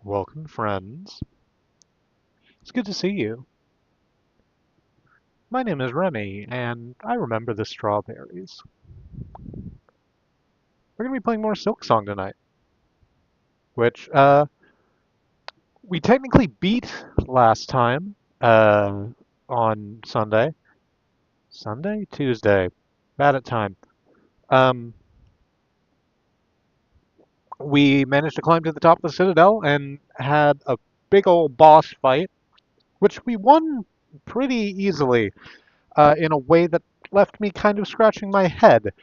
Welcome, friends. It's good to see you. My name is Remy, and I remember the strawberries. We're going to be playing more Silksong tonight, which we technically beat last time on Sunday. Sunday? Tuesday. Bad at time. Um, we managed to climb to the top of the Citadel and had a big old boss fight, which we won pretty easily in a way that left me kind of scratching my head.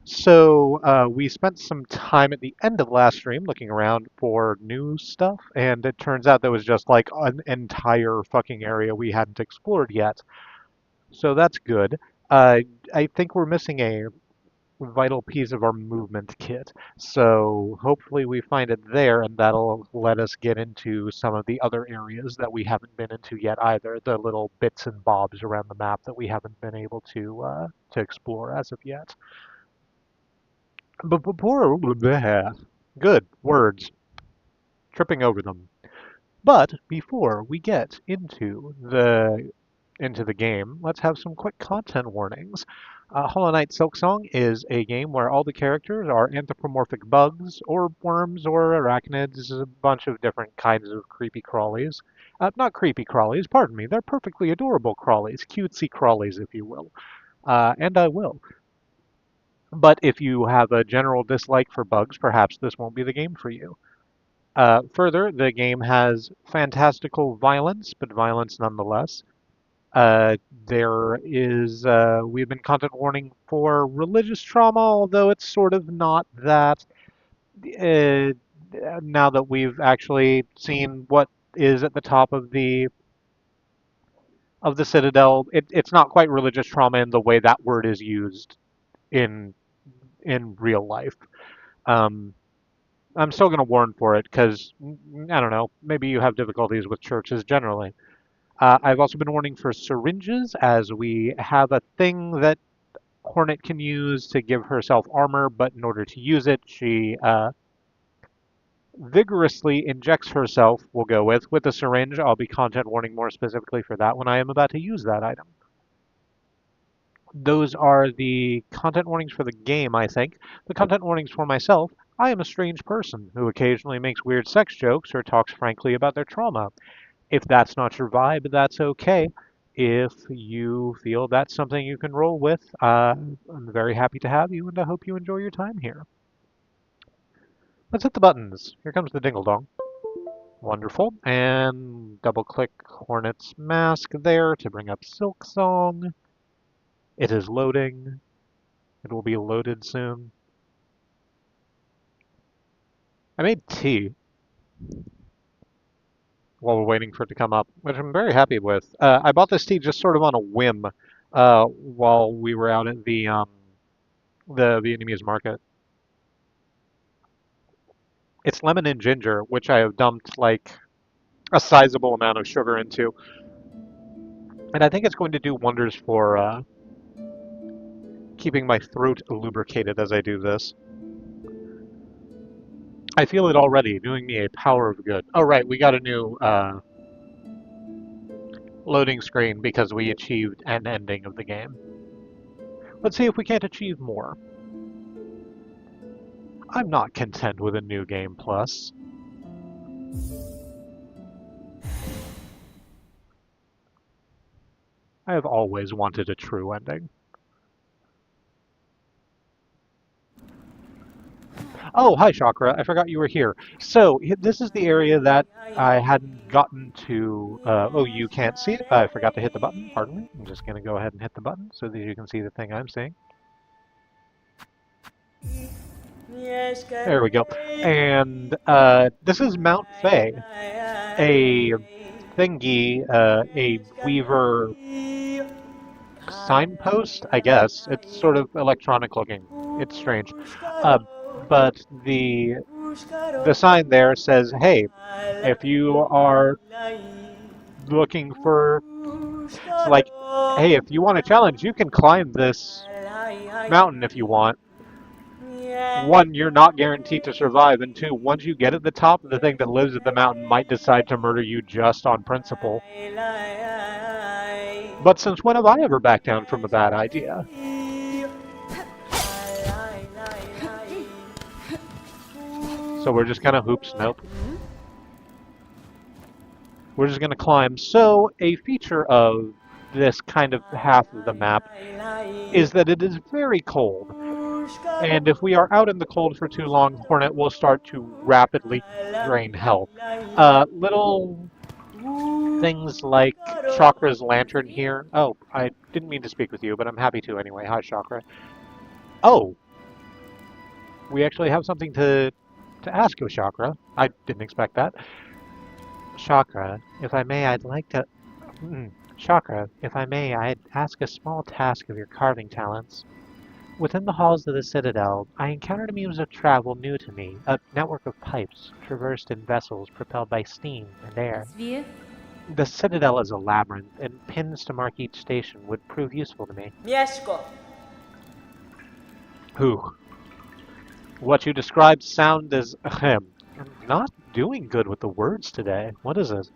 So we spent some time at the end of last stream looking around for new stuff, and it turns out there was just like an entire fucking area we hadn't explored yet. So that's good. Uh, I think we're missing a vital piece of our movement kit. So hopefully we find it there, and that'll let us get into some of the other areas that we haven't been into yet either. The little bits and bobs around the map that we haven't been able to explore as of yet. But before, good words, tripping over them. But before we get into the game, let's have some quick content warnings. Hollow Knight Silksong is a game where all the characters are anthropomorphic bugs, or worms, or arachnids, a bunch of different kinds of creepy crawlies. Not creepy crawlies, pardon me, they're perfectly adorable crawlies, cutesy crawlies, if you will. And I will. But if you have a general dislike for bugs, perhaps this won't be the game for you. Further, the game has fantastical violence, but violence nonetheless. Uh, we've been content warning for religious trauma, although it's sort of not that. Uh, Now that we've actually seen what is at the top of the Citadel, it's not quite religious trauma in the way that word is used in in real life. Um, I'm still going to warn for it because, I don't know, maybe you have difficulties with churches generally. I've also been warning for syringes, as we have a thing that Hornet can use to give herself armor, but in order to use it, she vigorously injects herself, we'll go with a syringe. I'll be content warning more specifically for that when I am about to use that item. Those are the content warnings for the game, I think. The content warnings for myself: I am a strange person who occasionally makes weird sex jokes or talks frankly about their trauma. If that's not your vibe, that's okay. If you feel that's something you can roll with, I'm very happy to have you, and I hope you enjoy your time here. Let's hit the buttons. Here comes the dingle dong. Wonderful. And double click Hornet's mask there to bring up Silksong. It is loading. It will be loaded soon. I made tea while we're waiting for it to come up, which I'm very happy with. I bought this tea just sort of on a whim while we were out at the Vietnamese market. It's lemon and ginger, which I have dumped like a sizable amount of sugar into, and I think it's going to do wonders for keeping my throat lubricated as I do this. I feel it already, doing me a power of good. Oh right, we got a new loading screen because we achieved an ending of the game. Let's see if we can't achieve more. I'm not content with a new game plus. I have always wanted a true ending. Oh, hi Chakra, I forgot you were here. So, this is the area that I hadn't gotten to. Oh, you can't see it? I forgot to hit the button, pardon me. I'm just going to go ahead and hit the button so that you can see the thing I'm seeing. There we go. And this is Mount Fae, a thingy, a Weaver signpost, I guess. It's sort of electronic looking. It's strange. But the sign there says, hey, if you are looking for, it's like, hey, if you want a challenge, you can climb this mountain if you want. one, you're not guaranteed to survive, and two, once you get at the top, the thing that lives at the mountain might decide to murder you just on principle. But since when have I ever backed down from a bad idea? So we're just gonna hoops, nope. We're just gonna climb. So a feature of this kind of half of the map is that it is very cold. And if we are out in the cold for too long, Hornet will start to rapidly drain health. Little things like Chakra's lantern here. Oh, I didn't mean to speak with you, but I'm happy to anyway. Hi, Chakra. Oh, we actually have something to ask you, Chakra. I didn't expect that. Chakra, if I may, I'd like to... Chakra, if I may, I'd ask a small task of your carving talents. Within the halls of the Citadel, I encountered a means of travel new to me, a network of pipes traversed in vessels propelled by steam and air. The Citadel is a labyrinth, and pins to mark each station would prove useful to me. Who? What you described sound as... I'm not doing good with the words today. What is it?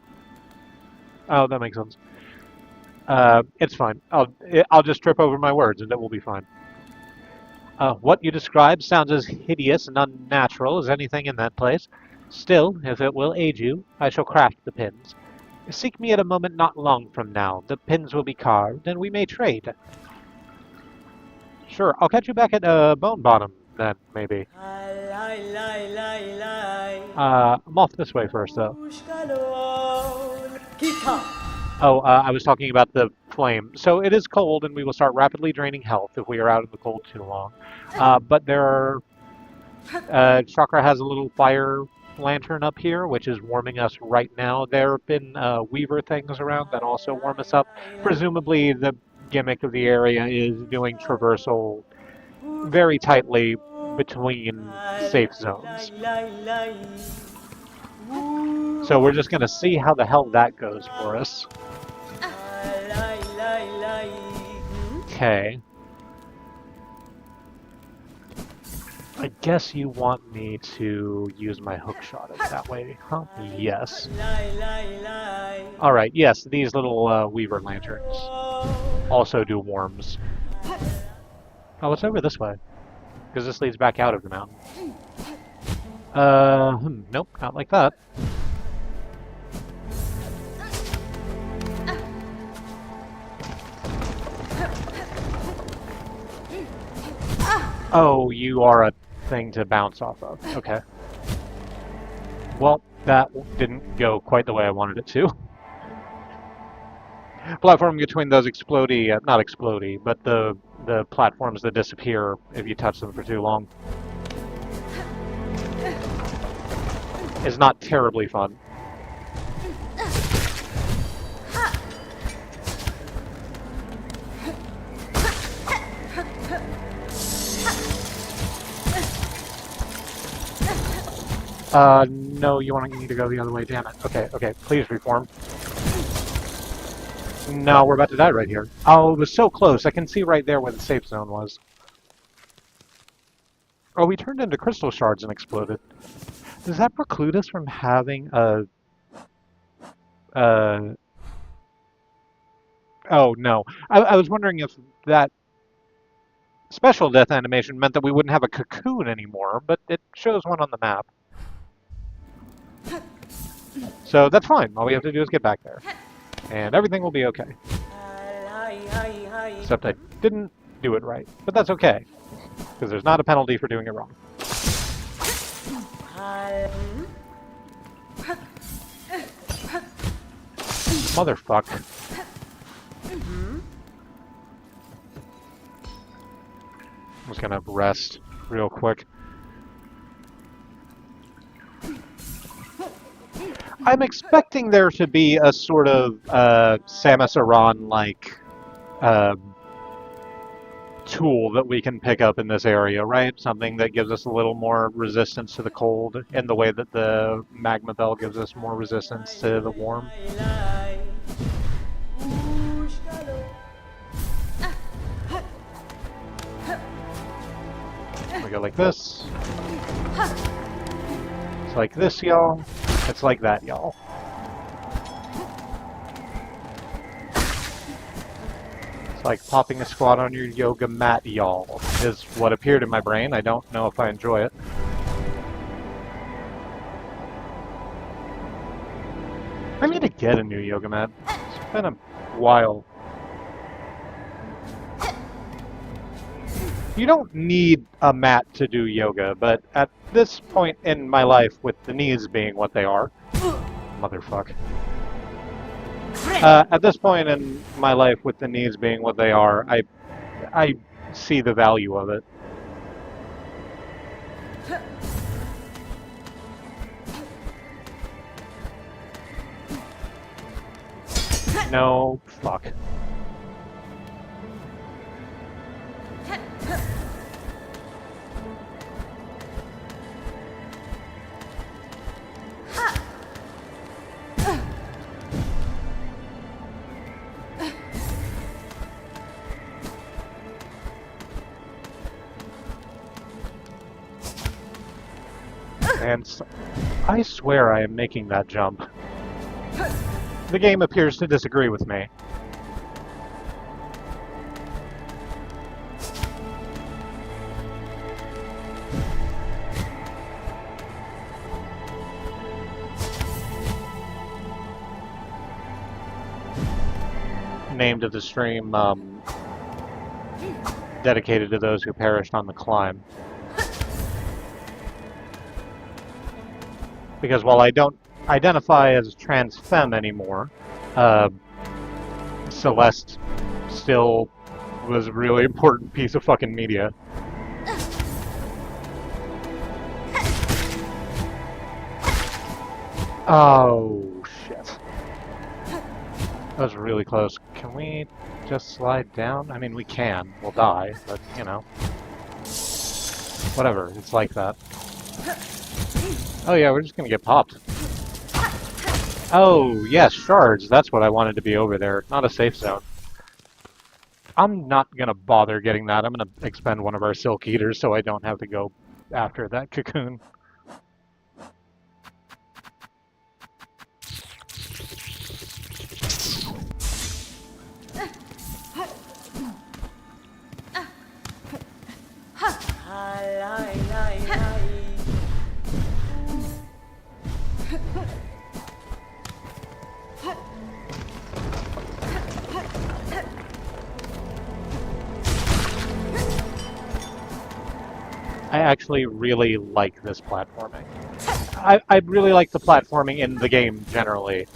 Oh, that makes sense. It's fine. I'll just trip over my words and it will be fine. What you describe sounds as hideous and unnatural as anything in that place. Still, if it will aid you, I shall craft the pins. Seek me at a moment not long from now. The pins will be carved, and we may trade. Sure, I'll catch you back at Bone Bottom, then, maybe. I'm off this way first, though. Oh, I was talking about the flame. So it is cold, and we will start rapidly draining health if we are out in the cold too long. But there are... Chakra has a little fire lantern up here, which is warming us right now. There have been weaver things around that also warm us up. Presumably the gimmick of the area is doing traversal very tightly between safe zones. So we're just going to see how the hell that goes for us. Okay. I guess you want me to use my hook shot it that way, huh? Yes. Alright, yes, these little weaver lanterns also do worms. Oh, it's over this way. Because this leads back out of the mountain. Nope, not like that. Oh, you are a thing to bounce off of. Okay. Well, that didn't go quite the way I wanted it to. Platform between those explodey, not explodey, but the platforms that disappear if you touch them for too long is not terribly fun. No, you want me to go the other way, damn it. Okay, okay, please reform. No, we're about to die right here. Oh, it was so close. I can see right there where the safe zone was. Oh, we turned into crystal shards and exploded. Does that preclude us from having a... Oh, no. I was wondering if that special death animation meant that we wouldn't have a cocoon anymore, but it shows one on the map. So that's fine. All we have to do is get back there. And everything will be okay. Except I didn't do it right. But that's okay. Because there's not a penalty for doing it wrong. Motherfuck. I'm just gonna rest real quick. I'm expecting there to be a sort of Samus Aran-like tool that we can pick up in this area, right? Something that gives us a little more resistance to the cold in the way that the Magma Bell gives us more resistance to the warm. We go like this. It's like this, y'all. It's like that, y'all. It's like popping a squat on your yoga mat, y'all, is what appeared in my brain. I don't know if I enjoy it. I need to get a new yoga mat. It's been a while. You don't need a mat to do yoga, but at this point in my life, with the knees being what they are, motherfuck. At this point in my life, with the knees being what they are, I see the value of it. No, fuck. And I swear I am making that jump. The game appears to disagree with me. Name to the stream dedicated to those who perished on the climb. Because while I don't identify as trans femme anymore, Celeste still was a really important piece of fucking media. Oh, shit. That was really close. Can we just slide down? I mean, we can. We'll die, but, you know. Whatever, it's like that. Oh yeah, we're just gonna get popped. Oh, yes, shards. That's what I wanted to be over there. Not a safe zone. I'm not gonna bother getting that. I'm gonna expend one of our silk eaters so I don't have to go after that cocoon. I actually really like this platforming. I really like the platforming in the game generally.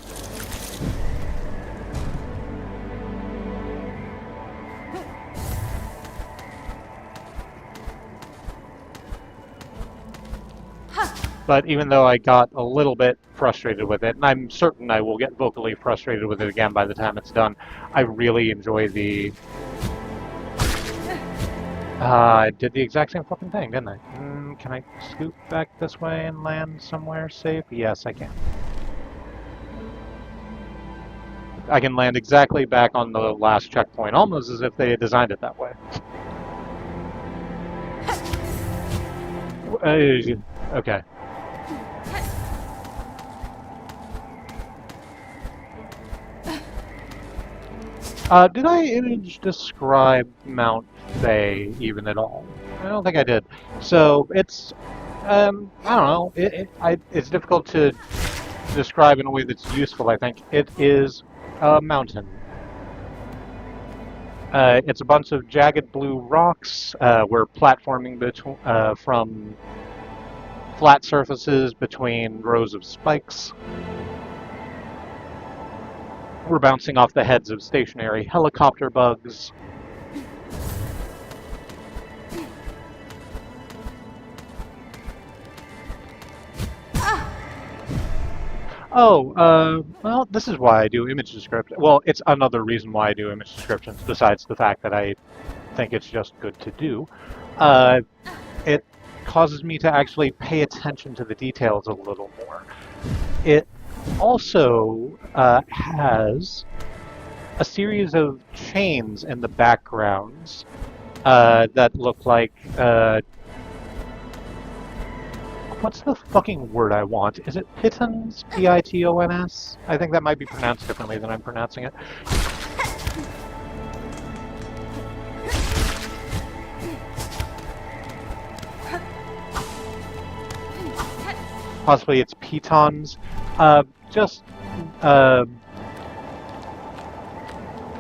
But even though I got a little bit frustrated with it, and I'm certain I will get vocally frustrated with it again by the time it's done, I really enjoy the... I did the exact same fucking thing, didn't I? Can I scoot back this way and land somewhere safe? Yes, I can. I can land exactly back on the last checkpoint, almost as if they had designed it that way. Okay. Did I image describe Mount Faye even at all? I don't think I did. So it's, I don't know. It's difficult to describe in a way that's useful. I think it is a mountain. It's a bunch of jagged blue rocks. We're platforming from flat surfaces between rows of spikes. We're bouncing off the heads of stationary helicopter bugs. Oh, well, this is why I do image description. Well, it's another reason why I do image descriptions, besides the fact that I think it's just good to do. It causes me to actually pay attention to the details a little more. It also has a series of chains in the backgrounds that look like What's the fucking word I want? Is it pitons? Pitons? I think that might be pronounced differently than I'm pronouncing it. Possibly it's pitons. Just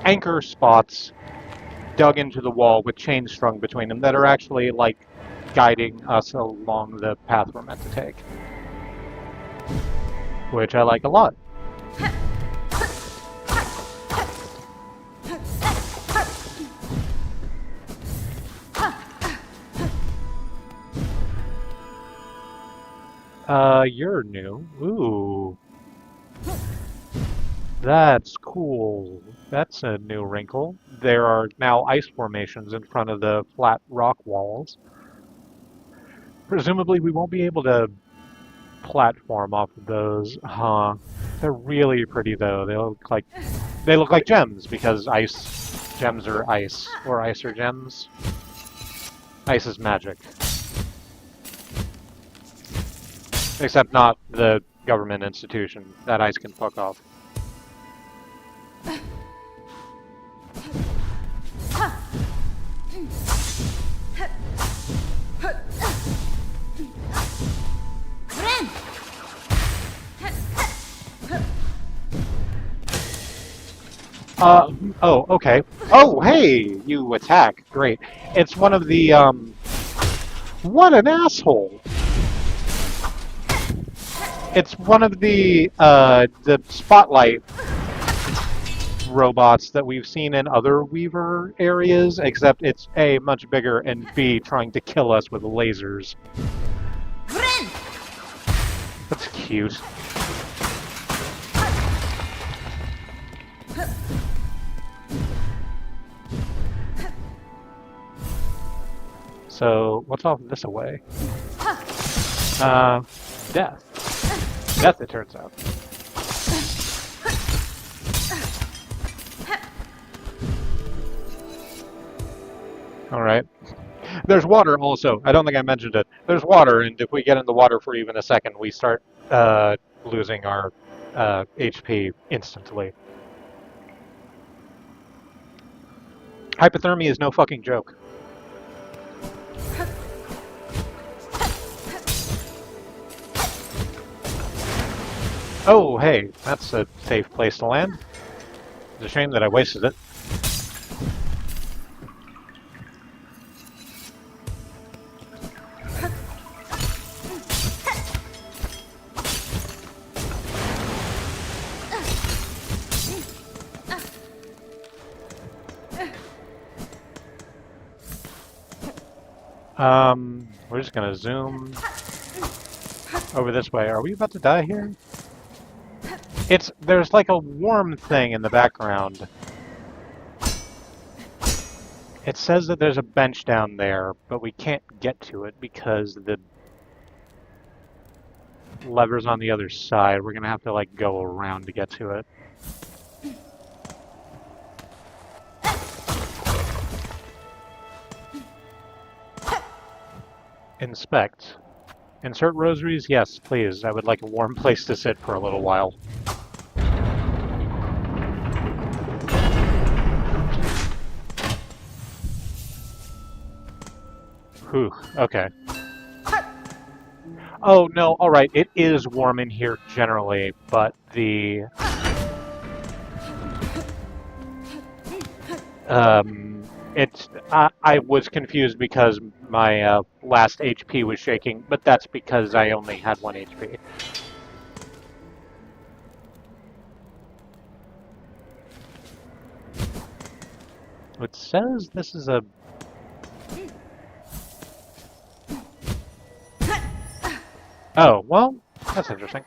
anchor spots dug into the wall with chains strung between them that are actually like guiding us along the path we're meant to take, which I like a lot. You're new. Ooh. That's cool. That's a new wrinkle. There are now ice formations in front of the flat rock walls. Presumably we won't be able to platform off of those, huh? They're really pretty though. They look like gems because gems are ice, or ice are gems. Ice is magic. Except not the government institution. That ice can fuck off. Oh, okay. Oh, hey! You attack. Great. It's one of the, what an asshole! It's one of the spotlight robots that we've seen in other Weaver areas, except it's A, much bigger, and B, trying to kill us with lasers. That's cute. So, what's off this away? Death. Death, it turns out. Alright. There's water also. I don't think I mentioned it. There's water, and if we get in the water for even a second, we start losing our HP instantly. Hypothermia is no fucking joke. Oh, hey, that's a safe place to land. It's a shame that I wasted it. We're just gonna zoom over this way. Are we about to die here? There's like a warm thing in the background. It says that there's a bench down there, but we can't get to it because the lever's on the other side. We're gonna have to like go around to get to it. Inspect. Insert rosaries? Yes, please. I would like a warm place to sit for a little while. Whew, okay. Oh, no, alright, it is warm in here generally, but the... I was confused because my last HP was shaking, but that's because I only had 1 HP. It says this is a... Oh, well, that's interesting.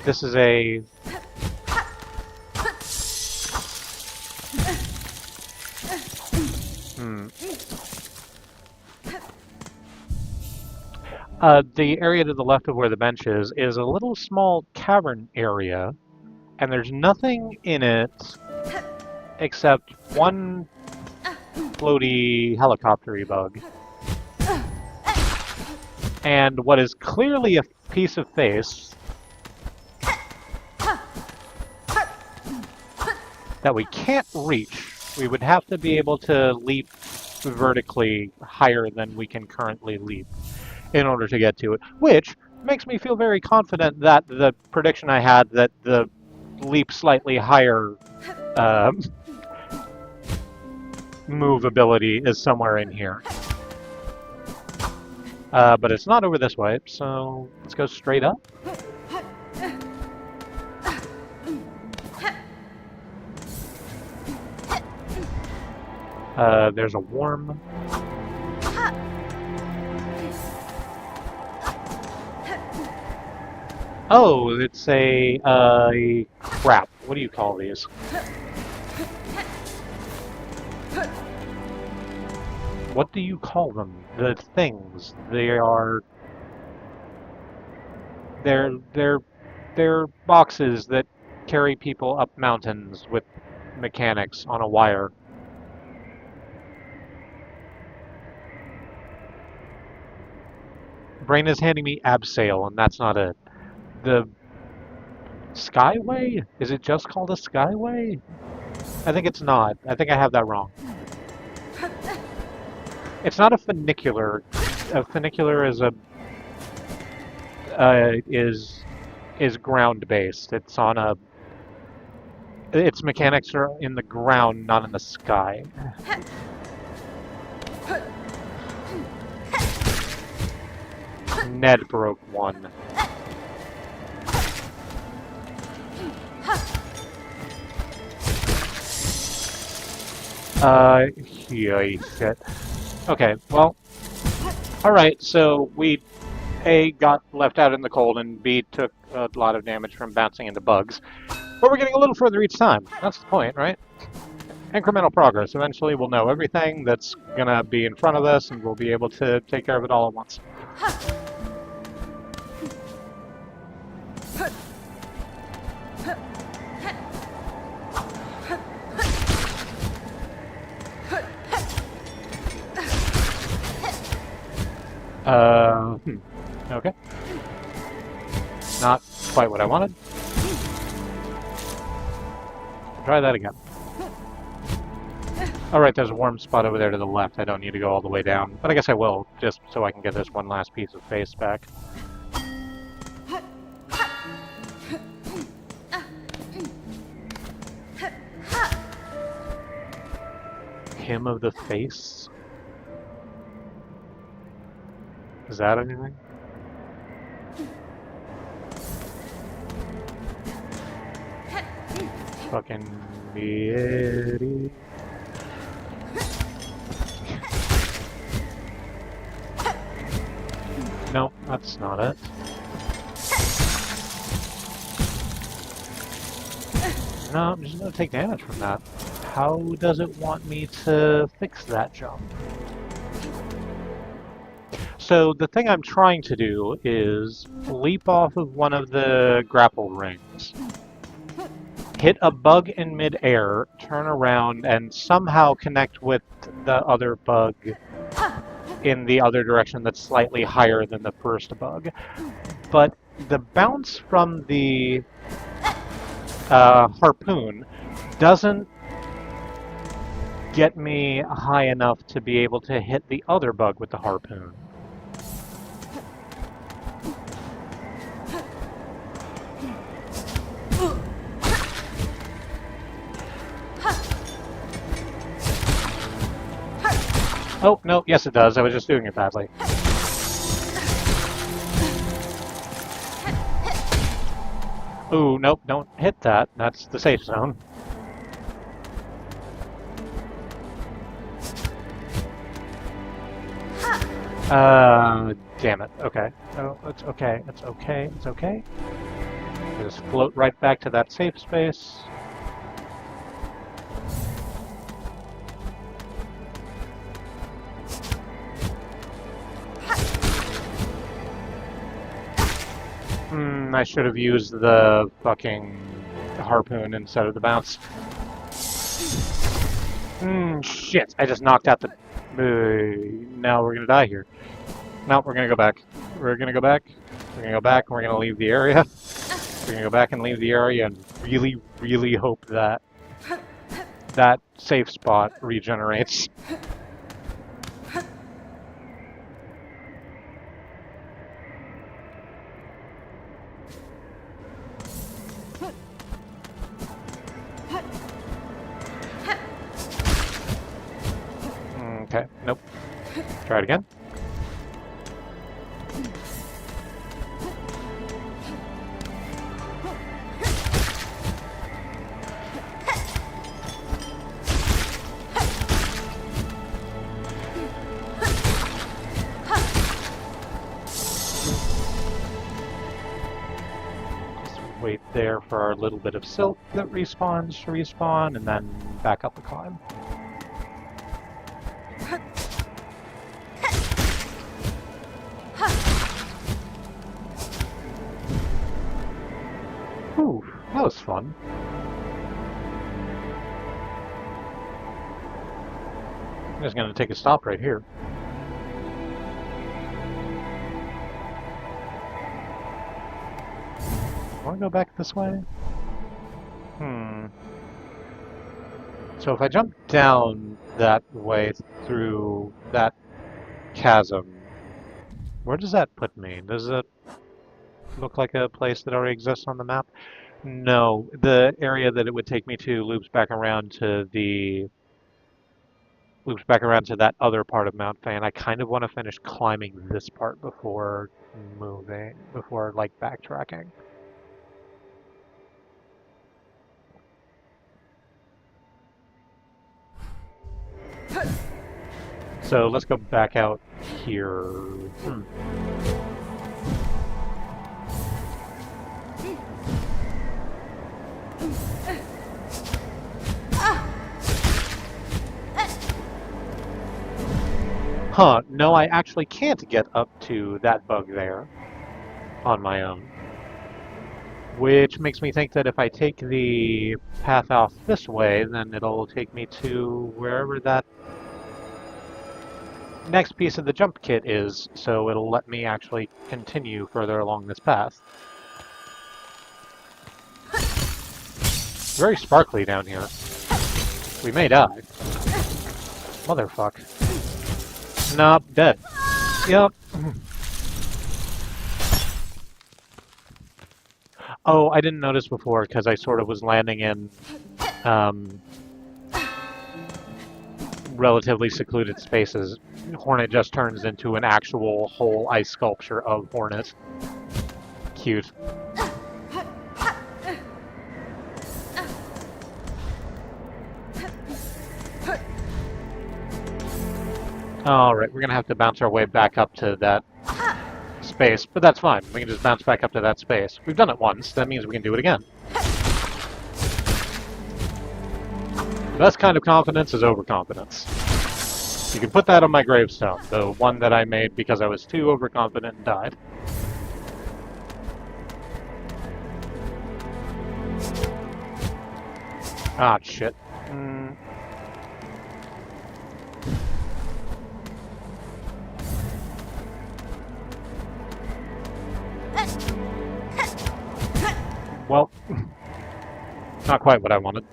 This is a... The area to the left of where the bench is a little small cavern area, and there's nothing in it except one floaty helicopter-y bug. And what is clearly a piece of face that we can't reach. We would have to be able to leap vertically higher than we can currently leap in order to get to it, which makes me feel very confident that the prediction I had that the leap slightly higher move ability is somewhere in here. But it's not over this way, so let's go straight up. There's a worm. Oh, it's a crap. What do you call these? What do you call them? The things. They're boxes that carry people up mountains with mechanics on a wire. Brain is handing me abseil, and that's not it. The Skyway? Is it just called a Skyway? I think it's not. I think I have that wrong. It's not a funicular. A funicular is a is ground based. It's on a. Its mechanics are in the ground, not in the sky. Ned broke one. Yeah, shit. Okay, well, alright, so we, A, got left out in the cold, and B, took a lot of damage from bouncing into bugs. But we're getting a little further each time. That's the point, right? Incremental progress. Eventually we'll know everything that's gonna be in front of us, and we'll be able to take care of it all at once. Okay. Not quite what I wanted. Try that again. Alright, there's a warm spot over there to the left. I don't need to go all the way down, but I guess I will, just so I can get this one last piece of face back. Hymn of the Face? Is that anything? Fucking beauty. No, that's not it. No, I'm just gonna take damage from that. How does it want me to fix that jump? So the thing I'm trying to do is leap off of one of the grapple rings, hit a bug in midair, turn around, and somehow connect with the other bug in the other direction that's slightly higher than the first bug. But the bounce from the harpoon doesn't get me high enough to be able to hit the other bug with the harpoon. Oh, no, yes it does. I was just doing it badly. Ooh, nope, don't hit that. That's the safe zone. Damn it. Okay. Oh, it's okay. It's okay. It's okay. Just float right back to that safe space. I should have used the fucking harpoon instead of the bounce. Shit, I just knocked out the... now we're gonna die here. No, we're gonna go back. We're gonna go back. We're gonna go back and we're gonna leave the area. We're gonna go back and leave the area and really, really hope that that safe spot regenerates. Okay, nope. Try it again. Wait there for our little bit of silk that respawns to respawn, and then back up the climb. Ooh, that was fun. I'm just gonna take a stop right here. Want to go back this way? So if I jump down that way through that chasm, where does that put me? Does it look like a place that already exists on the map? No, the area that it would take me to loops back around to that other part of Mount Faye, and I kind of want to finish climbing this part before like backtracking. So let's go back out here. Huh, no, I actually can't get up to that bug there on my own. Which makes me think that if I take the path off this way, then it'll take me to wherever that next piece of the jump kit is, so it'll let me actually continue further along this path. Very sparkly down here. We may die. Motherfuck. Nope, dead. Yep. Oh, I didn't notice before because I sort of was landing in relatively secluded spaces. Hornet just turns into an actual whole ice sculpture of Hornet. Cute. Alright, we're gonna have to bounce our way back up to that space, but that's fine. We can just bounce back up to that space. We've done it once, that means we can do it again. The best kind of confidence is overconfidence. You can put that on my gravestone, the one that I made because I was too overconfident and died. Ah, shit. Well, not quite what I wanted.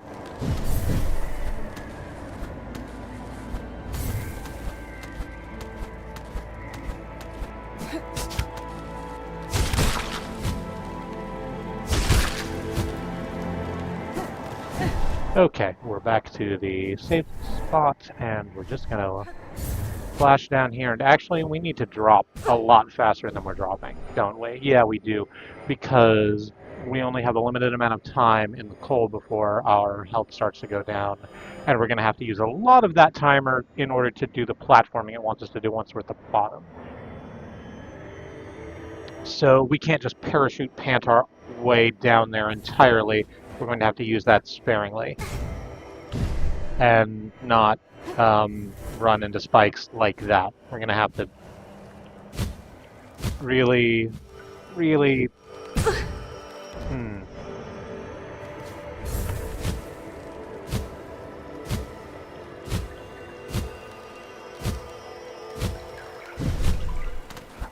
Okay, we're back to the safe spot, and we're just gonna flash down here. And actually, we need to drop a lot faster than we're dropping, don't we? Yeah, we do, because we only have a limited amount of time in the cold before our health starts to go down, and we're gonna have to use a lot of that timer in order to do the platforming it wants us to do once we're at the bottom. So we can't just parachute pant our way down there entirely. We're going to have to use that sparingly and not run into spikes like that. We're going to have to really, really...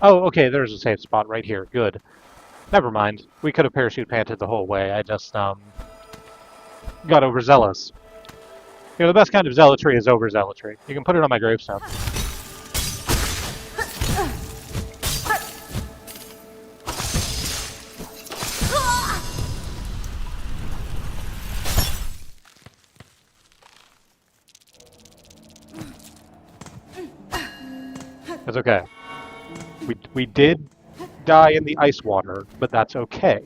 Oh, okay, there's a safe spot right here. Good. Never mind. We could have parachute panted the whole way. I just, got overzealous. You know, the best kind of zealotry is overzealotry. You can put it on my gravestone. That's okay. We did die in the ice water, but that's okay.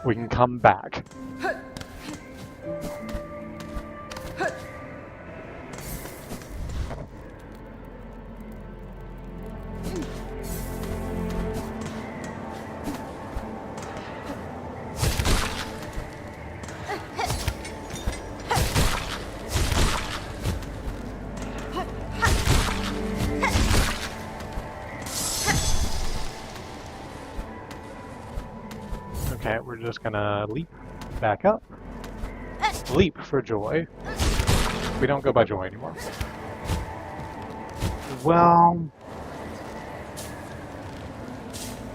We can come back. Okay, we're just gonna leap back up. Leap for joy. We don't go by joy anymore. Well,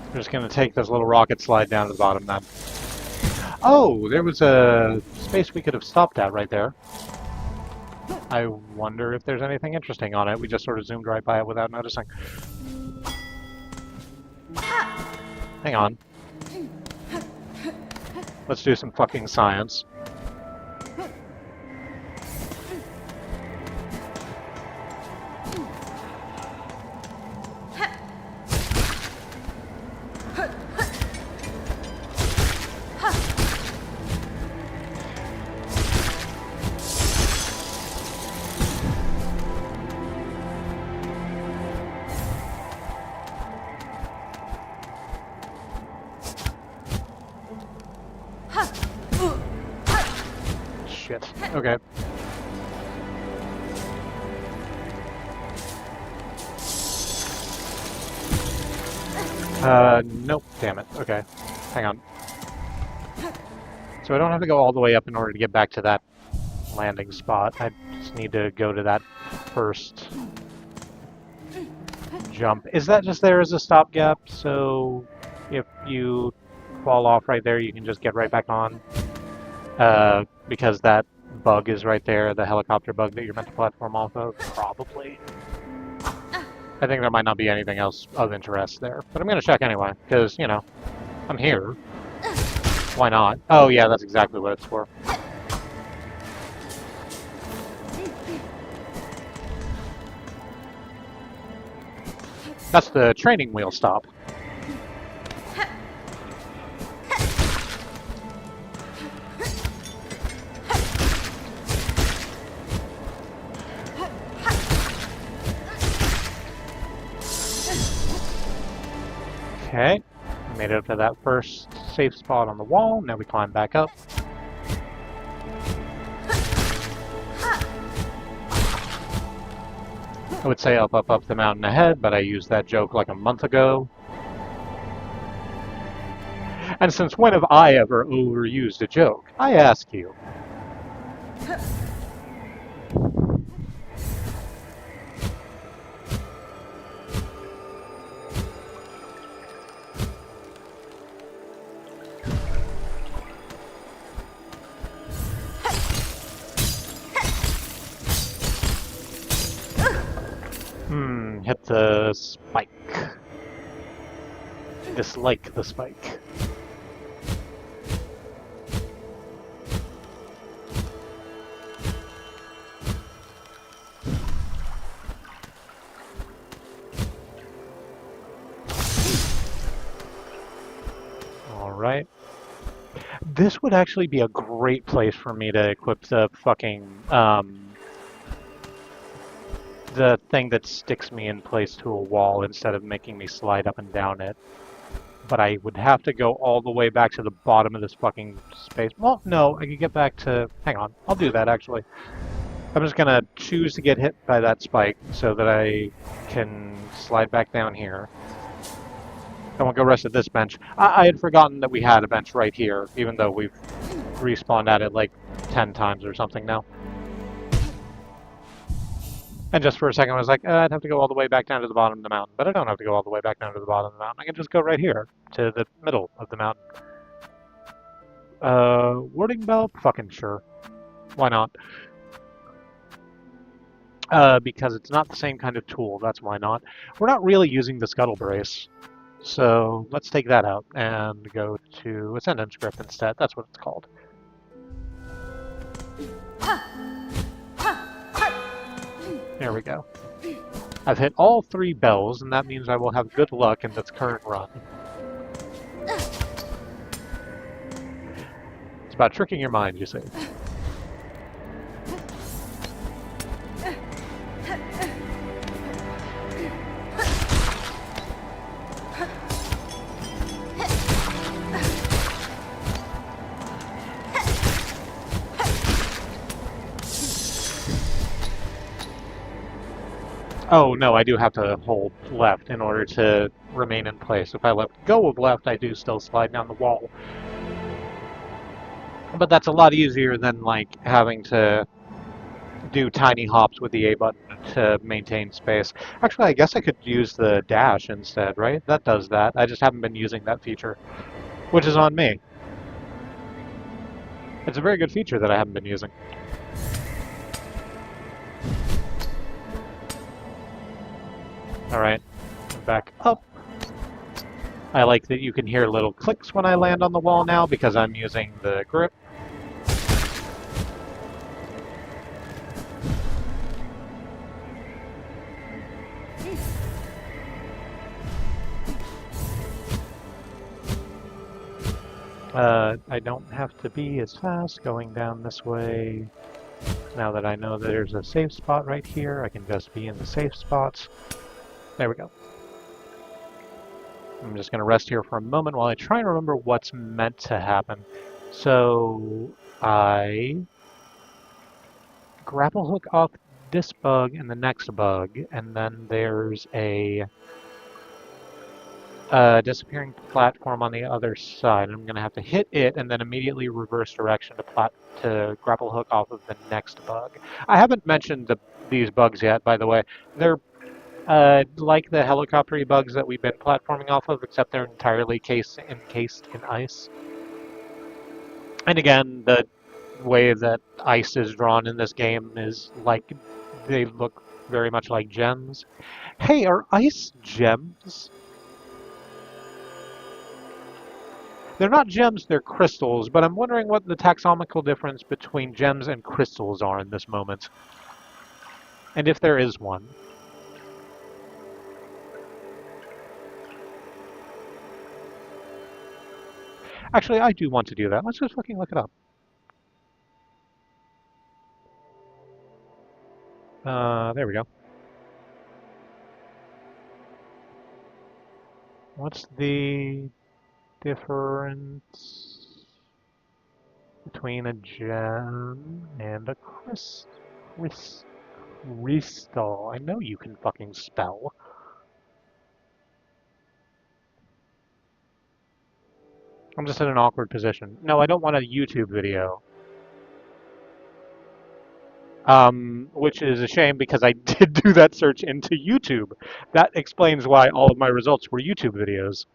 we're just gonna take this little rocket slide down to the bottom then. Oh, there was a space we could have stopped at right there. I wonder if there's anything interesting on it. We just sort of zoomed right by it without noticing. Hang on. Let's do some fucking science. Shit. Okay. Nope. Damn it. Okay. Hang on. So I don't have to go all the way up in order to get back to that landing spot. I just need to go to that first jump. Is that just there as a stopgap? So if you fall off right there, you can just get right back on? Because that bug is right there, the helicopter bug that you're meant to platform off of? Probably. I think there might not be anything else of interest there. But I'm going to check anyway, because, you know, I'm here. Why not? Oh yeah, that's exactly what it's for. That's the training wheel stop. Okay, made it up to that first safe spot on the wall. Now we climb back up. I would say up the mountain ahead, but I used that joke like a month ago. And since when have I ever overused a joke? I ask you. Hit the spike. Dislike the spike. Alright. This would actually be a great place for me to equip the fucking, the thing that sticks me in place to a wall instead of making me slide up and down it. But I would have to go all the way back to the bottom of this fucking space. Well, no, I could get back to... Hang on, I'll do that actually. I'm just gonna choose to get hit by that spike so that I can slide back down here. I won't go rest at this bench. I had forgotten that we had a bench right here, even though we've respawned at it like 10 times or something now. And just for a second, I was like, I'd have to go all the way back down to the bottom of the mountain. But I don't have to go all the way back down to the bottom of the mountain. I can just go right here to the middle of the mountain. Warding bell? Fucking sure. Why not? Because it's not the same kind of tool. That's why not. We're not really using the scuttle brace. So let's take that out and go to Ascendant's Grip instead. That's what it's called. There we go. I've hit all 3 bells, and that means I will have good luck in this current run. It's about tricking your mind, you see. Oh, no, I do have to hold left in order to remain in place. If I let go of left, I do still slide down the wall. But that's a lot easier than, like, having to do tiny hops with the A button to maintain space. Actually, I guess I could use the dash instead, right? That does that. I just haven't been using that feature, which is on me. It's a very good feature that I haven't been using. Alright, back up. I like that you can hear little clicks when I land on the wall now because I'm using the grip. I don't have to be as fast going down this way. Now that I know that there's a safe spot right here, I can just be in the safe spots. There we go. I'm just going to rest here for a moment while I try and remember what's meant to happen. So I grapple hook off this bug and the next bug, and then there's a disappearing platform on the other side. I'm going to have to hit it and then immediately reverse direction to grapple hook off of the next bug. I haven't mentioned these bugs yet, by the way. They're like the helicopter bugs that we've been platforming off of, except they're entirely encased in ice. And again, the way that ice is drawn in this game is like, they look very much like gems. Hey, are ice gems? They're not gems, they're crystals, but I'm wondering what the taxonomical difference between gems and crystals are in this moment. And if there is one. Actually, I do want to do that. Let's just fucking look it up. There we go. What's the difference between a gem and a crystal? I know you can fucking spell. I'm just in an awkward position. No, I don't want a YouTube video. Which is a shame because I did do that search into YouTube. That explains why all of my results were YouTube videos.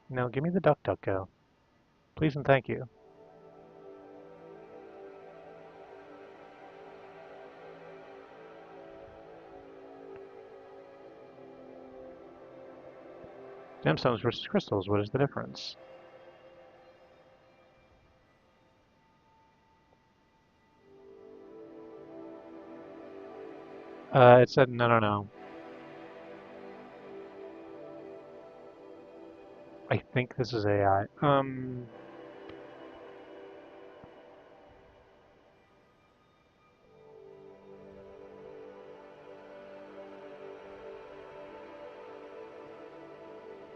No, give me the DuckDuckGo. Please and thank you. Gemstones versus crystals, what is the difference? It said no. I think this is AI.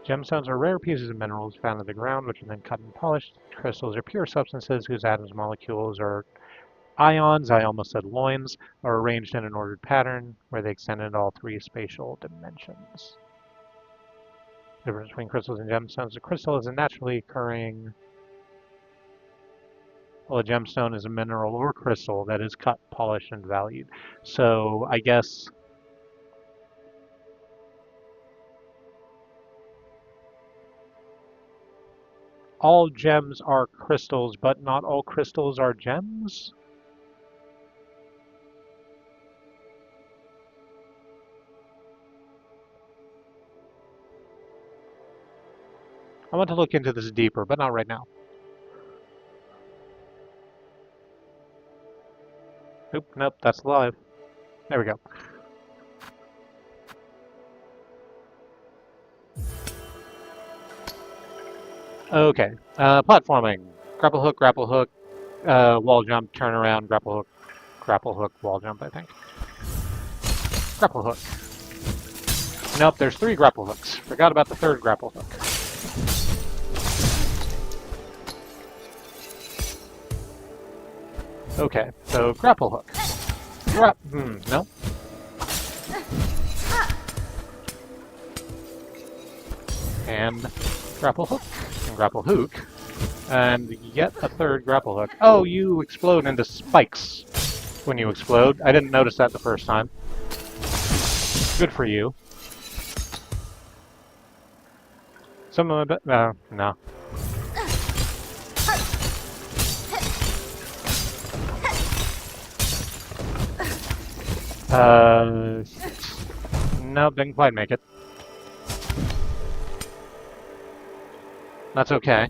Gemstones are rare pieces of minerals found in the ground, which are then cut and polished. Crystals are pure substances whose atoms, molecules, or ions, I almost said loins, are arranged in an ordered pattern where they extend into all 3 spatial dimensions. The difference between crystals and gemstones. A crystal is a naturally occurring Well, a gemstone is a mineral or crystal that is cut, polished, and valued. So I guess all gems are crystals, but not all crystals are gems? I want to look into this deeper, but not right now. Oop, nope, that's live. There we go. Okay, platforming. Grapple hook, wall jump, turn around, grapple hook, wall jump, I think. Grapple hook. Nope, there's 3 grapple hooks. Forgot about the 3rd grapple hook. Okay, so grapple hook. No. And grapple hook. And grapple hook. And yet a 3rd grapple hook. Oh, you explode into spikes when you explode. I didn't notice that the first time. Good for you. Some of it, no. Nope, didn't quite make it. That's okay.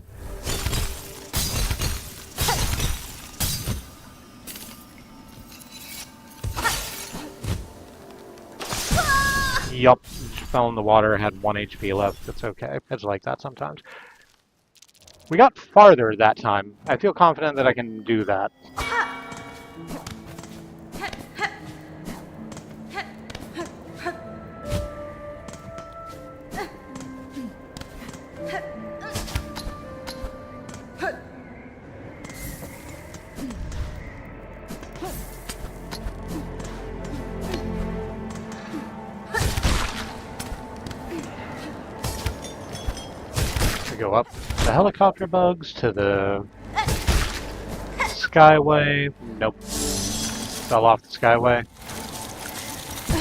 Yup, fell in the water, had 1 HP left. It's okay. It's like that sometimes. We got farther that time. I feel confident that I can do that. Go up the helicopter bugs to the skyway. Nope. Fell off the skyway.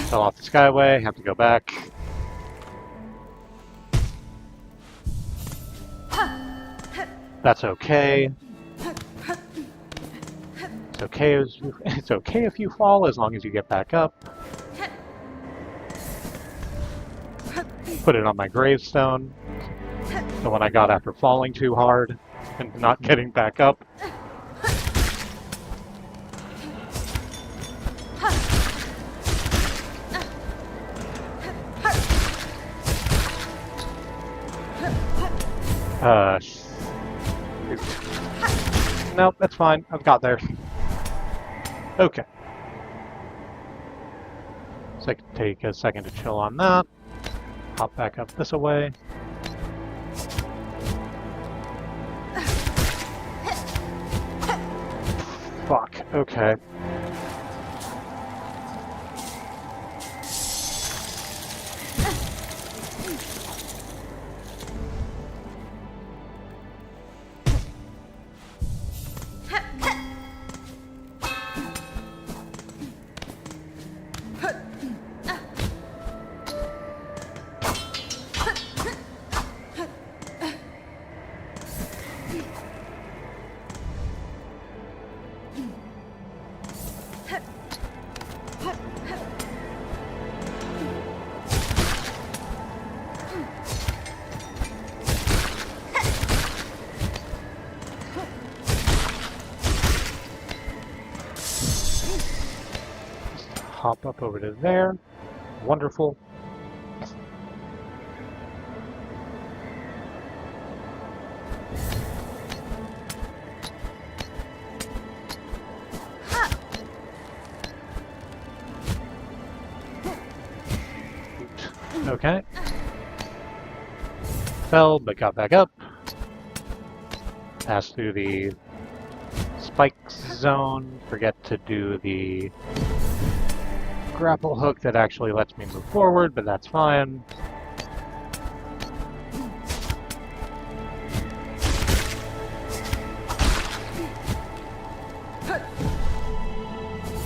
Fell off the skyway. Have to go back. That's okay. It's okay. It's okay if you fall as long as you get back up. Put it on my gravestone. The one I got after falling too hard and not getting back up. Nope, that's fine. I've got there. Okay. So I can take a second to chill on that. Hop back up this way. Fuck, okay. Hop up over to there. Wonderful. Okay. Fell, but got back up. Passed through the spike zone. Forget to do the grapple hook that actually lets me move forward, but that's fine.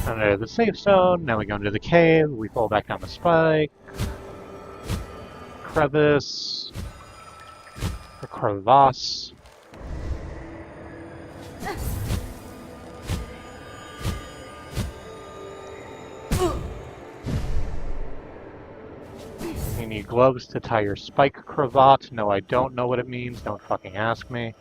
Under the safe zone, now we go into the cave, we fall back down the spike. Crevice. Or crevasse. You need gloves to tie your spike cravat. No, I don't know what it means. Don't fucking ask me.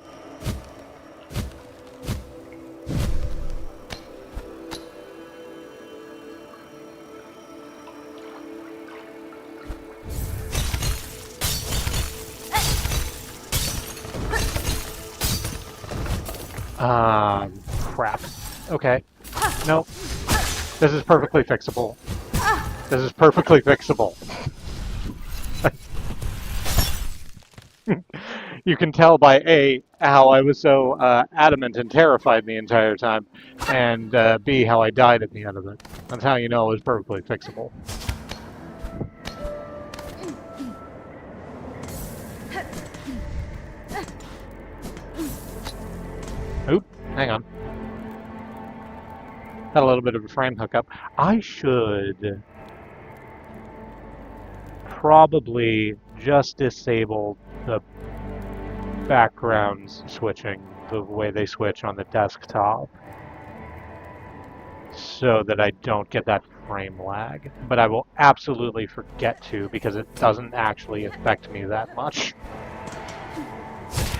Crap. Okay. Nope. This is perfectly fixable. This is perfectly fixable. You can tell by A, how I was so adamant and terrified the entire time, and B, how I died at the end of it. That's how you know it was perfectly fixable. Oop, hang on. Had a little bit of a frame hookup. I should probably just disable the backgrounds switching, the way they switch on the desktop, so that I don't get that frame lag. But I will absolutely forget to, because it doesn't actually affect me that much.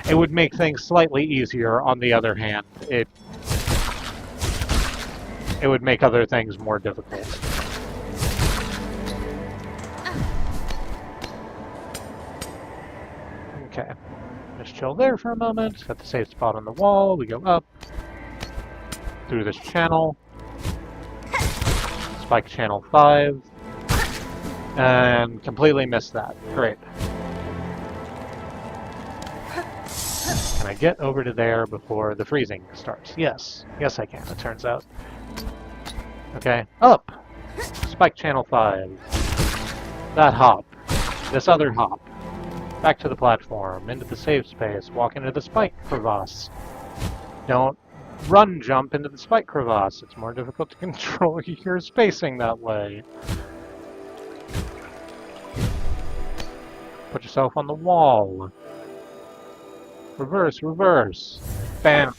It would make things slightly easier. On the other hand, it would make other things more difficult. Okay, just chill there for a moment. At the safe spot on the wall, we go up through this channel. Spike channel 5. And completely missed that. Great. Can I get over to there before the freezing starts? Yes. Yes, I can, it turns out. Okay, up! Spike channel 5. That hop. This other hop. Back to the platform, into the safe space, walk into the spike crevasse. Don't run jump into the spike crevasse. It's more difficult to control your spacing that way. Put yourself on the wall. Reverse, reverse. Bam.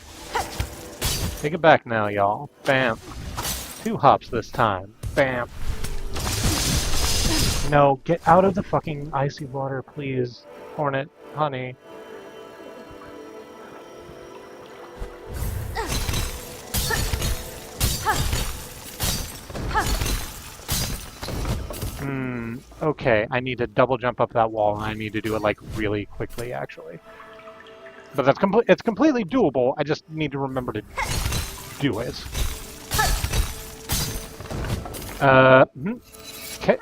Take it back now, y'all. Bam. 2 hops this time. Bam. No, get out of the fucking icy water, please. Hornet, honey. Okay, I need to double jump up that wall, and I need to do it, like, really quickly, actually. But that's it's completely doable, I just need to remember to do it. Okay.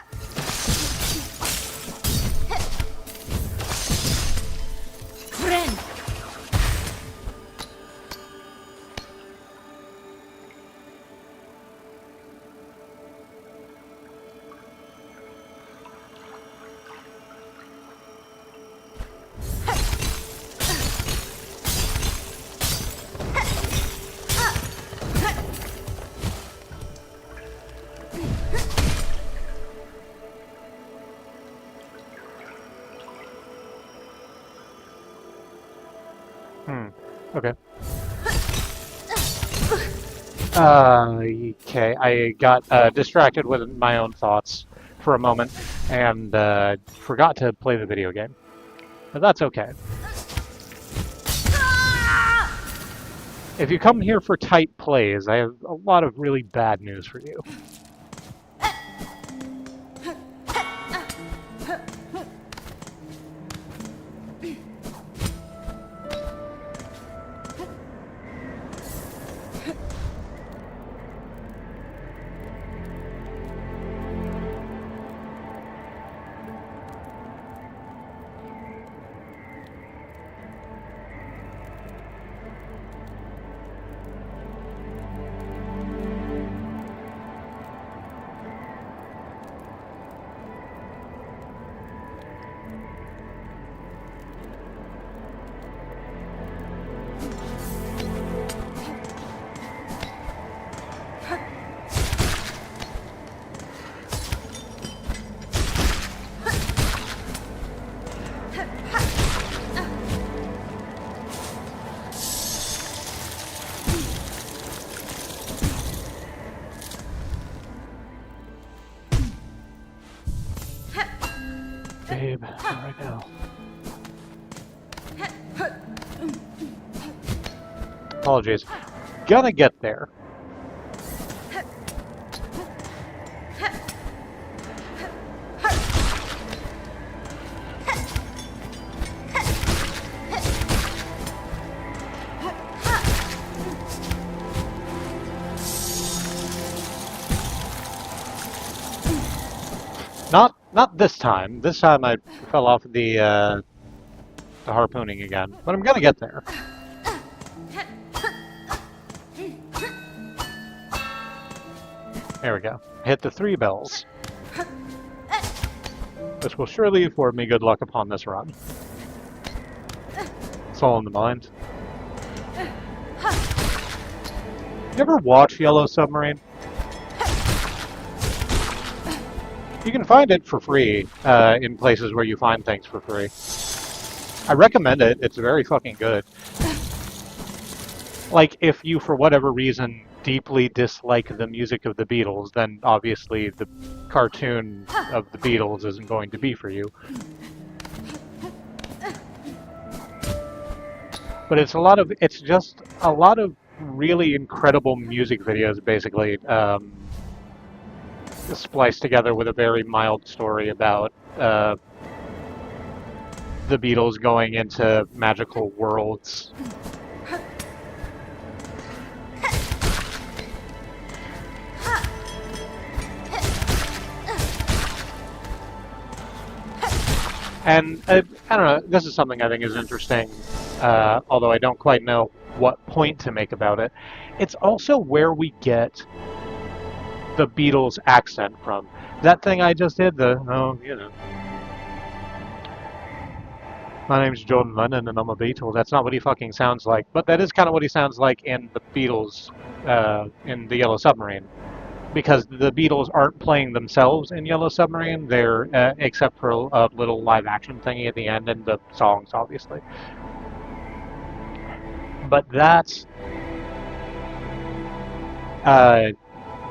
Okay. Okay, I got distracted with my own thoughts for a moment and forgot to play the video game. But that's okay. If you come here for tight plays, I have a lot of really bad news for you. babe. Not right now. Apologies. Gonna get there. Not this time. This time I fell off the harpooning again. But I'm gonna get there. There we go. Hit the 3 bells. This will surely afford me good luck upon this run. It's all in the mind. You ever watch Yellow Submarine? You can find it for free in places where you find things for free. I recommend it. It's very fucking good. Like, if you, for whatever reason, deeply dislike the music of the Beatles, then obviously the cartoon of the Beatles isn't going to be for you. But it's just a lot of really incredible music videos, basically, spliced together with a very mild story about the Beatles going into magical worlds. And I don't know, this is something I think is interesting, although I don't quite know what point to make about it. It's also where we get the Beatles accent from. That thing I just did, my name's John Lennon and I'm a Beatle. That's not what he fucking sounds like, but that is kind of what he sounds like in the Beatles, in the Yellow Submarine. Because the Beatles aren't playing themselves in Yellow Submarine, they're, except for a little live action thingy at the end and the songs, obviously. But that's,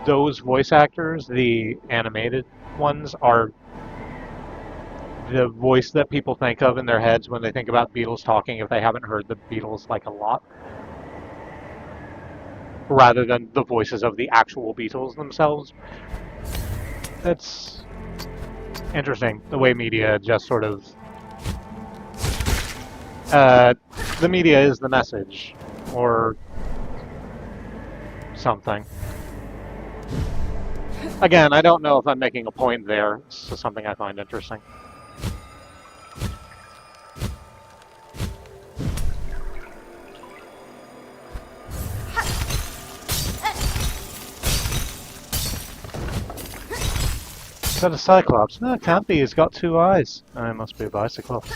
those voice actors, the animated ones, are the voice that people think of in their heads when they think about Beatles talking if they haven't heard the Beatles like a lot. Rather than the voices of the actual Beatles themselves. It's interesting, the way media just sort of... the media is the message, or something. Again, I don't know if I'm making a point there. It's just something I find interesting. Is that a Cyclops? No, it can't be. He's got 2 eyes. Oh, it must be a Bicyclops.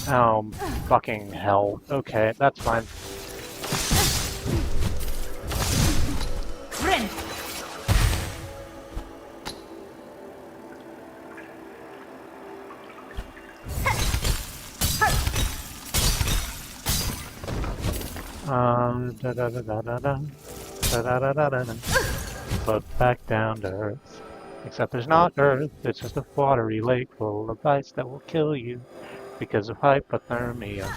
Oh, fucking hell. Okay, that's fine. Friend. But back down to Earth. Except there's not Earth, it's just a watery lake full of ice that will kill you because of hypothermia.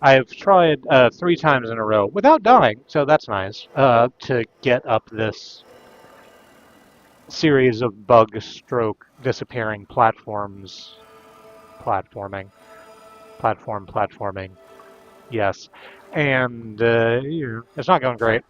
I've tried 3 times in a row, without dying, so that's nice, to get up this series of bug stroke disappearing platforming, yes, and it's not going great.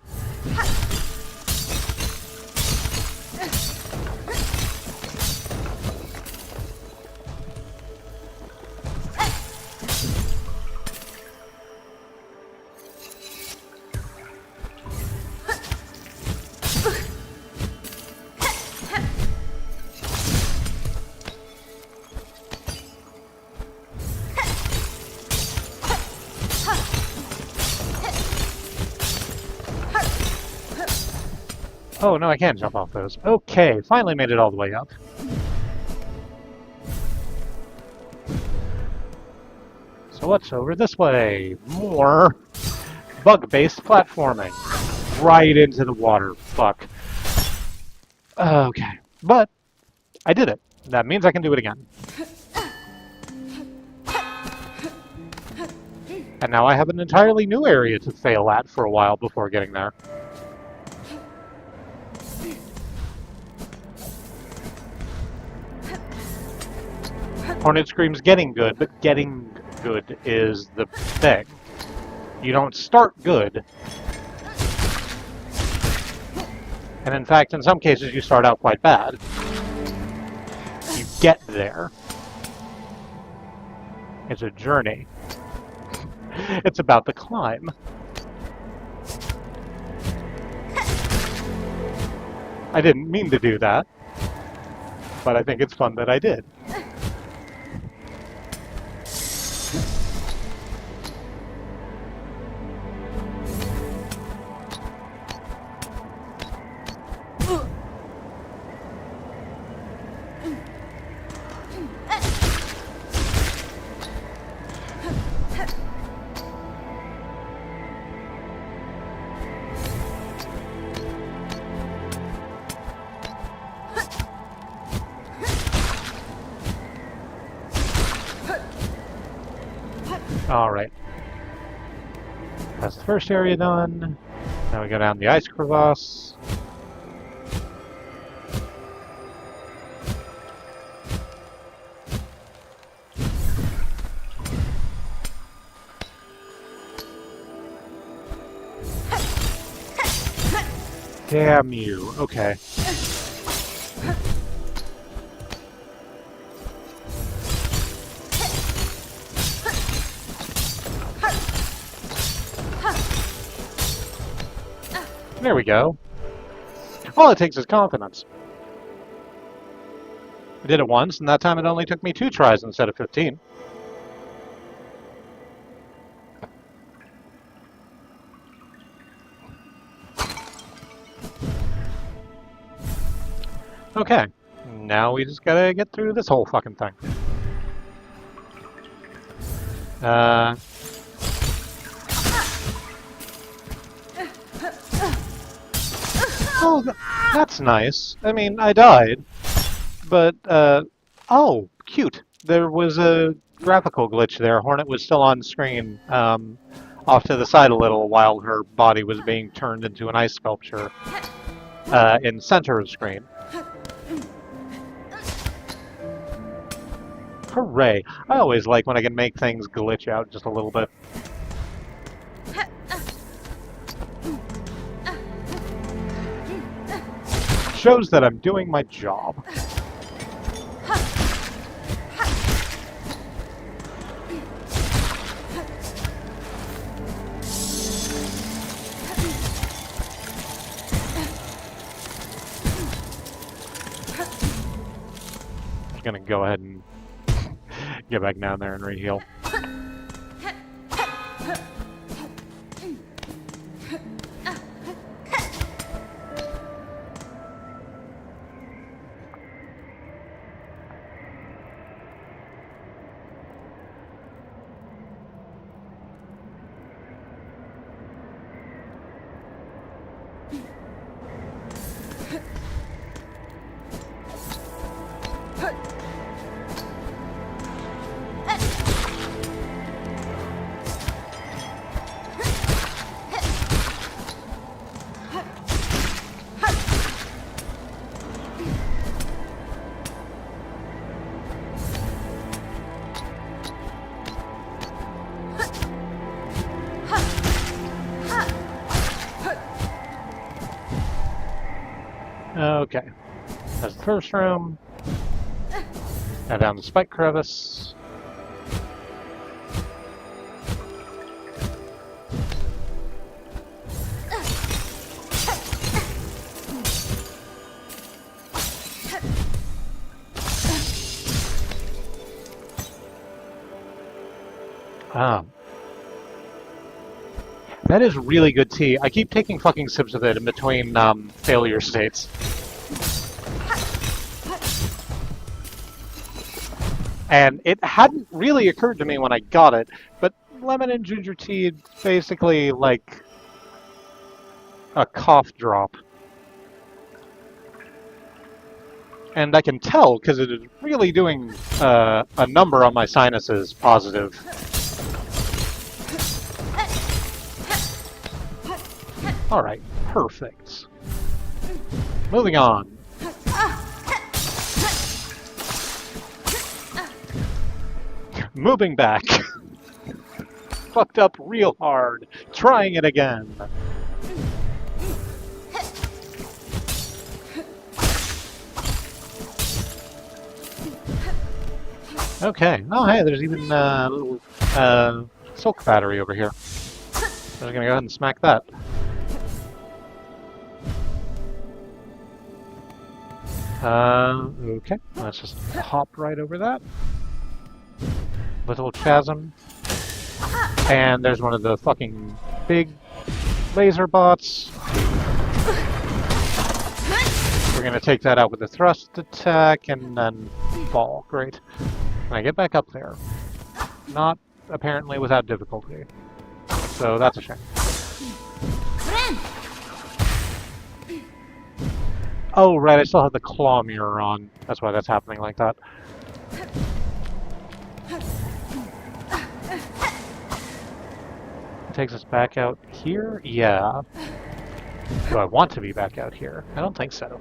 Oh, no, I can't jump off those. Okay, finally made it all the way up. So what's over this way? More bug-based platforming. Right into the water. Fuck. Okay. But I did it. That means I can do it again. And now I have an entirely new area to fail at for a while before getting there. Hornet Scream's getting good, but getting good is the thing. You don't start good. And in fact, in some cases, you start out quite bad. You get there. It's a journey. It's about the climb. I didn't mean to do that, but I think it's fun that I did. Alright. That's the first area done. Now we go down the ice crevasse. Damn you. Okay. There we go. All it takes is confidence. I did it once, and that time it only took me 2 tries instead of 15. Okay, now we just gotta get through this whole fucking thing. Oh, that's nice. I mean, I died, but, oh, cute. There was a graphical glitch there. Hornet was still on screen, off to the side a little while her body was being turned into an ice sculpture, in center of screen. Hooray. I always like when I can make things glitch out just a little bit. Shows that I'm doing my job. I'm gonna go ahead and get back down there and re-heal. Okay, that's the first room. Now down the spike crevice. That is really good tea. I keep taking fucking sips of it in between failure states. And it hadn't really occurred to me when I got it, but lemon and ginger tea is basically like a cough drop. And I can tell because it is really doing a number on my sinuses positive. Alright, perfect. Moving on. Moving back. Fucked up real hard. Trying it again. Okay. Oh, hey, there's even a little silk battery over here. I'm gonna go ahead and smack that. Okay. Let's just hop right over that. Little chasm. And there's one of the fucking big laser bots. We're gonna take that out with a thrust attack and then fall. Great. Can I get back up there? Not apparently without difficulty. So that's a shame. Oh, right, I still have the claw mirror on. That's why that's happening like that. Takes us back out here? Yeah. Do I want to be back out here? I don't think so.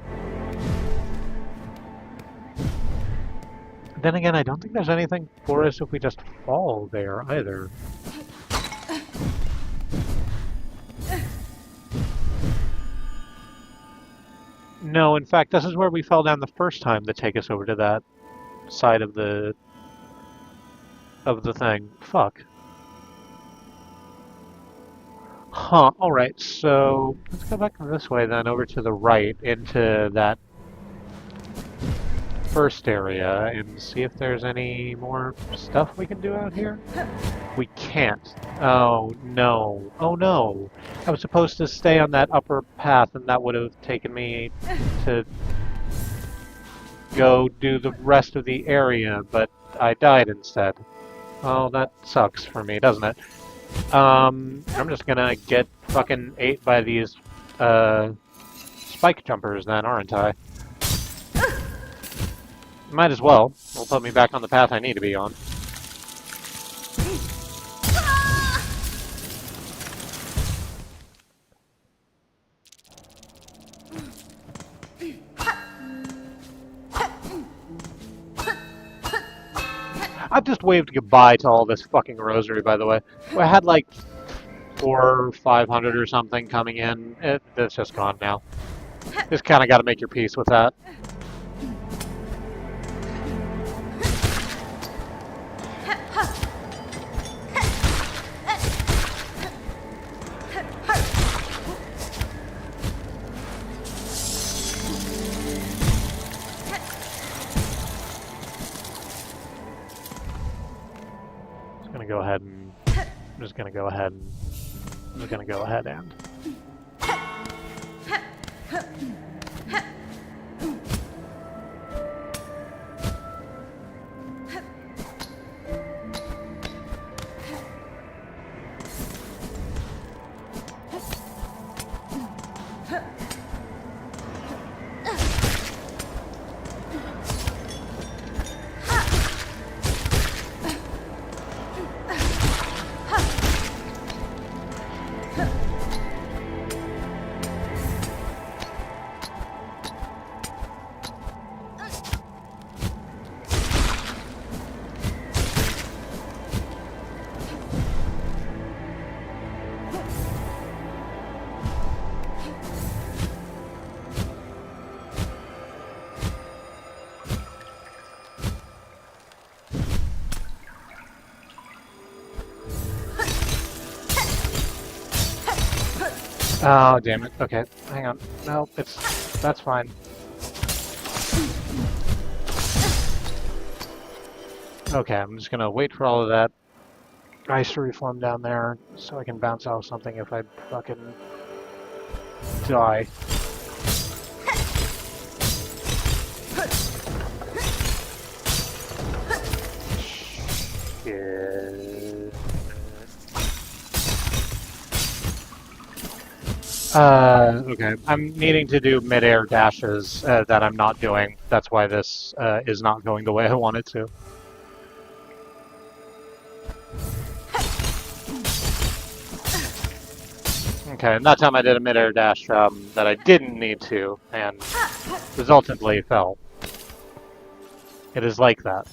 Then again, I don't think there's anything for us if we just fall there either. No, in fact, this is where we fell down the first time to take us over to that side of the thing. Fuck. Huh, alright, so let's go back this way then, over to the right, into that first area, and see if there's any more stuff we can do out here. We can't. Oh, no. Oh, no. I was supposed to stay on that upper path, and that would have taken me to go do the rest of the area, but I died instead. Oh, that sucks for me, doesn't it? I'm just gonna get fucking ate by these, spike jumpers then, aren't I? Might as well. It'll put me back on the path I need to be on. I've just waved goodbye to all this fucking rosary, by the way. I had like 400 or 500 or something coming in. It's just gone now. Just kind of got to make your peace with that. I'm just gonna go ahead and oh, damn it. Okay, hang on. No, that's fine. Okay, I'm just gonna wait for all of that ice reform down there so I can bounce off something if I fucking die. Shit. Okay. I'm needing to do mid-air dashes that I'm not doing. That's why this is not going the way I want it to. Okay, and that time I did a mid-air dash that I didn't need to, and resultantly fell. It is like that.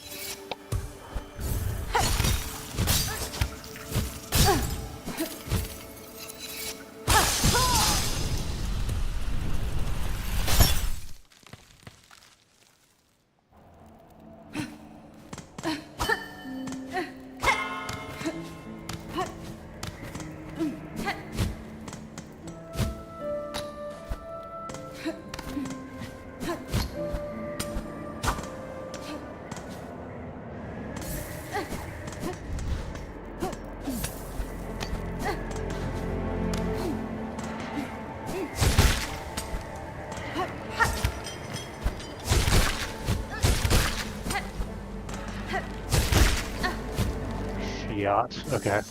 Yacht. Okay.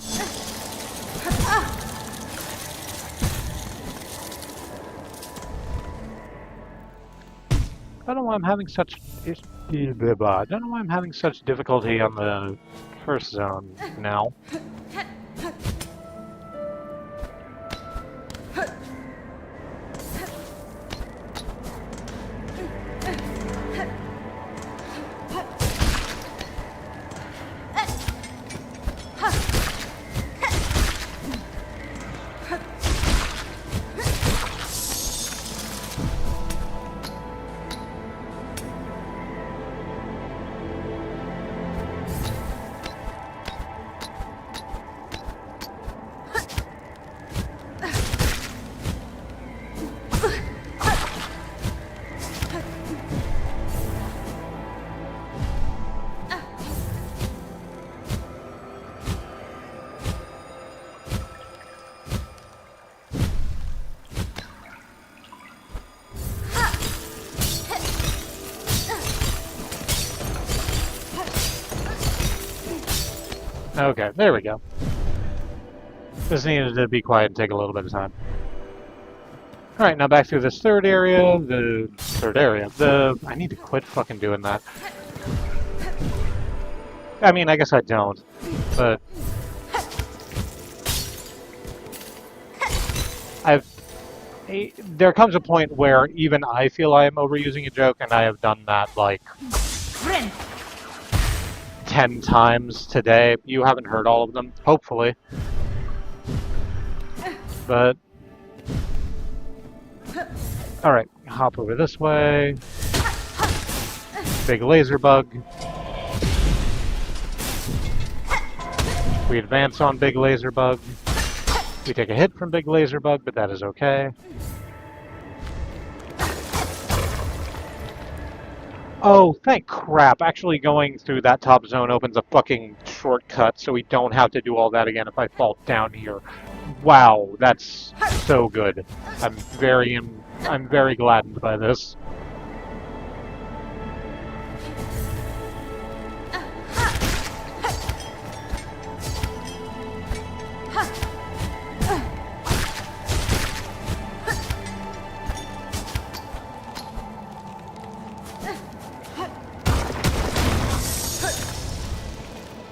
I don't know why I'm having such. I don't know why I'm having such difficulty on the first zone now. Okay, there we go. This needed to be quiet and take a little bit of time. Alright, now back through this third area. I need to quit fucking doing that. I mean, I guess I don't, but there comes a point where even I feel I am overusing a joke, and I have done that, like, 10 times today. You haven't heard all of them, hopefully. But... Alright, hop over this way. Big laser bug. We advance on big laser bug. We take a hit from big laser bug, but that is okay. Oh, thank crap. Actually going through that top zone opens a fucking shortcut, so we don't have to do all that again if I fall down here. Wow, that's so good. I'm very gladdened by this.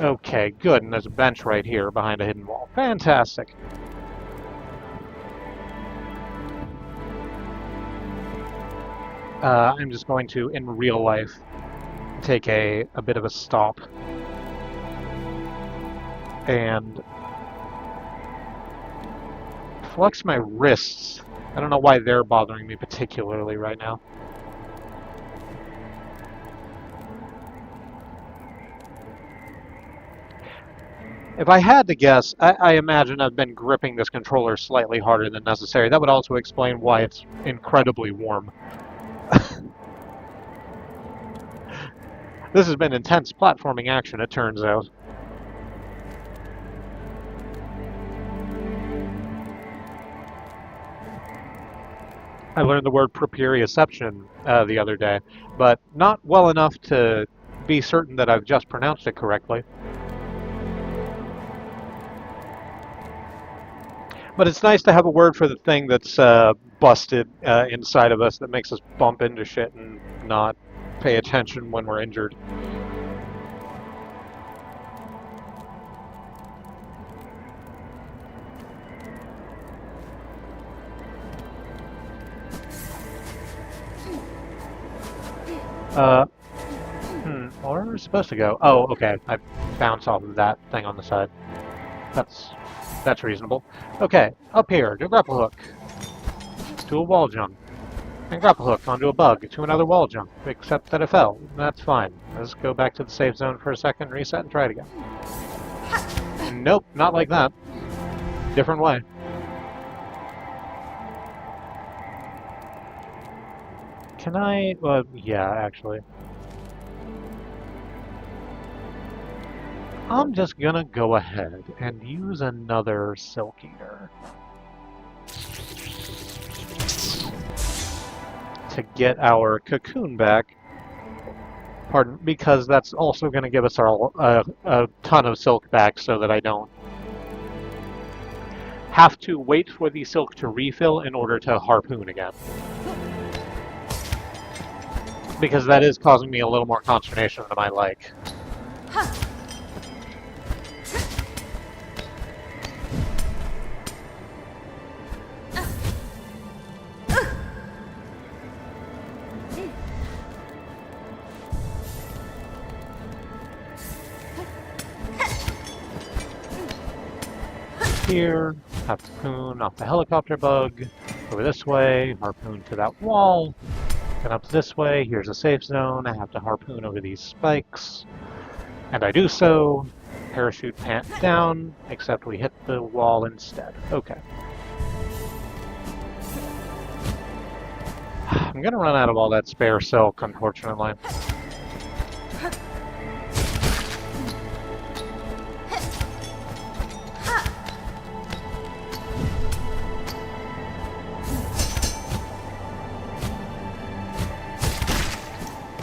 Okay, good, and there's a bench right here behind a hidden wall. Fantastic. I'm just going to, in real life, take a bit of a stop. And flex my wrists. I don't know why they're bothering me particularly right now. If I had to guess, I imagine I've been gripping this controller slightly harder than necessary. That would also explain why it's incredibly warm. This has been intense platforming action, it turns out. I learned the word proprioception the other day, but not well enough to be certain that I've just pronounced it correctly. But it's nice to have a word for the thing that's busted inside of us that makes us bump into shit and not pay attention when we're injured. Where are we supposed to go? Oh, okay. I bounce off of that thing on the side. That's reasonable. Okay, up here, do a grapple hook to a wall jump. And grapple hook onto a bug to another wall jump, except that it fell. That's fine. Let's go back to the safe zone for a second, reset, and try it again. Nope, not like that. Different way. Can I? Yeah, actually. I'm just gonna go ahead and use another Silk Eater to get our cocoon back. Pardon, because that's also going to give us a ton of silk back so that I don't have to wait for the silk to refill in order to harpoon again. Because that is causing me a little more consternation than I like. Here, harpoon off the helicopter bug, over this way, harpoon to that wall, and up this way, here's a safe zone, I have to harpoon over these spikes, and I do so, parachute pant down, except we hit the wall instead. Okay. I'm gonna run out of all that spare silk, unfortunately.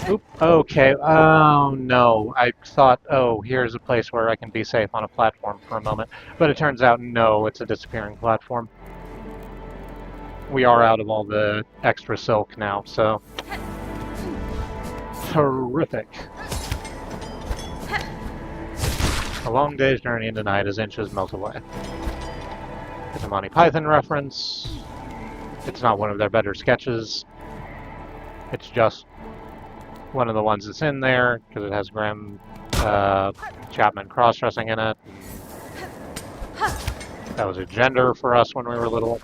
Oop, okay, oh no, I thought, oh, here's a place where I can be safe on a platform for a moment, but it turns out, no, it's a disappearing platform. We are out of all the extra silk now, so... Terrific. A long day's journey into night as inches melt away. It's a Monty Python reference. It's not one of their better sketches. It's just one of the ones that's in there, because it has Graham Chapman cross-dressing in it. That was a gender for us when we were little.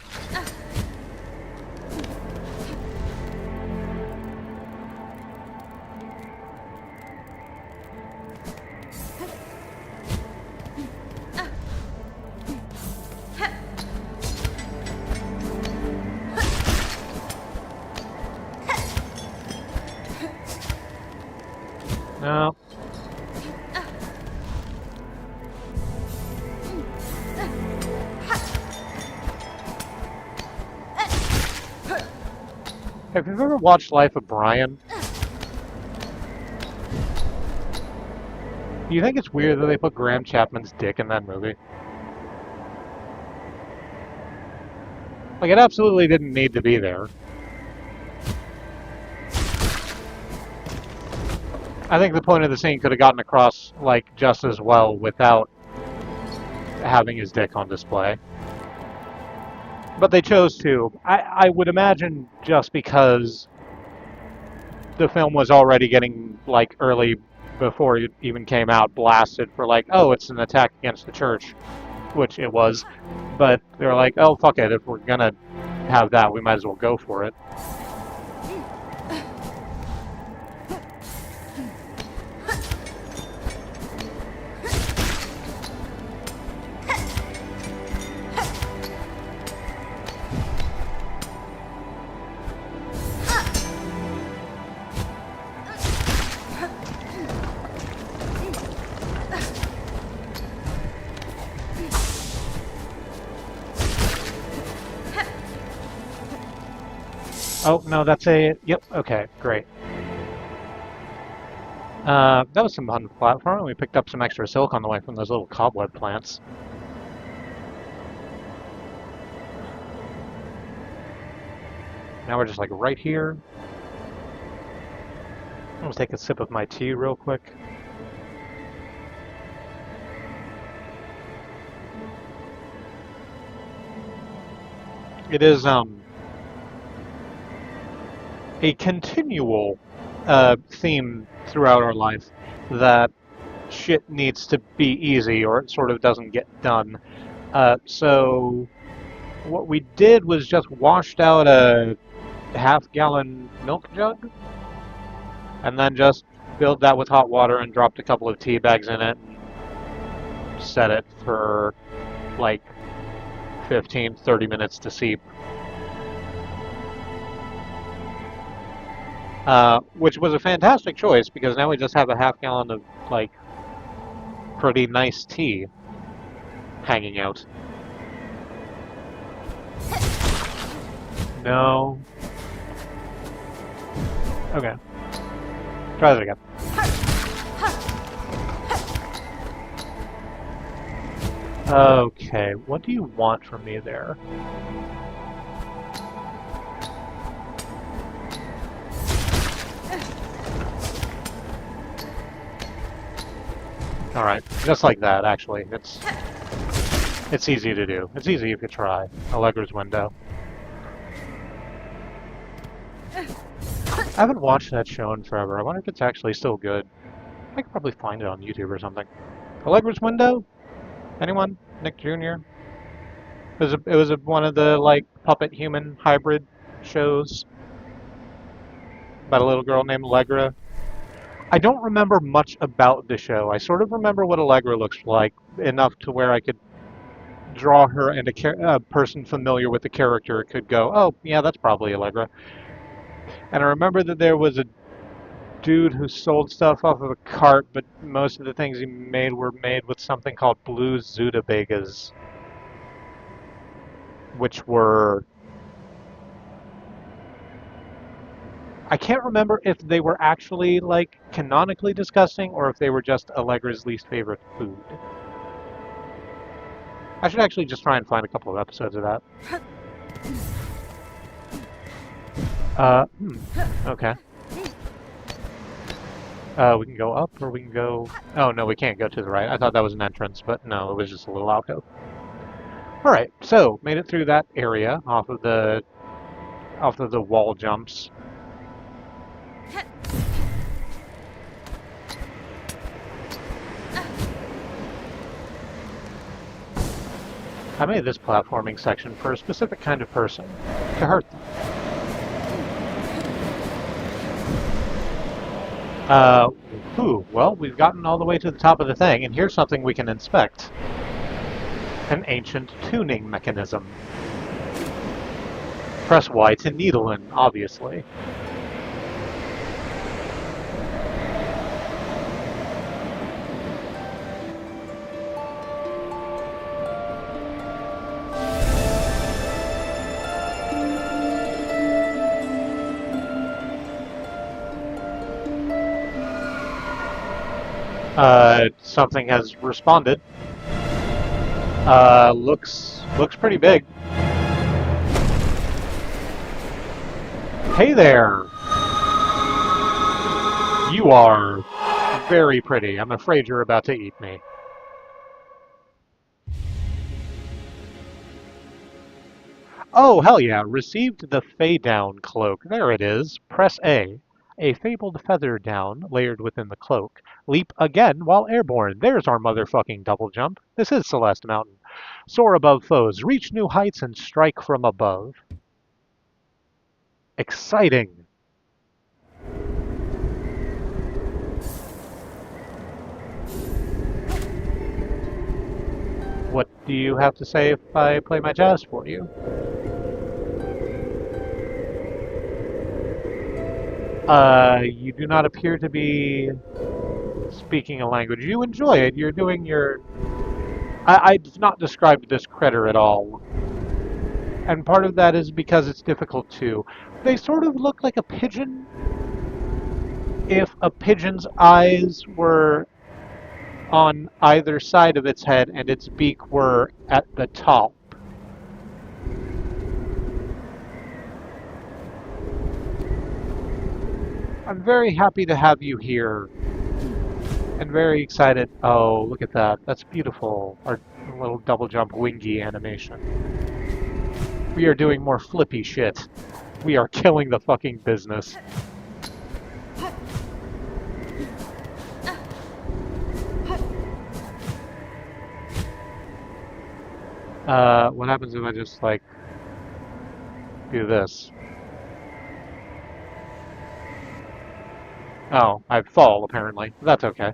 No. Have you ever watched Life of Brian? Do you think it's weird that they put Graham Chapman's dick in that movie? Like, it absolutely didn't need to be there. I think the point of the scene could have gotten across, like, just as well without having his dick on display. But they chose to. I would imagine just because the film was already getting, like, early before it even came out, blasted for, like, oh, it's an attack against the church, which it was. But they were like, oh, fuck it, if we're gonna have that, we might as well go for it. Oh, no, that's a... Yep, okay, great. That was some fun platforming. We picked up some extra silk on the way from those little cobweb plants. Now we're just like right here. I'm gonna take a sip of my tea real quick. It is a continual theme throughout our life that shit needs to be easy or it sort of doesn't get done. So what we did was just washed out a half-gallon milk jug and then just filled that with hot water and dropped a couple of tea bags in it and set it for like 15, 30 minutes to seep. Which was a fantastic choice because now we just have a half gallon of like pretty nice tea hanging out. No. Okay. Try that again. Okay, what do you want from me there? Alright, just like that, actually. It's easy to do. It's easy if you try. Allegra's window. I haven't watched that show in forever. I wonder if it's actually still good. I could probably find it on YouTube or something. Allegra's window? Anyone? Nick Jr.? It was one of the, like, puppet human hybrid shows about a little girl named Allegra. I don't remember much about the show. I sort of remember what Allegra looks like, enough to where I could draw her and a person familiar with the character could go, oh, yeah, that's probably Allegra. And I remember that there was a dude who sold stuff off of a cart, but most of the things he made were made with something called blue Zudabegas, which were... I can't remember if they were actually, like, canonically disgusting or if they were just Allegra's least favorite food. I should actually just try and find a couple of episodes of that. Okay. We can go up, or we can go... Oh, no, we can't go to the right. I thought that was an entrance, but no, it was just a little alcove. Alright, so, made it through that area, off of the wall jumps. I made this platforming section for a specific kind of person, to hurt them. Well, we've gotten all the way to the top of the thing, and here's something we can inspect. An ancient tuning mechanism. Press Y to needle in, obviously. Something has responded. Looks pretty big. Hey there! You are very pretty. I'm afraid you're about to eat me. Oh, hell yeah. Received the Fey Down cloak. There it is. Press A. A fabled feather down layered within the cloak. Leap again while airborne. There's our motherfucking double jump. This is Celeste Mountain. Soar above foes. Reach new heights and strike from above. Exciting. What do you have to say if I play my jazz for you? You do not appear to be speaking a language. You enjoy it. You're doing your... I've not described this critter at all. and part of that is because it's difficult too. They sort of look like a pigeon if a pigeon's eyes were on either side of its head and its beak were at the top. I'm very happy to have you here and very excited. Oh, look at that. That's beautiful. Our little double jump wingy animation. We are doing more flippy shit. We are killing the fucking business. What happens if I just, like, do this? Oh, I fall, apparently. That's okay.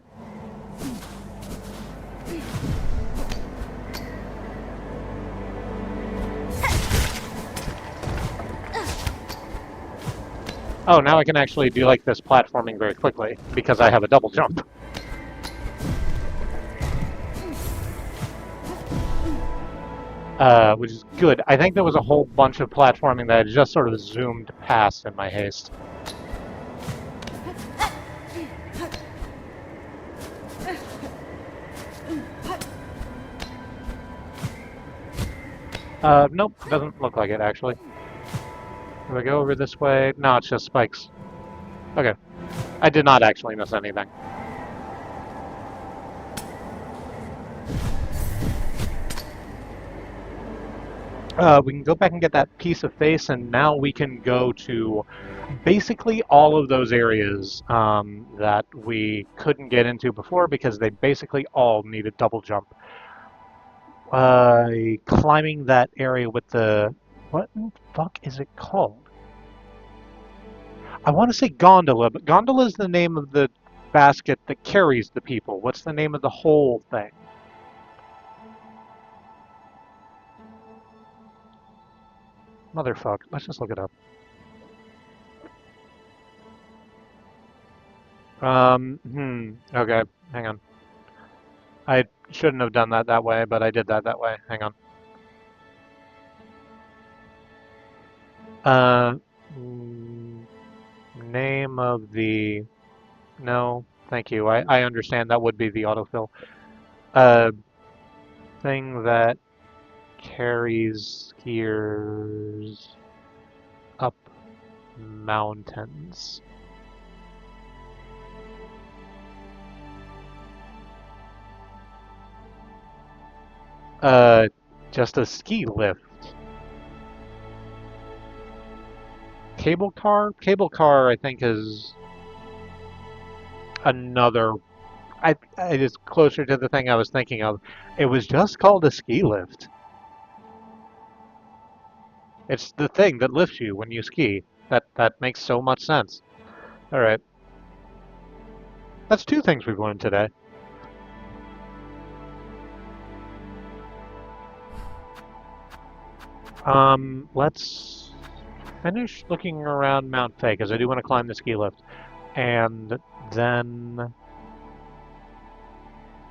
Oh, now I can actually do, like, this platforming very quickly, because I have a double jump. Which is good. I think there was a whole bunch of platforming that I just sort of zoomed past in my haste. Nope, doesn't look like it, actually. If I go over this way, no, it's just spikes. Okay. I did not actually miss anything. We can go back and get that piece of face, and now we can go to basically all of those areas that we couldn't get into before because they basically all need a double jump. Climbing that area with the... What the fuck is it called? I want to say gondola, but gondola is the name of the basket that carries the people. What's the name of the whole thing? Motherfuck. Let's just look it up. Okay, hang on. I shouldn't have done that way, but I did that way. Hang on. Name of the... No, thank you. I understand that would be the autofill. Thing that carries skiers up mountains. Just a ski lift. Cable car? Cable car, I think, is another... it is closer to the thing I was thinking of. It was just called a ski lift. It's the thing that lifts you when you ski. That makes so much sense. Alright. That's two things we've learned today. Let's finish looking around Mount Fay, because I do want to climb the ski lift. And then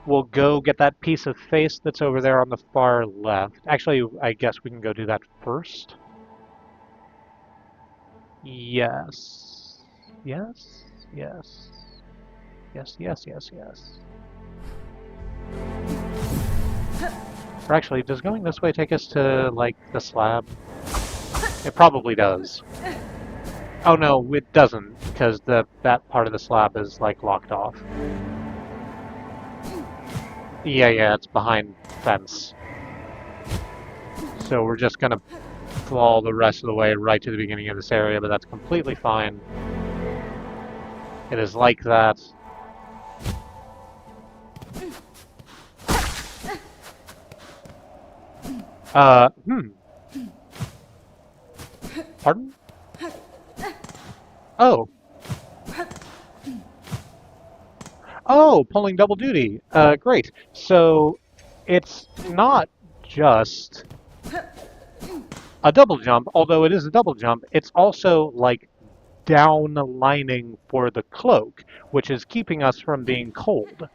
we'll go get that piece of face that's over there on the far left. Actually, I guess we can go do that first. Yes. Yes. Yes. Yes, yes, yes, yes. Or actually, does going this way take us to, like, the slab? It probably does. Oh no, it doesn't, because that part of the slab is, like, locked off. Yeah, it's behind fence. So we're just gonna fall the rest of the way right to the beginning of this area, but that's completely fine. It is like that. Pardon? Oh. Oh, pulling double duty. Great. So, it's not just a double jump, although it is a double jump, it's also, like, down lining for the cloak, which is keeping us from being cold.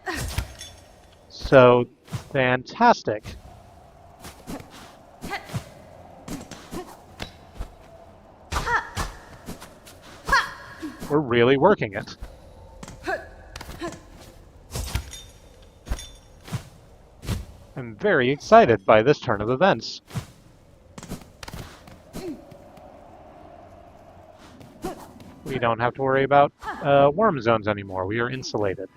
So, fantastic. We're really working it. I'm very excited by this turn of events. We don't have to worry about worm zones anymore. We are insulated.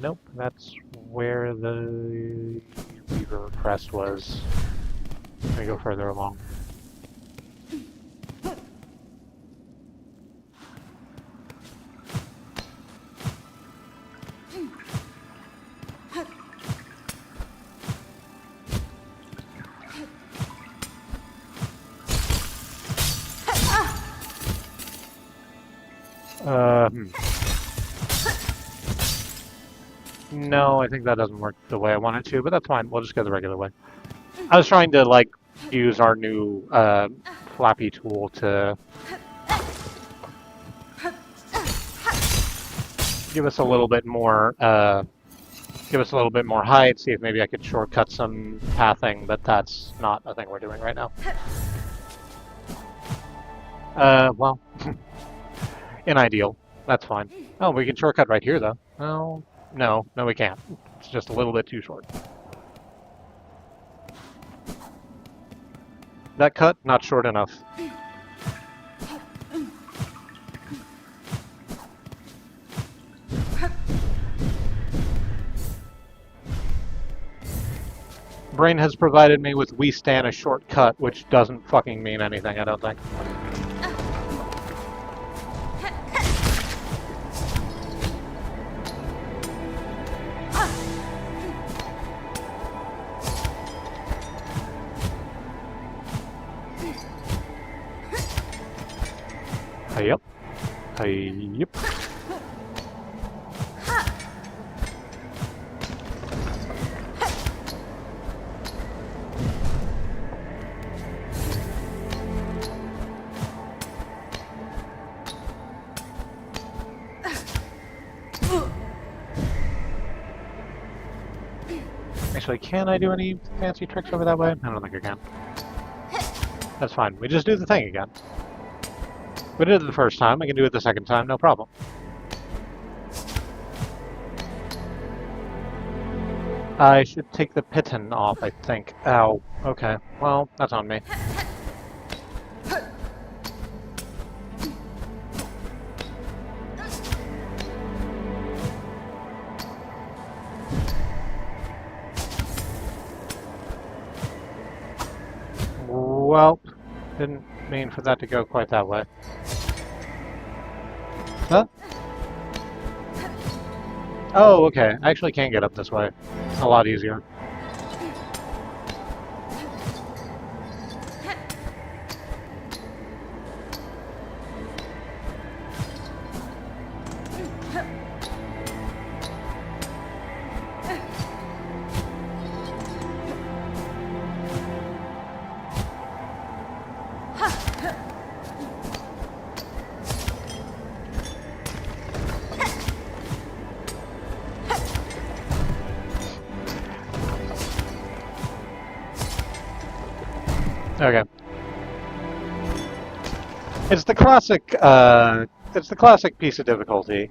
Nope, that's where the Reaver crest was. Let me go further along. No, I think that doesn't work the way I want it to, but that's fine. We'll just go the regular way. I was trying to, like, use our new flappy tool to give us a little bit more height, see if maybe I could shortcut some pathing, but that's not a thing we're doing right now. Well, in ideal, that's fine. Oh, we can shortcut right here, though. Oh, no, we can't. It's just a little bit too short. That cut, not short enough. Brain has provided me with we stand a shortcut, which doesn't fucking mean anything, I don't think. Yep. Yep. Actually, can I do any fancy tricks over that way? I don't think I can. That's fine. We just do the thing again. We did it the first time. I can do it the second time, no problem. I should take the piton off, I think. Ow. Okay. Well, that's on me. Well, didn't mean for that to go quite that way. Huh? Oh, okay. I actually can get up this way. A lot easier. Okay. It's the classic piece of difficulty.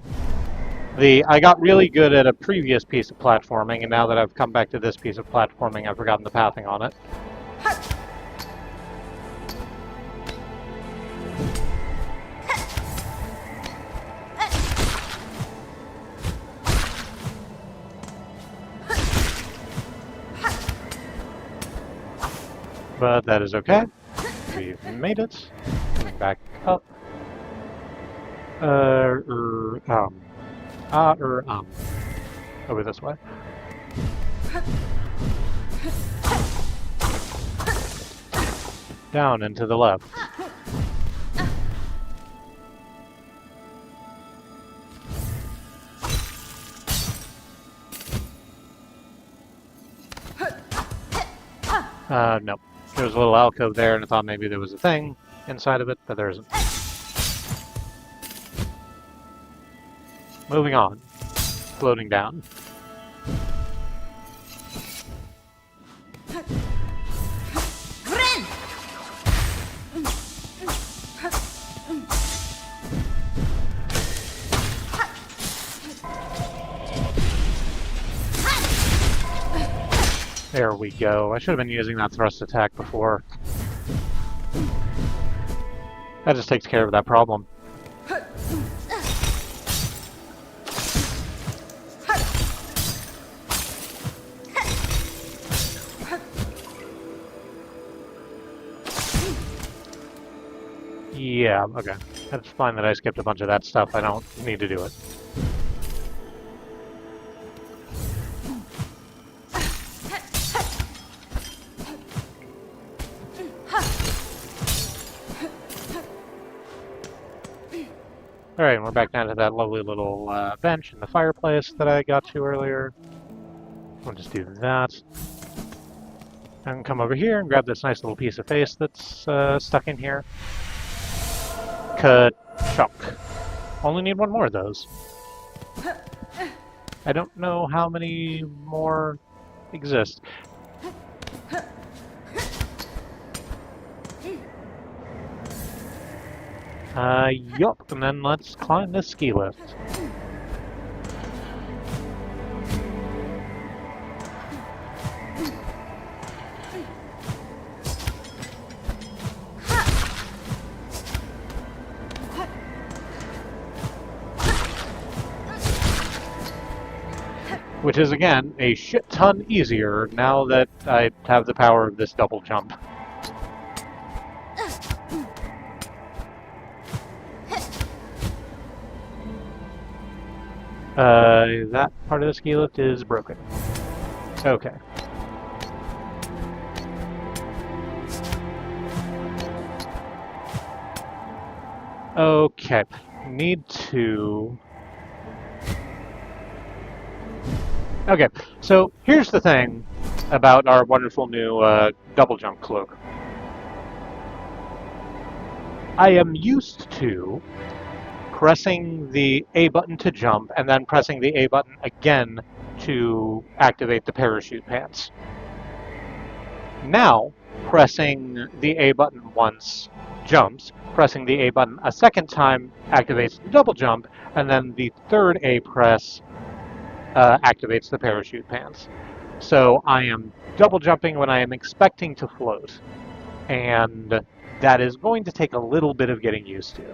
I got really good at a previous piece of platforming, and now that I've come back to this piece of platforming, I've forgotten the pathing on it. But that is okay. We've made it. Coming back up. Over this way. Down and to the left. No. There was a little alcove there, and I thought maybe there was a thing inside of it, but there isn't. Moving on. floating down. There we go. I should have been using that thrust attack before. That just takes care of that problem. Yeah, okay. That's fine that I skipped a bunch of that stuff. I don't need to do it. Alright, we're back down to that lovely little bench in the fireplace that I got to earlier. We'll just do that. And come over here and grab this nice little piece of face that's stuck in here. Ka-chunk. Only need one more of those. I don't know how many more exist. Yup, and then let's climb this ski lift. Which is, again, a shit ton easier now that I have the power of this double jump. That part of the ski lift is broken. Okay. Okay. Need to... Okay, so here's the thing about our wonderful new double jump cloak. I am used to pressing the A button to jump and then pressing the A button again to activate the parachute pants. Now, pressing the A button once jumps, pressing the A button a second time activates the double jump, and then the third A press activates the parachute pants. So I am double jumping when I am expecting to float, and that is going to take a little bit of getting used to.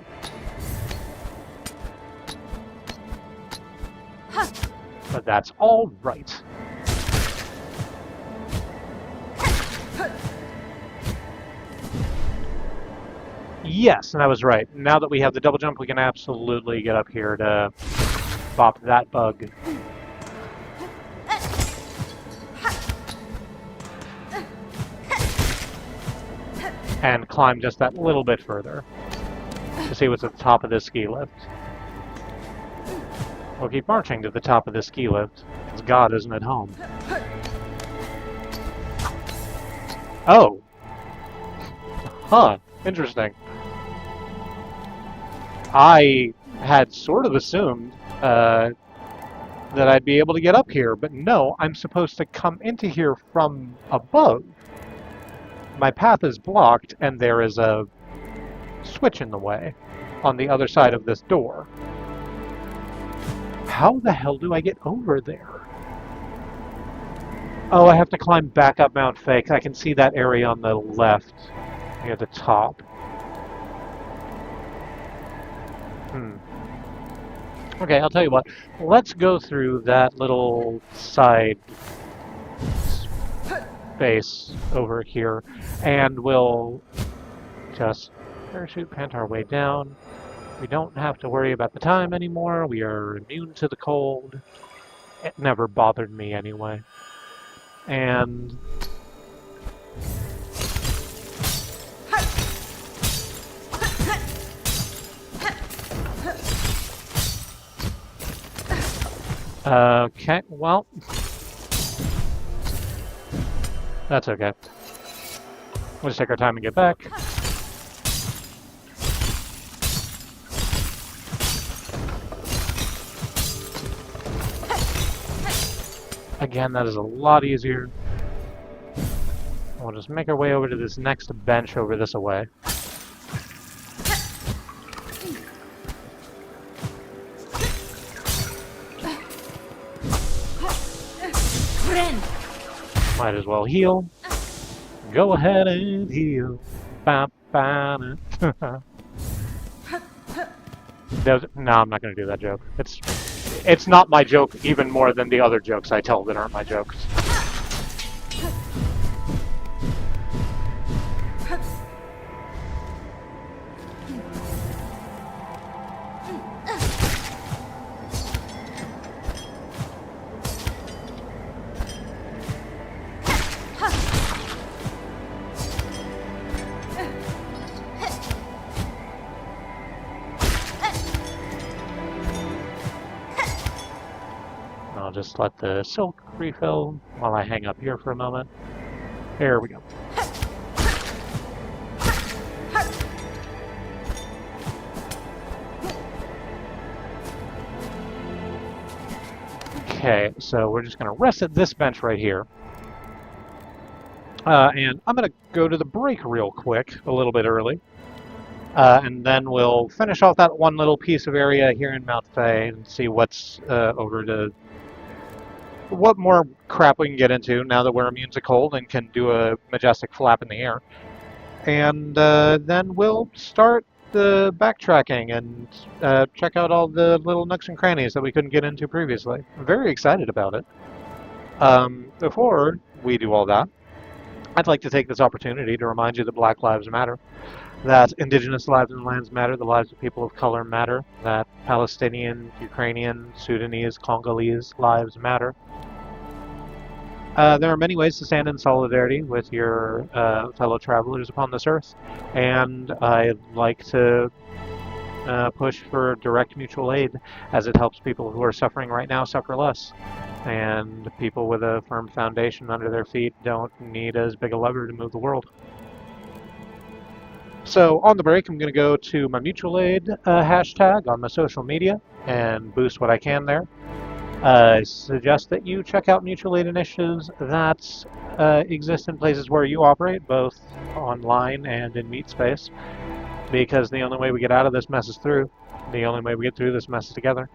But that's all right. Yes, and I was right. Now that we have the double jump, we can absolutely get up here to bop that bug. And climb just that little bit further to see what's at the top of this ski lift. We'll keep marching to the top of this ski lift, because God isn't at home. Oh! Huh, interesting. I had sort of assumed that I'd be able to get up here, but no, I'm supposed to come into here from above. My path is blocked, and there is a switch in the way on the other side of this door. How the hell do I get over there? Oh, I have to climb back up Mount Fake. I can see that area on the left, near the top. Okay, I'll tell you what. Let's go through that little side space over here, and we'll just parachute pant our way down. We don't have to worry about the time anymore. We are immune to the cold. It never bothered me anyway. And... okay, well... That's okay. We'll just take our time and get back. Again, that is a lot easier. We'll just make our way over to this next bench over this away. Might as well heal. Go ahead and heal. No, I'm not going to do that joke. It's not my joke even more than the other jokes I tell that aren't my jokes. I'll just let the silk refill while I hang up here for a moment. There we go. Okay, so we're just going to rest at this bench right here. And I'm going to go to the break real quick, a little bit early. And then we'll finish off that one little piece of area here in Mount Fay and see what's over to... what more crap we can get into now that we're immune to cold and can do a majestic flap in the air. And then we'll start the backtracking and check out all the little nooks and crannies that we couldn't get into previously. I'm very excited about it. Before we do all that, I'd like to take this opportunity to remind you that Black Lives Matter, that Indigenous lives and lands matter, the lives of people of color matter, that Palestinian, Ukrainian, Sudanese, Congolese lives matter. There are many ways to stand in solidarity with your fellow travelers upon this earth, and I'd like to push for direct mutual aid, as it helps people who are suffering right now suffer less, and people with a firm foundation under their feet don't need as big a lever to move the world. So on the break, I'm going to go to my mutual aid hashtag on my social media and boost what I can there. I suggest that you check out mutual aid initiatives that exist in places where you operate, both online and in meet space, because the only way we get out of this mess is through. The only way we get through this mess is together.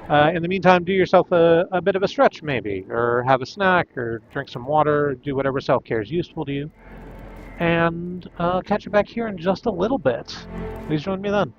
In the meantime, do yourself a bit of a stretch, maybe, or have a snack, or drink some water, do whatever self-care is useful to you. And I'll catch you back here in just a little bit. Please join me then.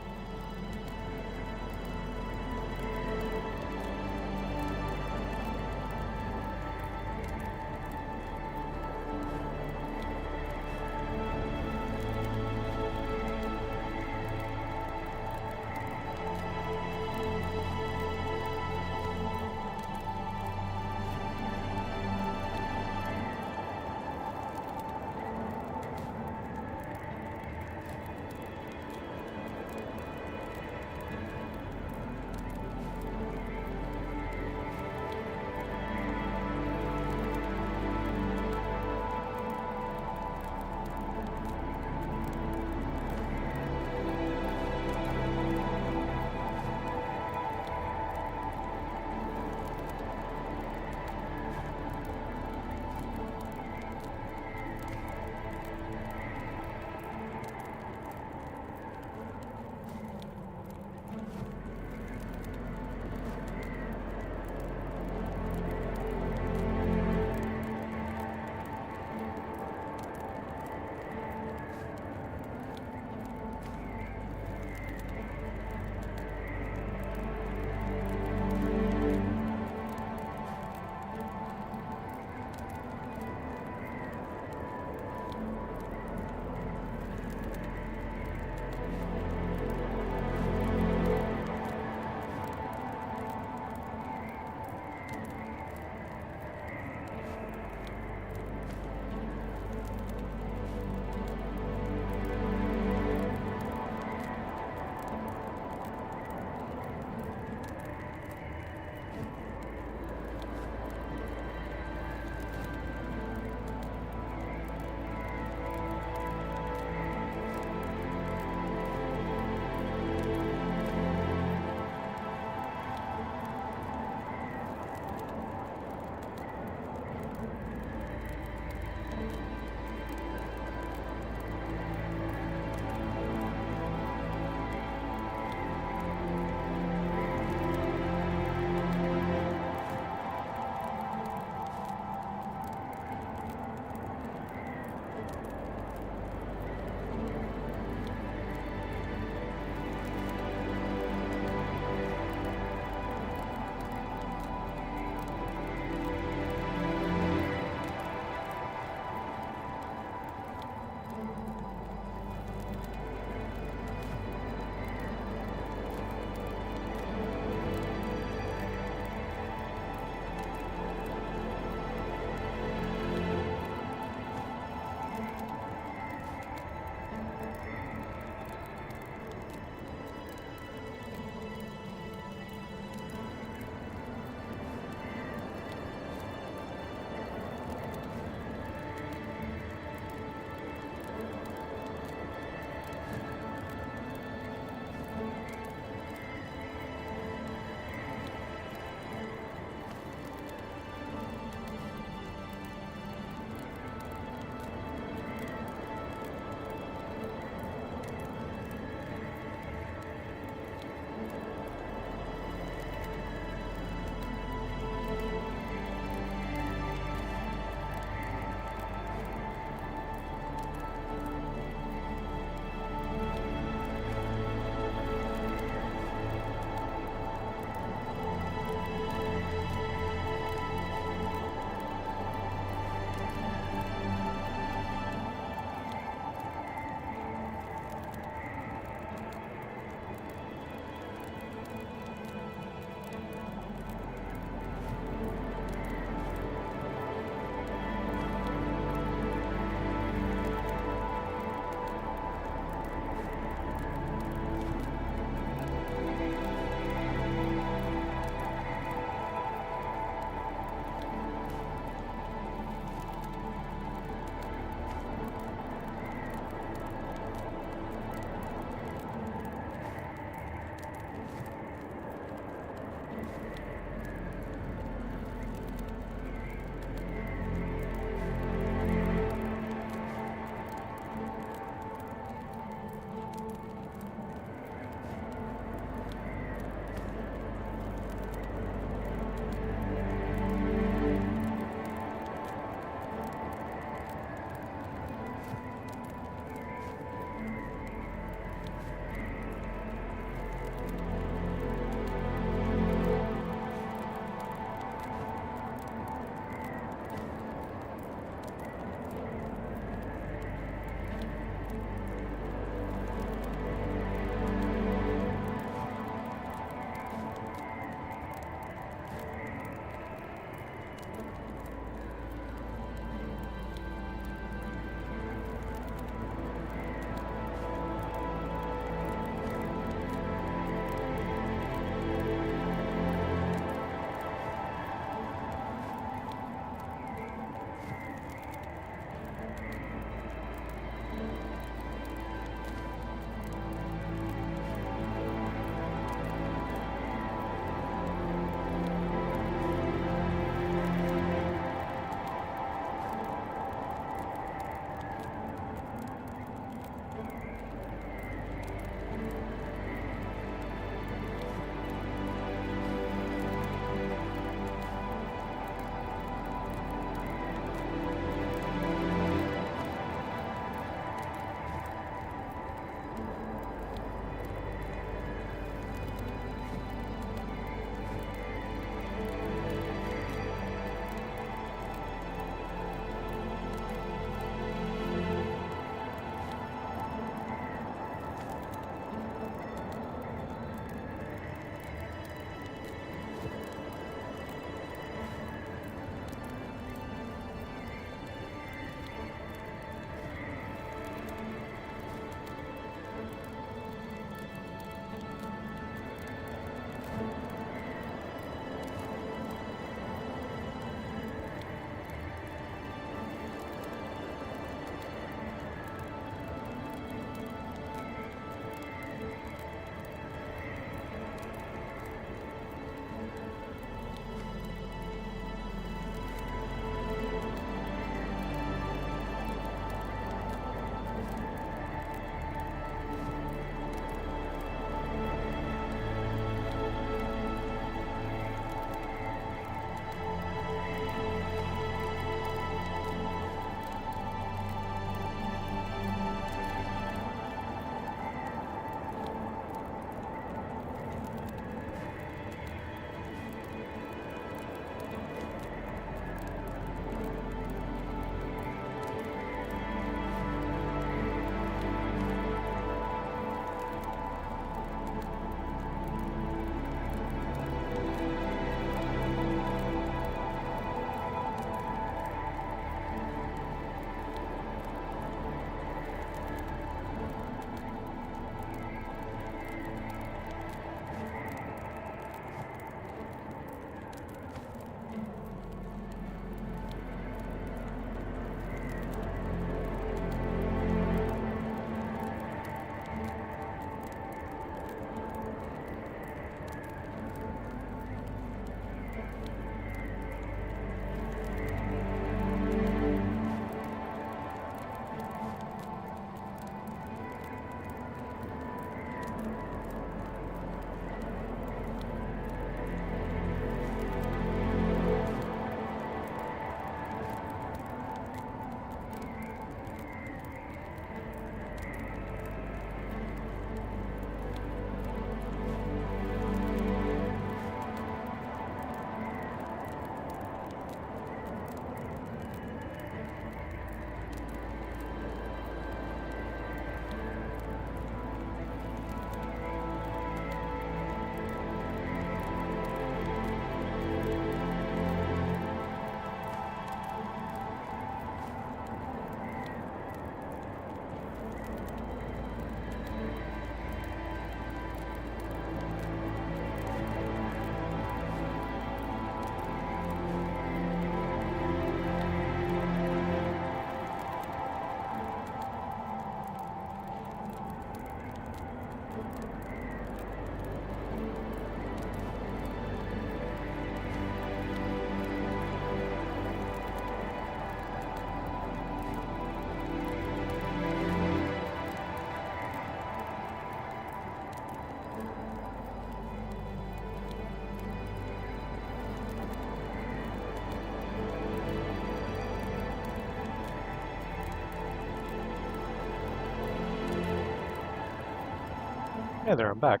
Hey there, I'm back.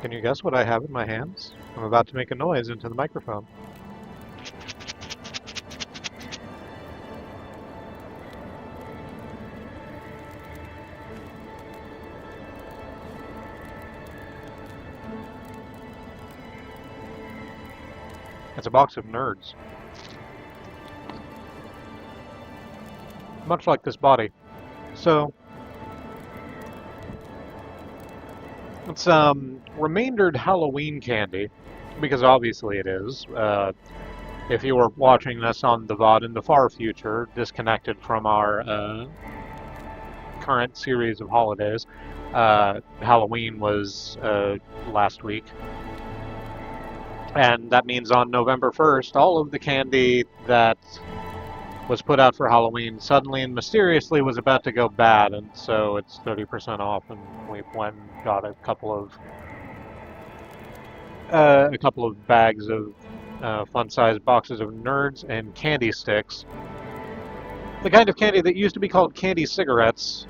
Can you guess what I have in my hands? I'm about to make a noise into the microphone. It's a box of nerds. Much like this body. So, it's remaindered Halloween candy, because obviously it is. If you were watching this on the VOD in the far future, disconnected from our current series of holidays, Halloween was last week. And that means on November 1st, all of the candy that was put out for Halloween suddenly and mysteriously was about to go bad, and so it's 30% off, and we went and got a couple of bags of fun-sized boxes of Nerds and candy sticks. The kind of candy that used to be called candy cigarettes,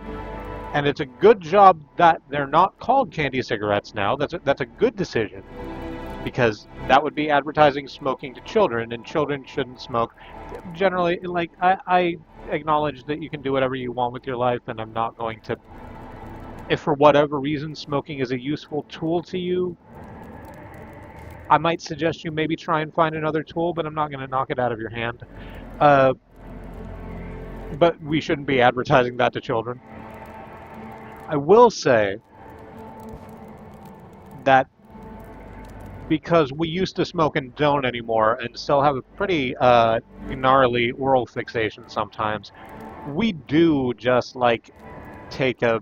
and it's a good job that they're not called candy cigarettes now. That's a good decision, because that would be advertising smoking to children, and children shouldn't smoke. Generally, like, I acknowledge that you can do whatever you want with your life, and I'm not going to, if for whatever reason smoking is a useful tool to you, I might suggest you maybe try and find another tool, but I'm not going to knock it out of your hand. But we shouldn't be advertising that to children. I will say that because we used to smoke and don't anymore and still have a pretty gnarly oral fixation sometimes, we do just like take a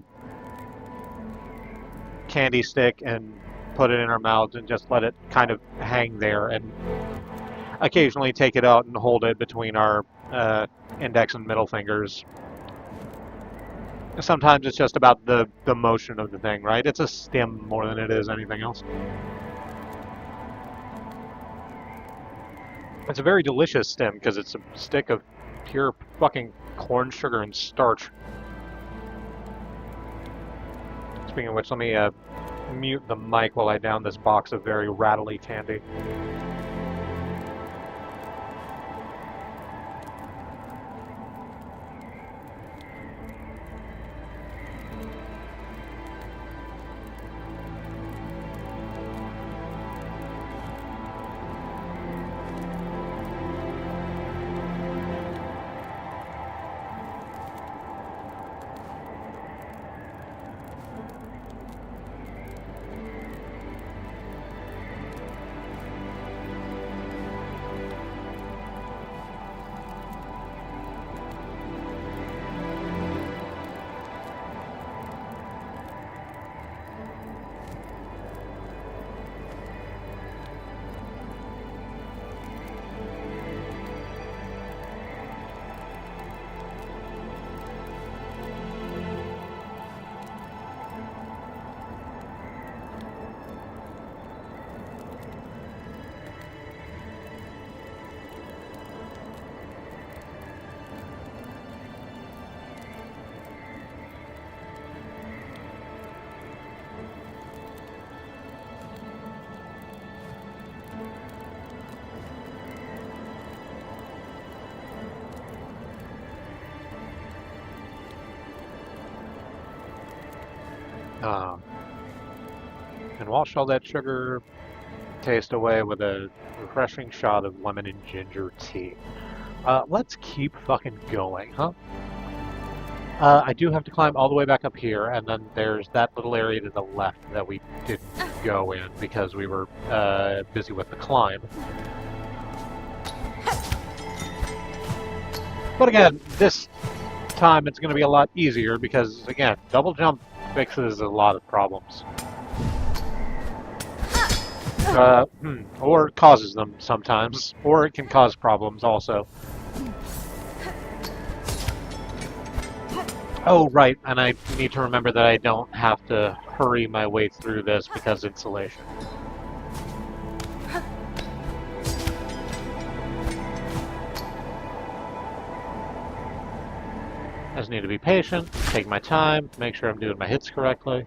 candy stick and put it in our mouths and just let it kind of hang there, and occasionally take it out and hold it between our index and middle fingers. Sometimes it's just about the motion of the thing, right? It's a stim more than it is anything else. It's a very delicious stem because it's a stick of pure fucking corn sugar and starch. Speaking of which, let me mute the mic while I down this box of very rattly candy. And wash all that sugar taste away with a refreshing shot of lemon and ginger tea. Let's keep fucking going, huh? I do have to climb all the way back up here, and then there's that little area to the left that we didn't go in because we were busy with the climb. But again, this time it's going to be a lot easier because, again, double jump fixes a lot of problems. Or causes them sometimes, or it can cause problems also. Oh, right, and I need to remember that I don't have to hurry my way through this because insulation. just need to be patient, take my time, make sure I'm doing my hits correctly.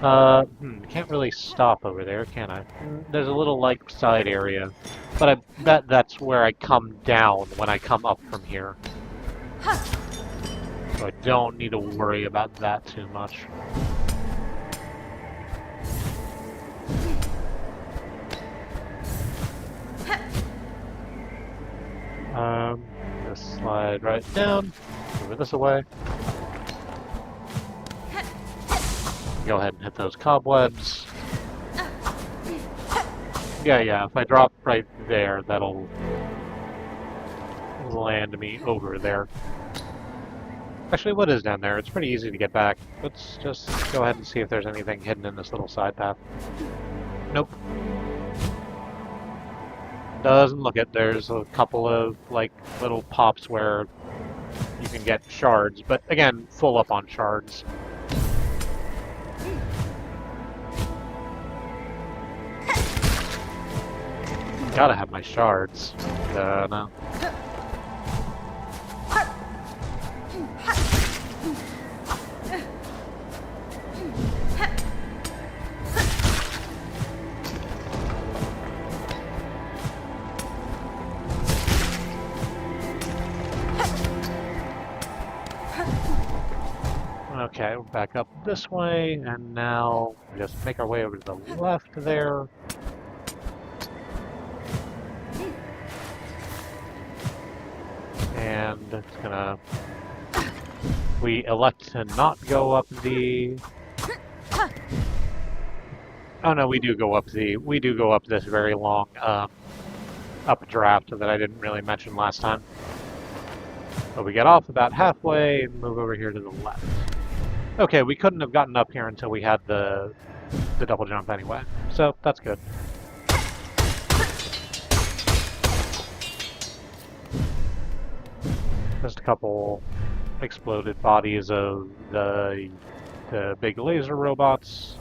Can't really stop over there, can I? There's a little, like, side area. But I bet that's where I come down when I come up from here. So I don't need to worry about that too much. Just slide right down, move this away. Go ahead and hit those cobwebs. Yeah, if I drop right there, that'll land me over there. Actually, what is down there? It's pretty easy to get back. Let's just go ahead and see if there's anything hidden in this little side path. Nope. Doesn't look it. There's a couple of, like, little pops where you can get shards, but again, full up on shards. Gotta have my shards. No. Okay, we're back up this way, and now just make our way over to the left there. And it's gonna... We elect to not go up the... Oh no, we do go up this very long updraft that I didn't really mention last time. But we get off about halfway and move over here to the left. Okay, we couldn't have gotten up here until we had the double jump anyway, so that's good. Just a couple exploded bodies of the big laser robots.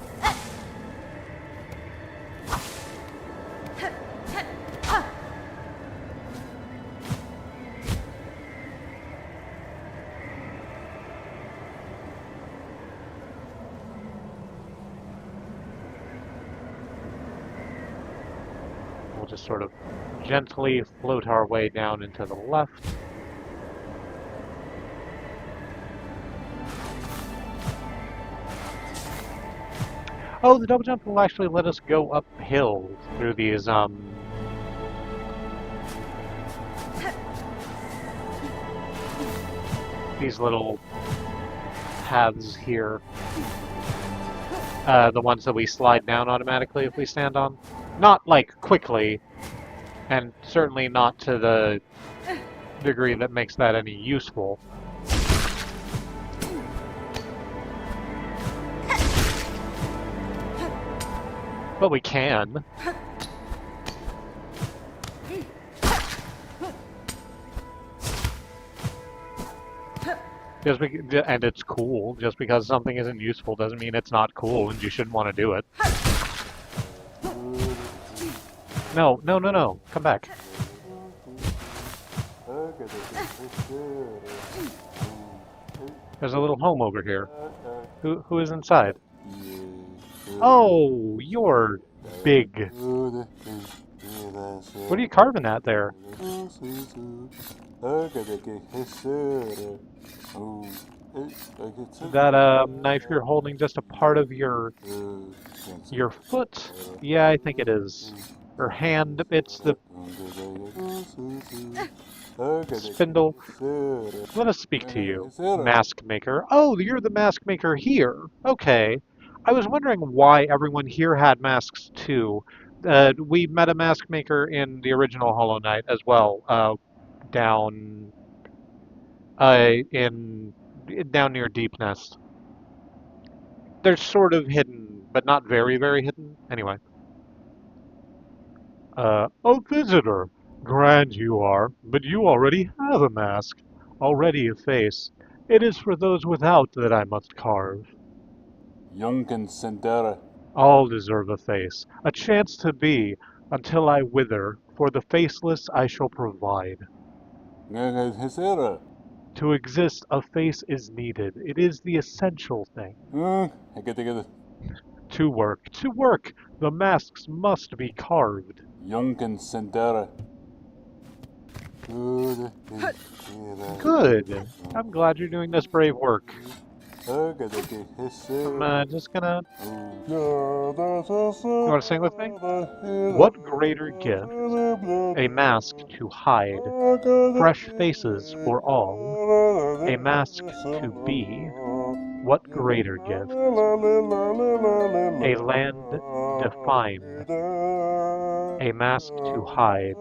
We'll just sort of gently float our way down into the left. Oh, the double jump will actually let us go uphill through these, these little paths here. The ones that we slide down automatically if we stand on. Not, like, quickly, and certainly not to the degree that makes that any useful. But we can. And it's cool. Just because something isn't useful doesn't mean it's not cool and you shouldn't want to do it. No. Come back. There's a little home over here. Who is inside? Oh, you're big. What are you carving at there? Is that knife you're holding just a part of your foot? Yeah, I think it is. Or hand, it's the spindle. Let us speak to you, mask maker. Oh, you're the mask maker here. Okay. I was wondering why everyone here had masks too. We met a mask maker in the original Hollow Knight as well, down down near Deep Nest. They're sort of hidden, but not very, very hidden. Anyway. A visitor. Grand you are, but you already have a mask. Already a face. It is for those without that I must carve. Yunkin Sendera. All deserve a face, a chance to be, until I wither, for the faceless I shall provide. To exist, a face is needed. It is the essential thing. Hege. To work, the masks must be carved. Young Sindera. Good. I'm glad you're doing this brave work. I'm just gonna... You want to sing with me? What greater gift? A mask to hide. Fresh faces for all. A mask to be. What greater gift? A land defined. A mask to hide.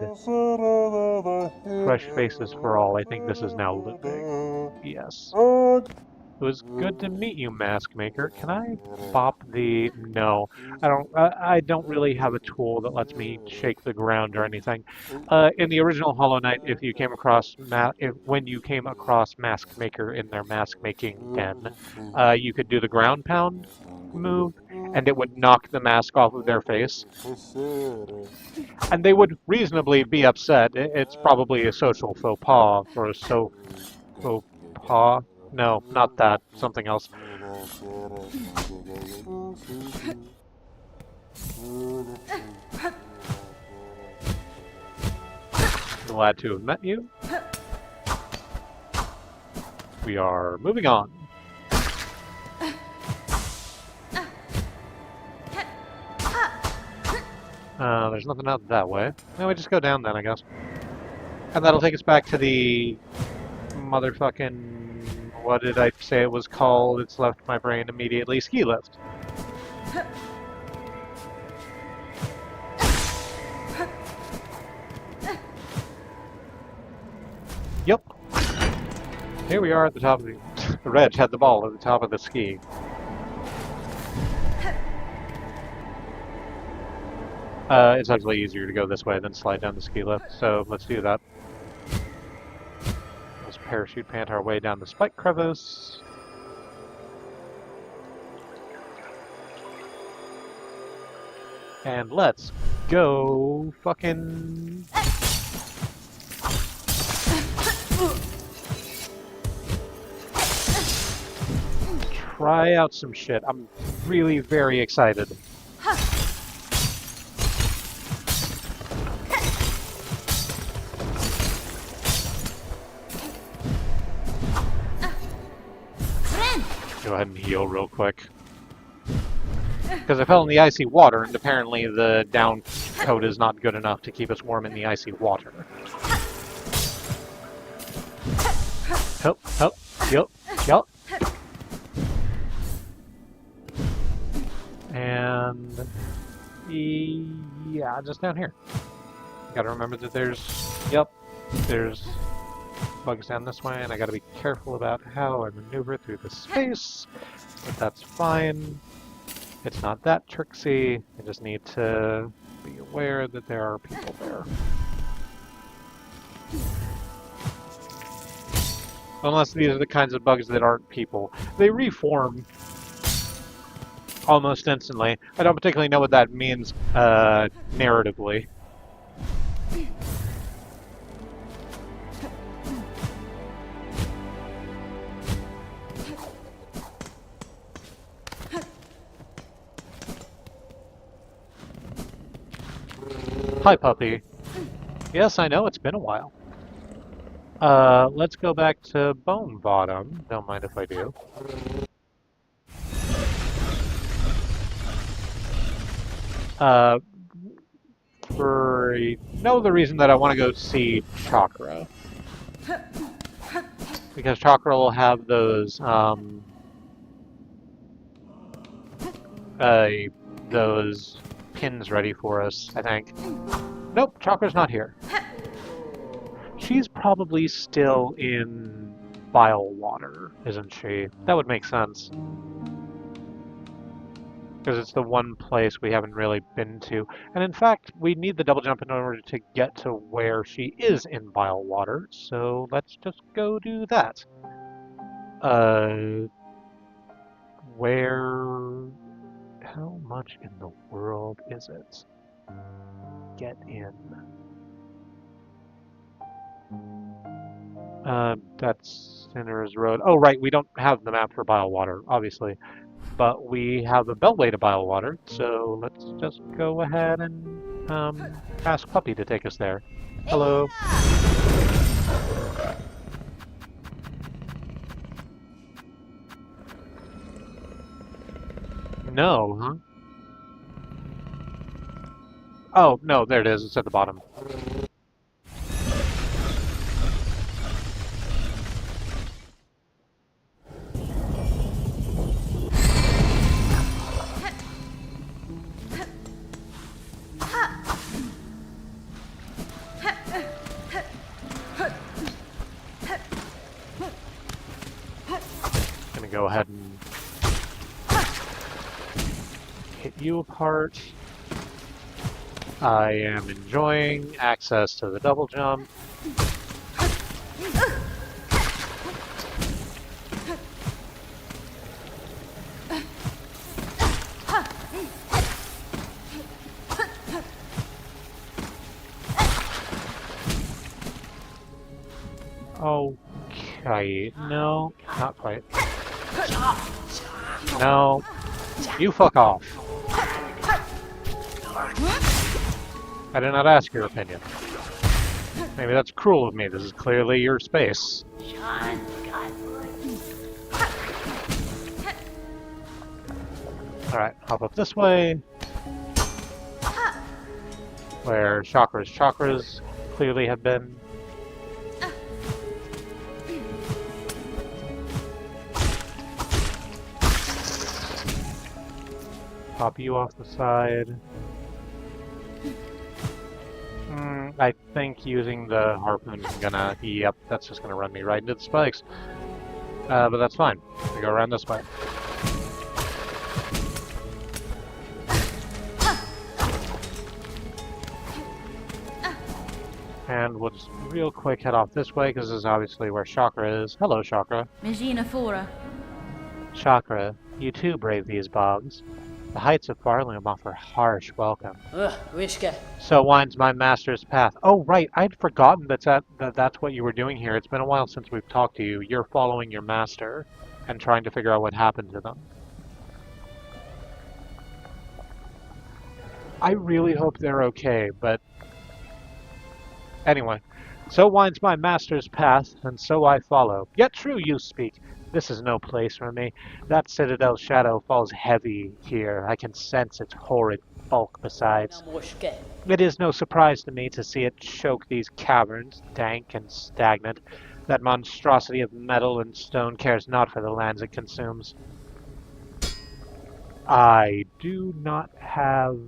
Fresh faces for all. I think this is now looping. Yes. It was good to meet you, Mask Maker. Can I bop the... No, I don't really have a tool that lets me shake the ground or anything. In the original Hollow Knight, if you came across when you came across Mask Maker in their mask making den, you could do the ground pound move, and it would knock the mask off of their face, and they would reasonably be upset. It's probably a social faux pas or a faux pas. No, not that. Something else. Glad to have met you. We are moving on. There's nothing out that way. No, we just go down then, I guess. And that'll take us back to the motherfucking... What did I say it was called? It's left my brain immediately. Ski lift. Yep. Here we are at the top of the... Reg had the ball at the top of the ski. It's actually easier to go this way than slide down the ski lift, so let's do that. Let's parachute pant our way down the spike crevice. And let's go fucking... Try out some shit. I'm really very excited. Go ahead and heal real quick. Because I fell in the icy water, and apparently the down coat is not good enough to keep us warm in the icy water. Help, yup. And... yeah, just down here. Gotta remember that there's bugs down this way, and I gotta be careful about how I maneuver through the space, but that's fine. It's not that tricksy. I just need to be aware that there are people there. Unless these are the kinds of bugs that aren't people. They reform almost instantly. I don't particularly know what that means narratively. Hi, puppy. Yes, I know, it's been a while. Let's go back to Bone Bottom. Don't mind if I do. The reason that I want to go see Chakra. Because Chakra will have those pins ready for us, I think. Nope, Chakra's not here. She's probably still in Bile Water, isn't she? That would make sense. Because it's the one place we haven't really been to. And in fact, we need the double jump in order to get to where she is in Bile Water, so let's just go do that. Where... How much in the world is it? Get in. That's Sinner's Road. Oh, right, we don't have the map for Bile Water, obviously. But we have the Beltway to Bile Water, so let's just go ahead and ask Puppy to take us there. Hello. No, huh? Oh, no, there it is. It's at the bottom. Gonna go ahead and hit you apart. I am enjoying access to the double jump. Okay, no, not quite. No, you fuck off. I did not ask your opinion. Maybe that's cruel of me. This is clearly your space. Alright, hop up this way. Where chakras clearly have been. Pop you off the side. I think using the harpoon is gonna... Yep, that's just gonna run me right into the spikes. But that's fine. We go around this way. And we'll just real quick head off this way, because this is obviously where Chakra is. Hello, Chakra. Magina Fora. Chakra, you too brave these bogs. The heights of Barlingham offer harsh welcome. Ugh, Wishka. So winds my master's path. Oh, right, I'd forgotten that's what you were doing here. It's been a while since we've talked to you. You're following your master and trying to figure out what happened to them. I really hope they're okay, but... Anyway, so winds my master's path, and so I follow. Yet true you speak. This is no place for me. That citadel's shadow falls heavy here. I can sense its horrid bulk besides. It is no surprise to me to see it choke these caverns, dank and stagnant. That monstrosity of metal and stone cares not for the lands it consumes. I do not have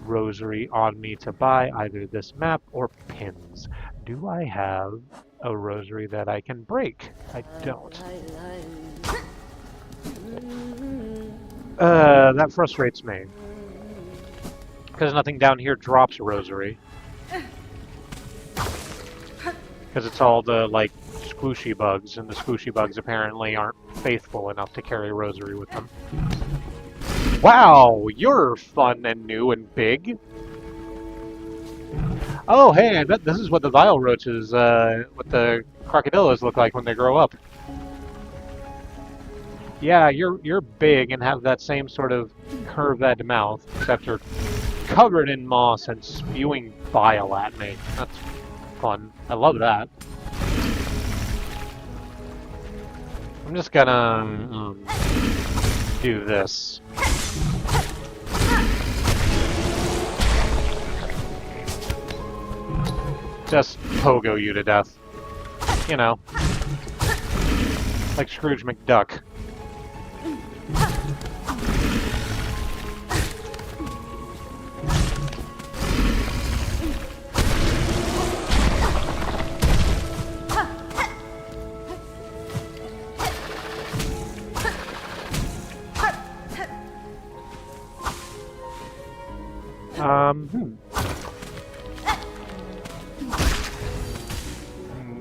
rosary on me to buy either this map or pins. Do I have a rosary that I can break? I don't. That frustrates me. Because nothing down here drops a rosary. Because it's all the, like, squishy bugs, and the squishy bugs apparently aren't faithful enough to carry a rosary with them. Wow, you're fun and new and big. Oh, hey, I bet this is what the Vile Roaches, what the Crocodillos look like when they grow up. Yeah, you're big and have that same sort of curved mouth, except you're covered in moss and spewing bile at me. That's fun. I love that. I'm just gonna do this. Just pogo you to death. You know. Like Scrooge McDuck.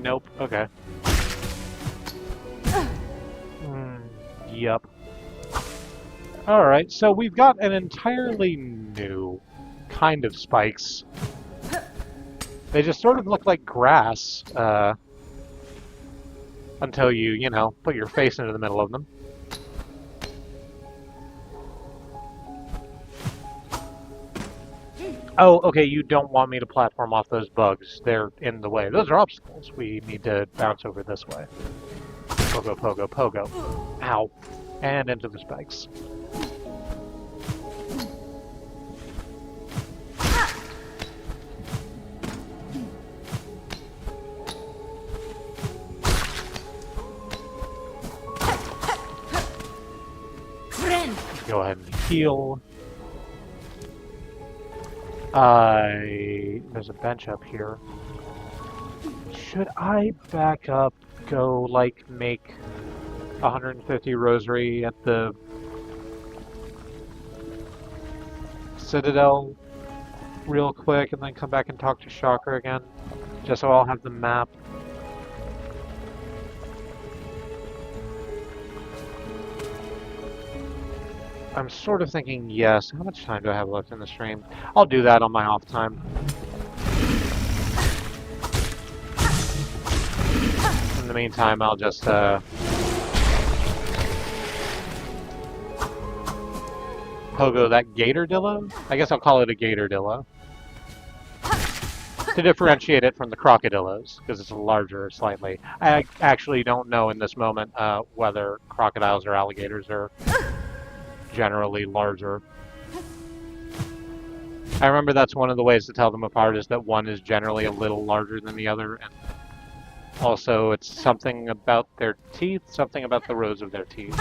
Nope, okay. Yup. Alright, so we've got an entirely new kind of spikes. They just sort of look like grass. until you know, put your face into the middle of them. Oh, okay, you don't want me to platform off those bugs. They're in the way. Those are obstacles. We need to bounce over this way. Pogo, pogo, pogo. Ow. And into the spikes. Go ahead and heal. There's a bench up here. Should I back up, go, like, make 150 rosary at the Citadel real quick and then come back and talk to Chakra again? Just so I'll have the map. I'm sort of thinking yes. How much time do I have left in the stream? I'll do that on my off time. In the meantime, I'll just pogo that Gatordillo? I guess I'll call it a Gatordillo. To differentiate it from the Crocodillos, because it's larger slightly. I actually don't know in this moment whether crocodiles or alligators are generally larger. I remember that's one of the ways to tell them apart is that one is generally a little larger than the other, and also it's something about their teeth, something about the rows of their teeth.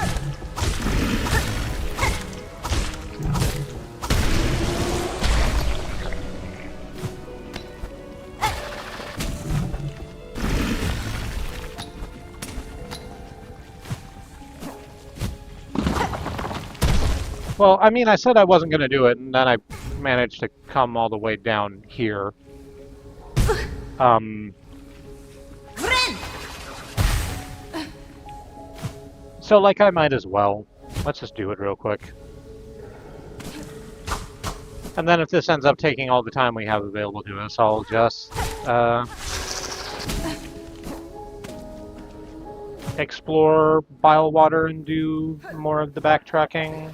Well, I mean, I said I wasn't going to do it, and then I managed to come all the way down here. So, like, I might as well. Let's just do it real quick. And then if this ends up taking all the time we have available to us, I'll just, explore Bilewater and do more of the backtracking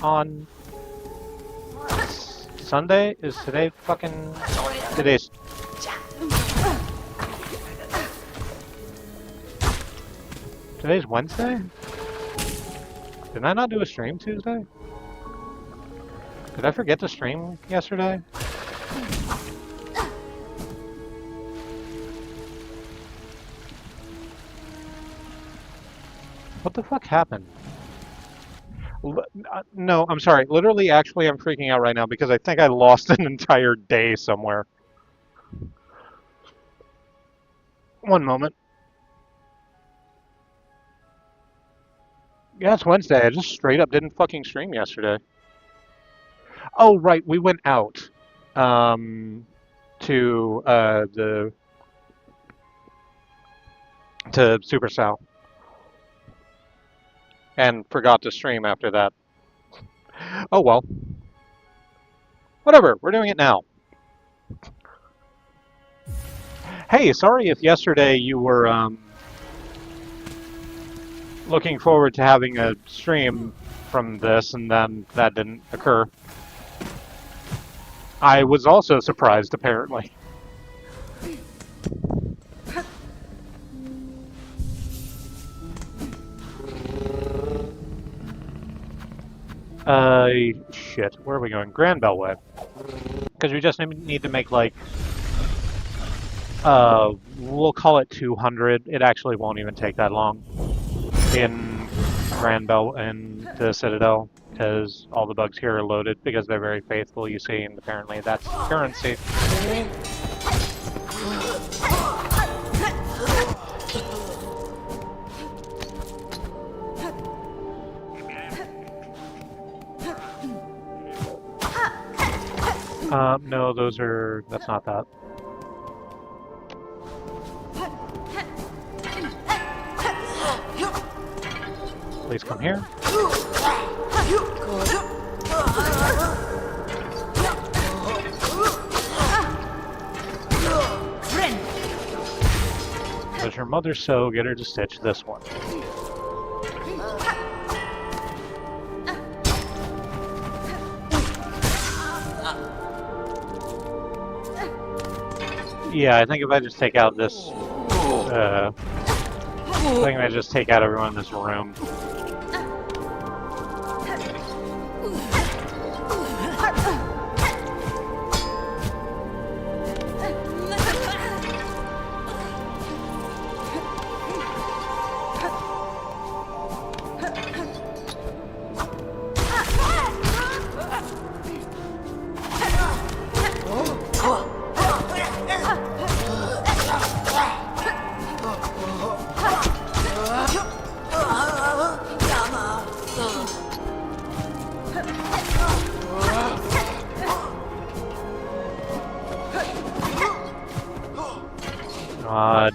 on Sunday? Is today fucking... Today's... Today's Wednesday? Did I not do a stream Tuesday? Did I forget to stream yesterday? What the fuck happened? No, I'm sorry. Literally, actually, I'm freaking out right now because I think I lost an entire day somewhere. One moment. Yeah, it's Wednesday. I just straight up didn't fucking stream yesterday. Oh, right. We went out to Super Sal. And forgot to stream after that. Oh well. Whatever, we're doing it now. Hey, sorry if yesterday you were looking forward to having a stream from this and then that didn't occur. I was also surprised, apparently. Shit. Where are we going? Grand Bellway. Because we just need to make, like, we'll call it 200. It actually won't even take that long in Grand Bell and the Citadel, because all the bugs here are loaded, because they're very faithful, you see, and apparently that's currency. No, that's not that. Please come here. Those your mother sew? Get her to stitch this one. Yeah, I think if I just take out this, I think if I just take out everyone in this room.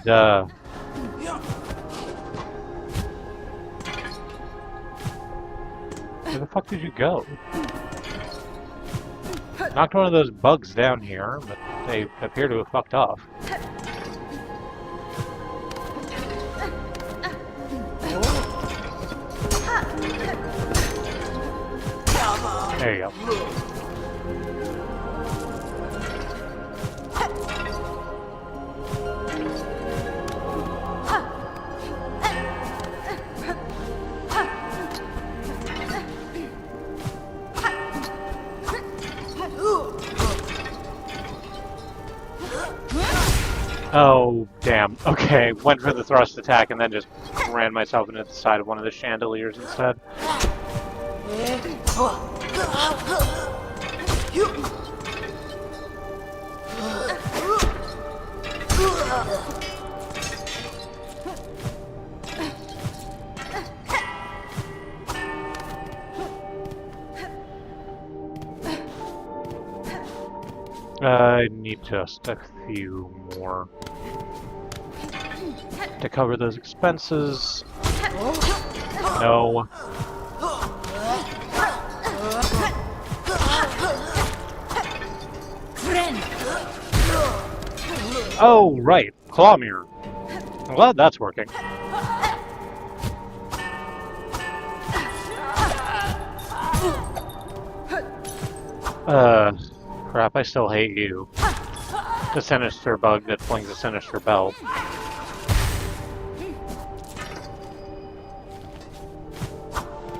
Duh. Where the fuck did you go? Knocked one of those bugs down here, but they appear to have fucked off. There you go. Oh, damn. Okay, went for the thrust attack and then just ran myself into the side of one of the chandeliers instead. I need just a few more to cover those expenses. No. Oh, right. Claw mirror. I'm glad that's working. Crap, I still hate you. The sinister bug that flings a sinister bell.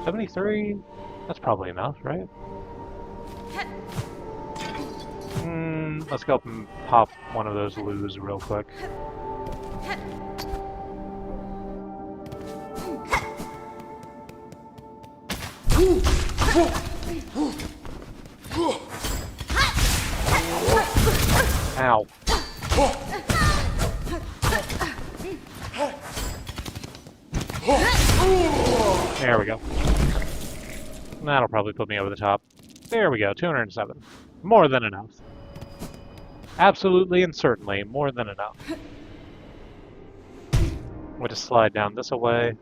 $73? That's probably enough, right? Let's go up and pop one of those loos real quick. Ow. There we go. That'll probably put me over the top. There we go, 207. More than enough. Absolutely and certainly more than enough. We'll just slide down this away.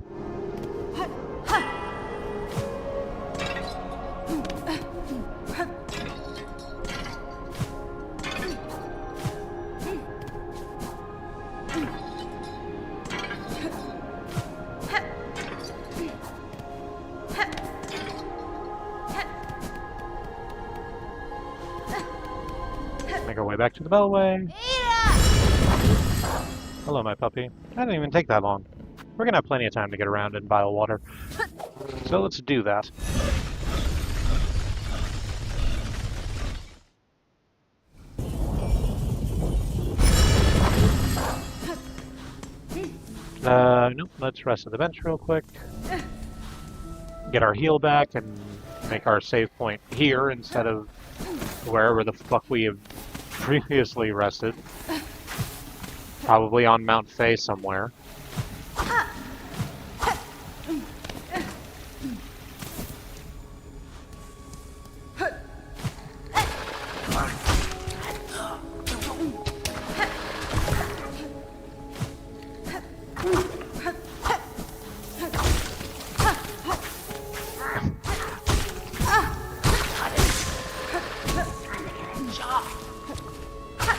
Make our way back to the bellway. Hello, my puppy. That didn't even take that long. We're gonna have plenty of time to get around and bile water. So let's do that. Nope, let's rest at the bench real quick. Get our heal back and make our save point here instead of wherever the fuck we have previously rested. Probably on Mount Faye somewhere.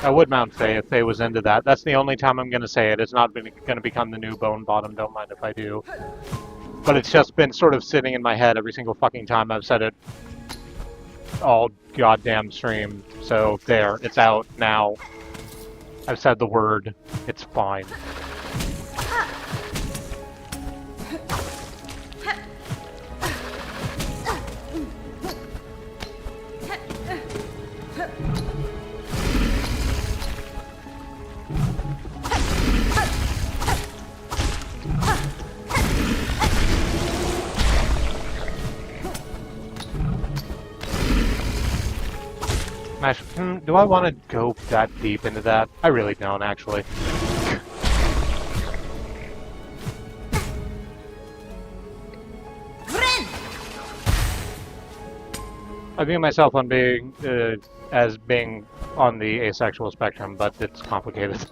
I would mount Faye if Faye was into that. That's the only time I'm going to say it. It's not going to become the new Bone Bottom. Don't mind if I do. But it's just been sort of sitting in my head every single fucking time I've said it all goddamn stream. So there, it's out now. I've said the word. It's fine. Do I want to go that deep into that? I really don't, actually. I view myself on being as being on the asexual spectrum, but it's complicated.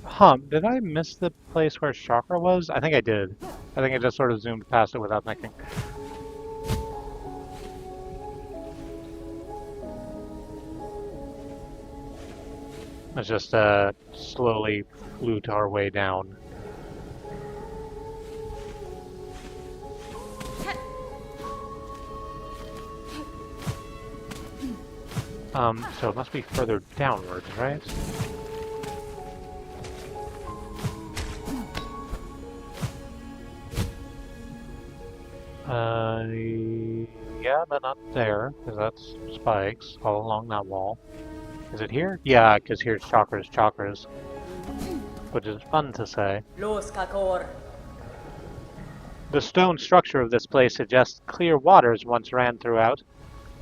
Huh, did I miss the place where chakra was? I think I did. I think I just sort of zoomed past it without thinking. Let's just slowly flute our way down. So it must be further downwards, right? Yeah, but not there, because that's spikes all along that wall. Is it here? Yeah, because here's chakras, which is fun to say. Los Kakor. The stone structure of this place suggests clear waters once ran throughout.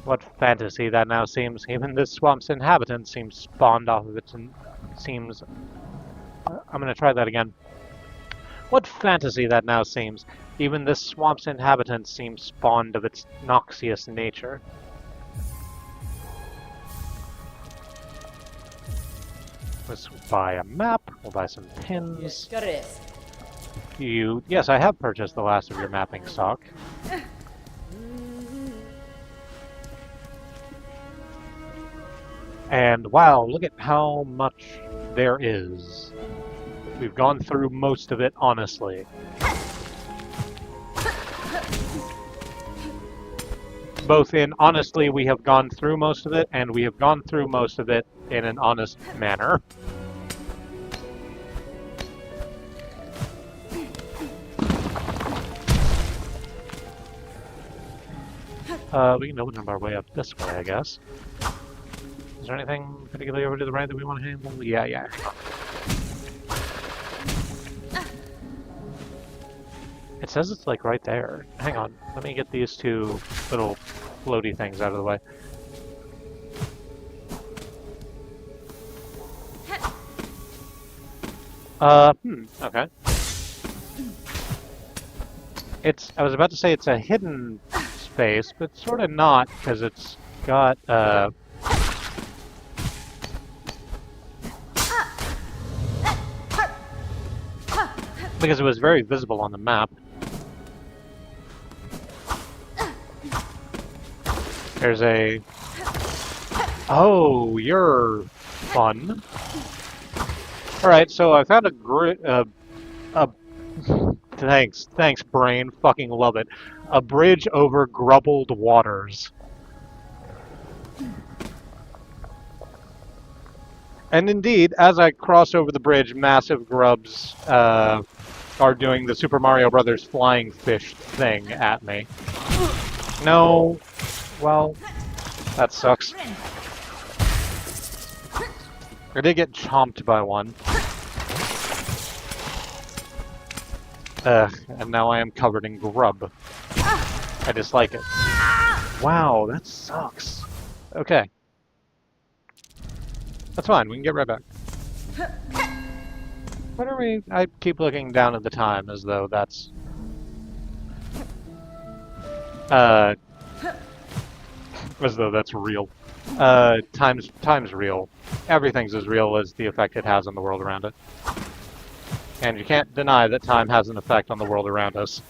What fantasy that now seems. Even this swamp's inhabitant seems spawned off of it and seems... I'm gonna try that again. What fantasy that now seems. Even this swamp's inhabitant seems spawned of its noxious nature. Let's buy a map. We'll buy some pins. Yes, I have purchased the last of your mapping stock. And wow, look at how much there is. We've gone through most of it, honestly. Both in honestly, we have gone through most of it, and we have gone through most of it in an honest manner. We can open our way up this way, I guess. Is there anything particularly over to the right that we want to handle? Yeah. It says it's like right there. Hang on, let me get these two little floaty things out of the way. Okay. I was about to say it's a hidden space, but sort of not, because it's got, because it was very visible on the map. There's a... Oh, you're fun. Alright, so I found thanks, brain. Fucking love it. A bridge over grubbled waters. And indeed, as I cross over the bridge, massive grubs are doing the Super Mario Brothers flying fish thing at me. No. Well, that sucks. I did get chomped by one. Ugh, and now I am covered in grub. I dislike it. Wow, that sucks. Okay. That's fine, we can get right back. What are we... I keep looking down at the time as though that's... as though that's real. Time's real. Everything's as real as the effect it has on the world around it. And you can't deny that time has an effect on the world around us.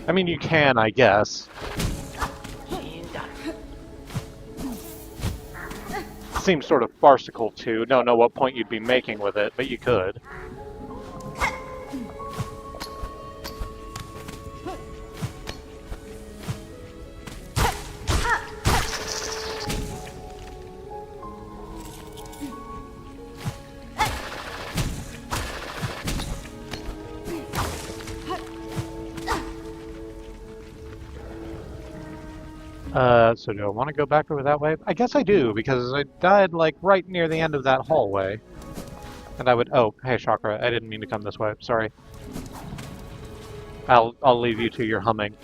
I mean, you can, I guess. Seems sort of farcical to don't know what point you'd be making with it, but you could. So do I want to go back over that way? I guess I do, because I died, like, right near the end of that hallway. And I would... Oh, hey, Chakra, I didn't mean to come this way. Sorry. I'll leave you to your humming.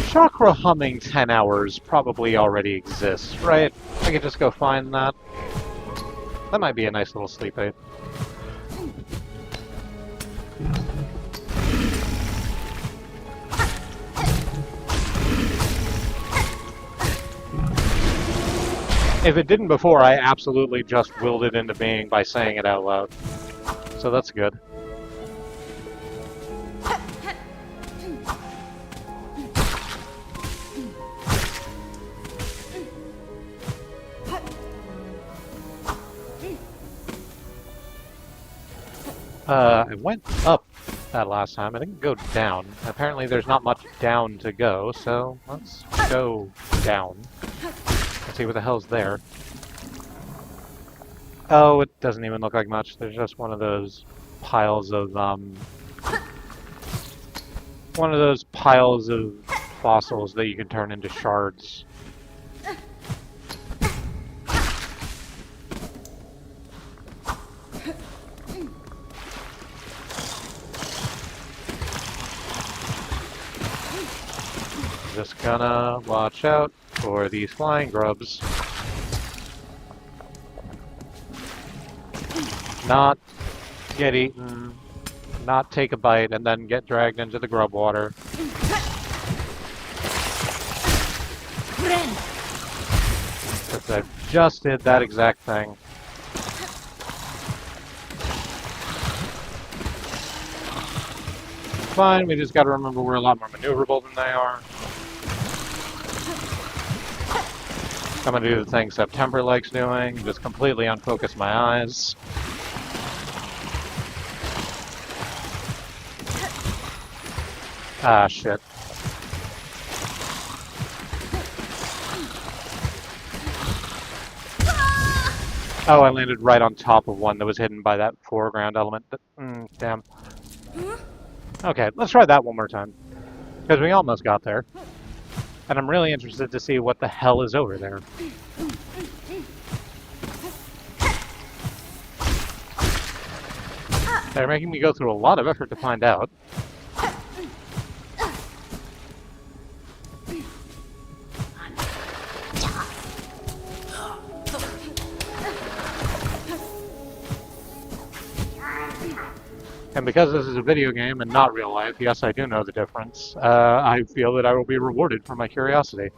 Chakra humming 10 hours probably already exists, right? I could just go find that. That might be a nice little sleep aid. If it didn't before, I absolutely just willed it into being by saying it out loud. So that's good. I went up that last time. I didn't go down. Apparently there's not much down to go, so let's go down. Let's see what the hell's there. Oh, it doesn't even look like much. There's just one of those piles of, fossils that you can turn into shards. Just gonna watch out for these flying grubs. Not get eaten, not take a bite, and then get dragged into the grub water. Because I just did that exact thing. Fine, we just gotta remember we're a lot more maneuverable than they are. I'm gonna do the thing September likes doing, just completely unfocus my eyes. Ah, shit. Oh, I landed right on top of one that was hidden by that foreground element. Damn. Okay, let's try that one more time. Because we almost got there. And I'm really interested to see what the hell is over there. They're making me go through a lot of effort to find out. And because this is a video game and not real life, yes, I do know the difference. I feel that I will be rewarded for my curiosity.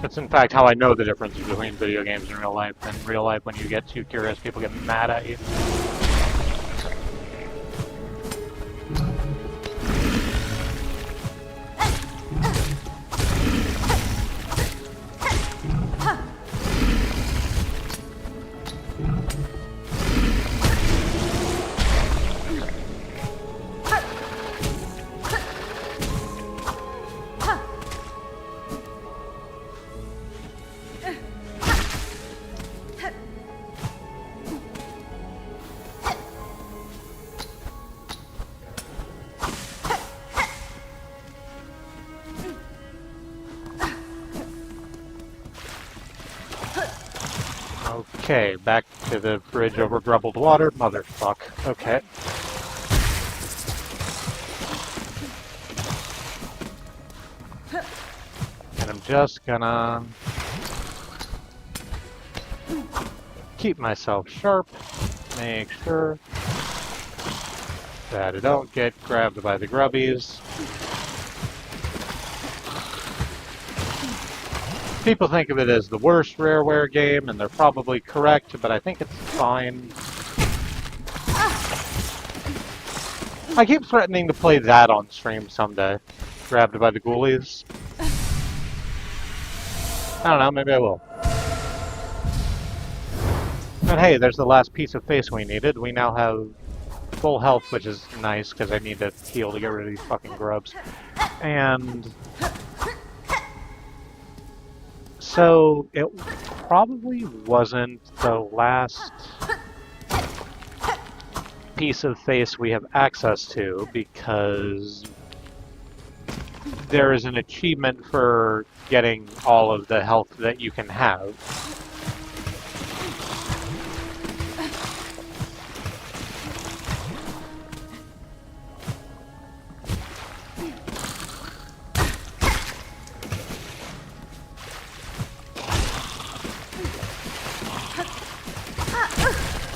That's in fact how I know the difference between video games and real life. In real life, when you get too curious, people get mad at you. Okay, back to the bridge over grubbled water. Motherfuck. Okay. And I'm just gonna keep myself sharp, make sure that I don't get grabbed by the grubbies. People think of it as the worst Rareware game, and they're probably correct, but I think it's fine. I keep threatening to play that on stream someday. Grabbed by the ghoulies. I don't know, maybe I will. But hey, there's the last piece of face we needed. We now have full health, which is nice, because I need to heal to get rid of these fucking grubs. And so it probably wasn't the last piece of face we have access to, because there is an achievement for getting all of the health that you can have.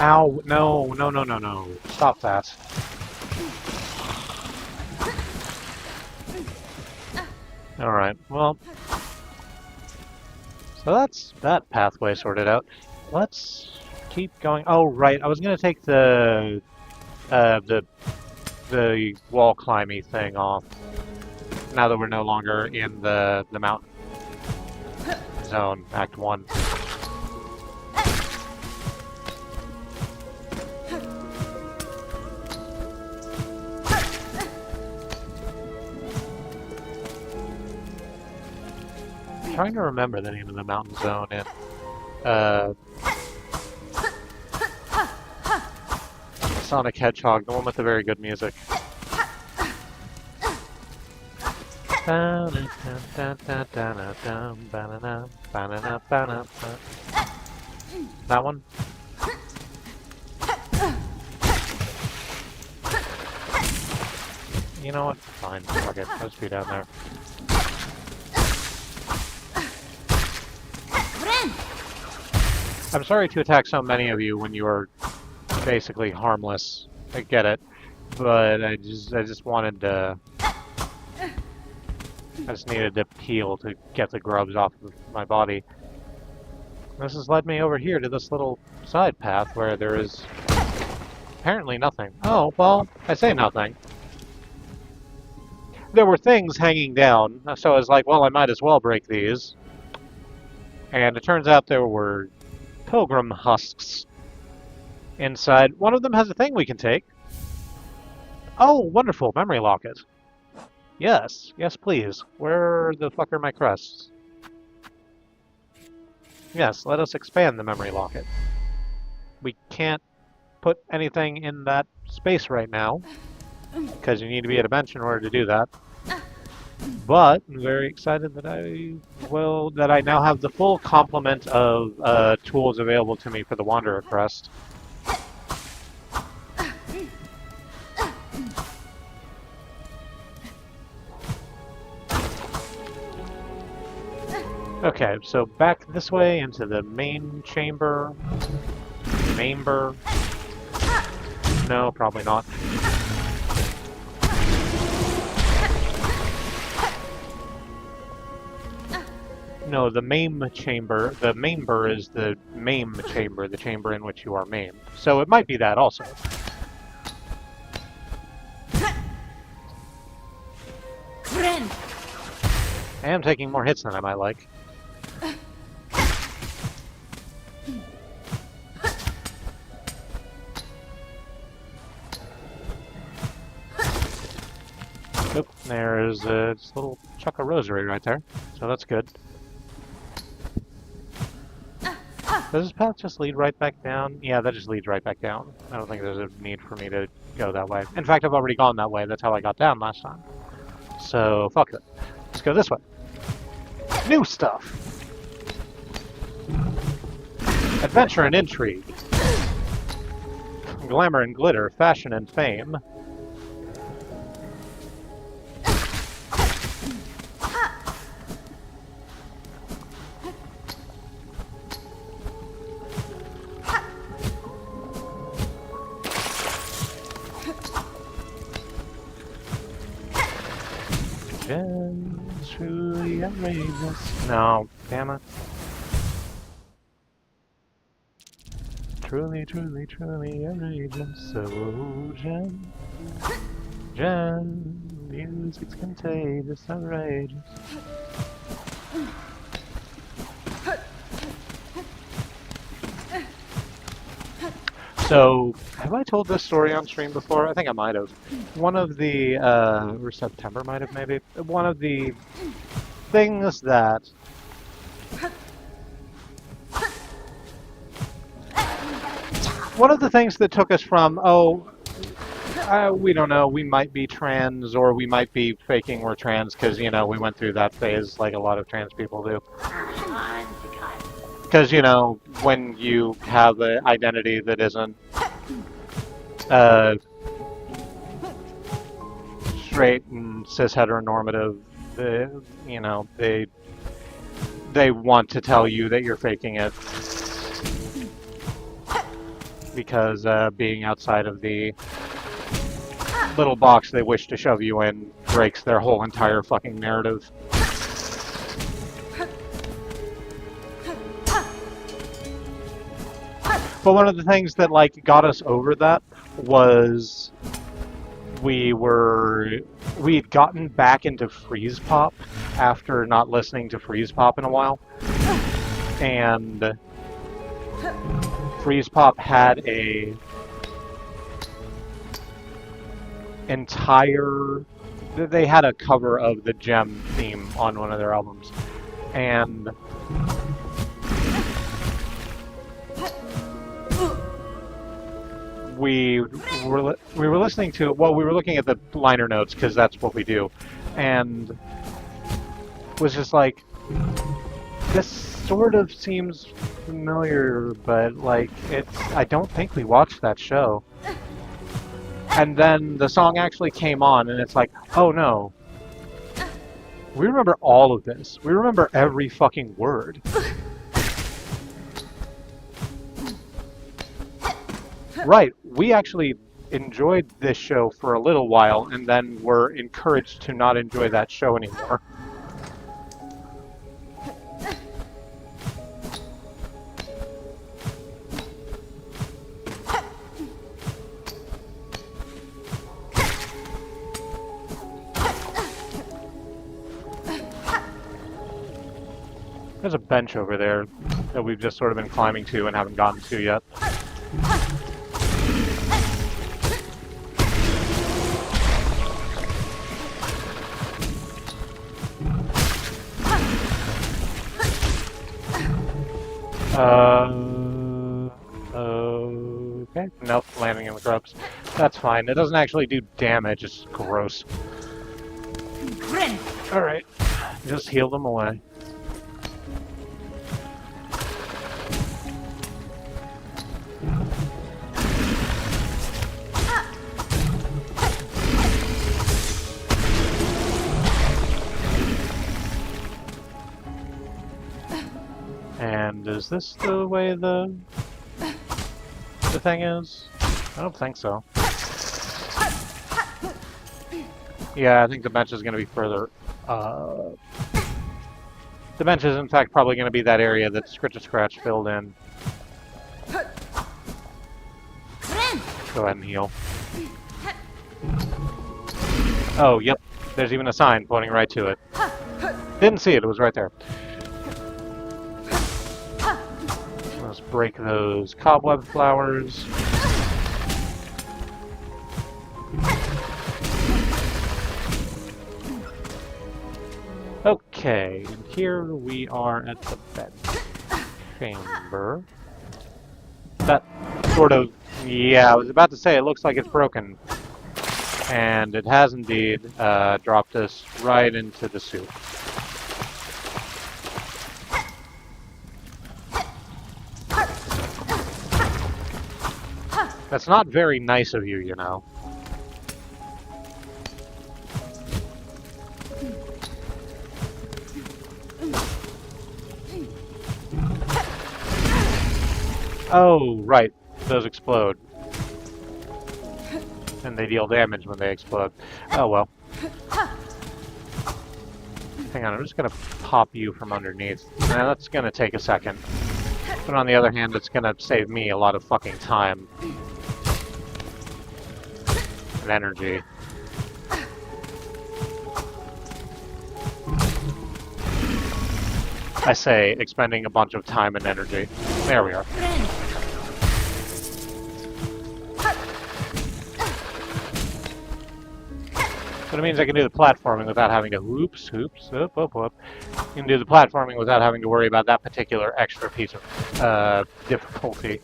Ow, no, no, no, no, no. Stop that. Alright, well. So that's that pathway sorted out. Let's keep going. Oh, right, I was gonna take the wall climby thing off. Now that we're no longer in the mountain zone, Act 1. Trying to remember the name of the mountain zone in Sonic Hedgehog, the one with the very good music. That one? You know what? Fine. Fuck it. Let's be down there. I'm sorry to attack so many of you when you are basically harmless. I get it, but I just wanted to. I just needed to heal to get the grubs off of my body. This has led me over here to this little side path where there is apparently nothing. Oh, well, I say nothing. There were things hanging down, so I was like, well, I might as well break these. And it turns out there were pilgrim husks inside. One of them has a thing we can take. Oh, wonderful, memory locket. Yes, yes please. Where the fuck are my crests? Yes, let us expand the memory locket. We can't put anything in that space right now, because you need to be at a bench in order to do that. But I'm very excited that I now have the full complement of tools available to me for the Wanderer crest. Okay, so back this way into the main chamber. Chamber. No, probably not. No, the maim chamber. The maimber is the maim chamber, the chamber in which you are maimed. So it might be that also. I am taking more hits than I might like. Oop, there's a little chuck of rosary right there, so that's good. Does this path just lead right back down? Yeah, that just leads right back down. I don't think there's a need for me to go that way. In fact, I've already gone that way. That's how I got down last time. So, fuck it. Let's go this way. New stuff! Adventure and intrigue. Glamour and glitter, fashion and fame. Truly outrageous. No, damn it. Truly, truly, truly outrageous. So, Jen, music's contagious, outrageous. So, have I told this story on stream before? I think I might have. One of the, or September might have maybe, one of the things that took us from, we don't know, we might be trans or we might be faking we're trans because, you know, we went through that phase like a lot of trans people do. Because, you know, when you have an identity that isn't straight and cis heteronormative, you know, they want to tell you that you're faking it. Because being outside of the little box they wish to shove you in breaks their whole entire fucking narrative. But one of the things that like got us over that was we'd gotten back into freeze pop after not listening to freeze pop in a while, and freeze pop had they had a cover of the Gem theme on one of their albums, and we were listening to, well, we were looking at the liner notes because that's what we do, and was just like, this sort of seems familiar, but like I don't think we watched that show. And then the song actually came on, and it's like, oh no, we remember all of this. We remember every fucking word. Right, we actually enjoyed this show for a little while, and then were encouraged to not enjoy that show anymore. There's a bench over there that we've just sort of been climbing to and haven't gotten to yet. Okay. Nope, landing in the grubs. That's fine. It doesn't actually do damage, it's gross. Alright. Just heal them away. And is this the way the thing is? I don't think so. Yeah, I think the bench is going to be further. The bench is, in fact, probably going to be that area that Scratch filled in. Go ahead and heal. Oh, yep. There's even a sign pointing right to it. Didn't see it. It was right there. Let's break those cobweb flowers. Okay, and here we are at the bed chamber. That sort of, yeah, I was about to say it looks like it's broken. And it has indeed dropped us right into the soup. That's not very nice of you, you know. Oh, right. Those explode. And they deal damage when they explode. Oh, well. Hang on, I'm just gonna pop you from underneath. Now, that's gonna take a second. But on the other hand, it's gonna save me a lot of fucking time. And energy. I say, expending a bunch of time and energy. There we are. But it means I can do the platforming without having to whoops, whoop, whoop, whoop. You can do the platforming without having to worry about that particular extra piece of difficulty.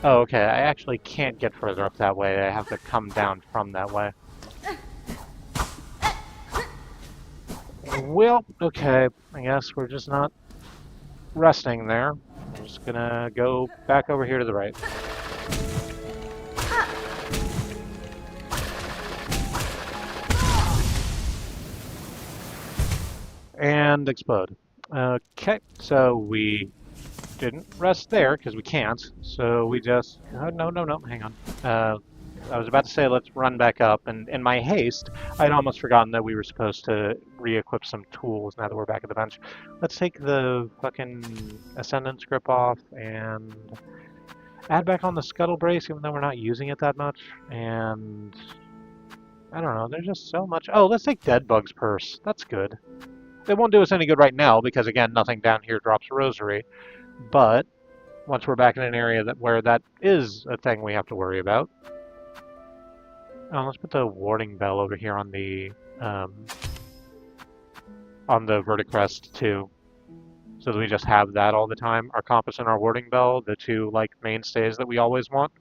Oh, okay, I actually can't get further up that way. I have to come down from that way. Well, okay, I guess we're just not resting there. We're just gonna go back over here to the right. And explode. Okay, so we didn't rest there because we can't. So we just no, hang on. I was about to say let's run back up, and in my haste, I'd almost forgotten that we were supposed to re-equip some tools now that we're back at the bench. Let's take the fucking Ascendance grip off and add back on the Scuttle Brace, even though we're not using it that much. And I don't know, there's just so much. Oh, let's take Deadbug's Purse. That's good. It won't do us any good right now because, again, nothing down here drops Rosary. But once we're back in an area where that is a thing we have to worry about. Oh, let's put the Warding Bell over here on the Verticrest too, so that we just have that all the time. Our Compass and our Warding Bell, the two like mainstays that we always want.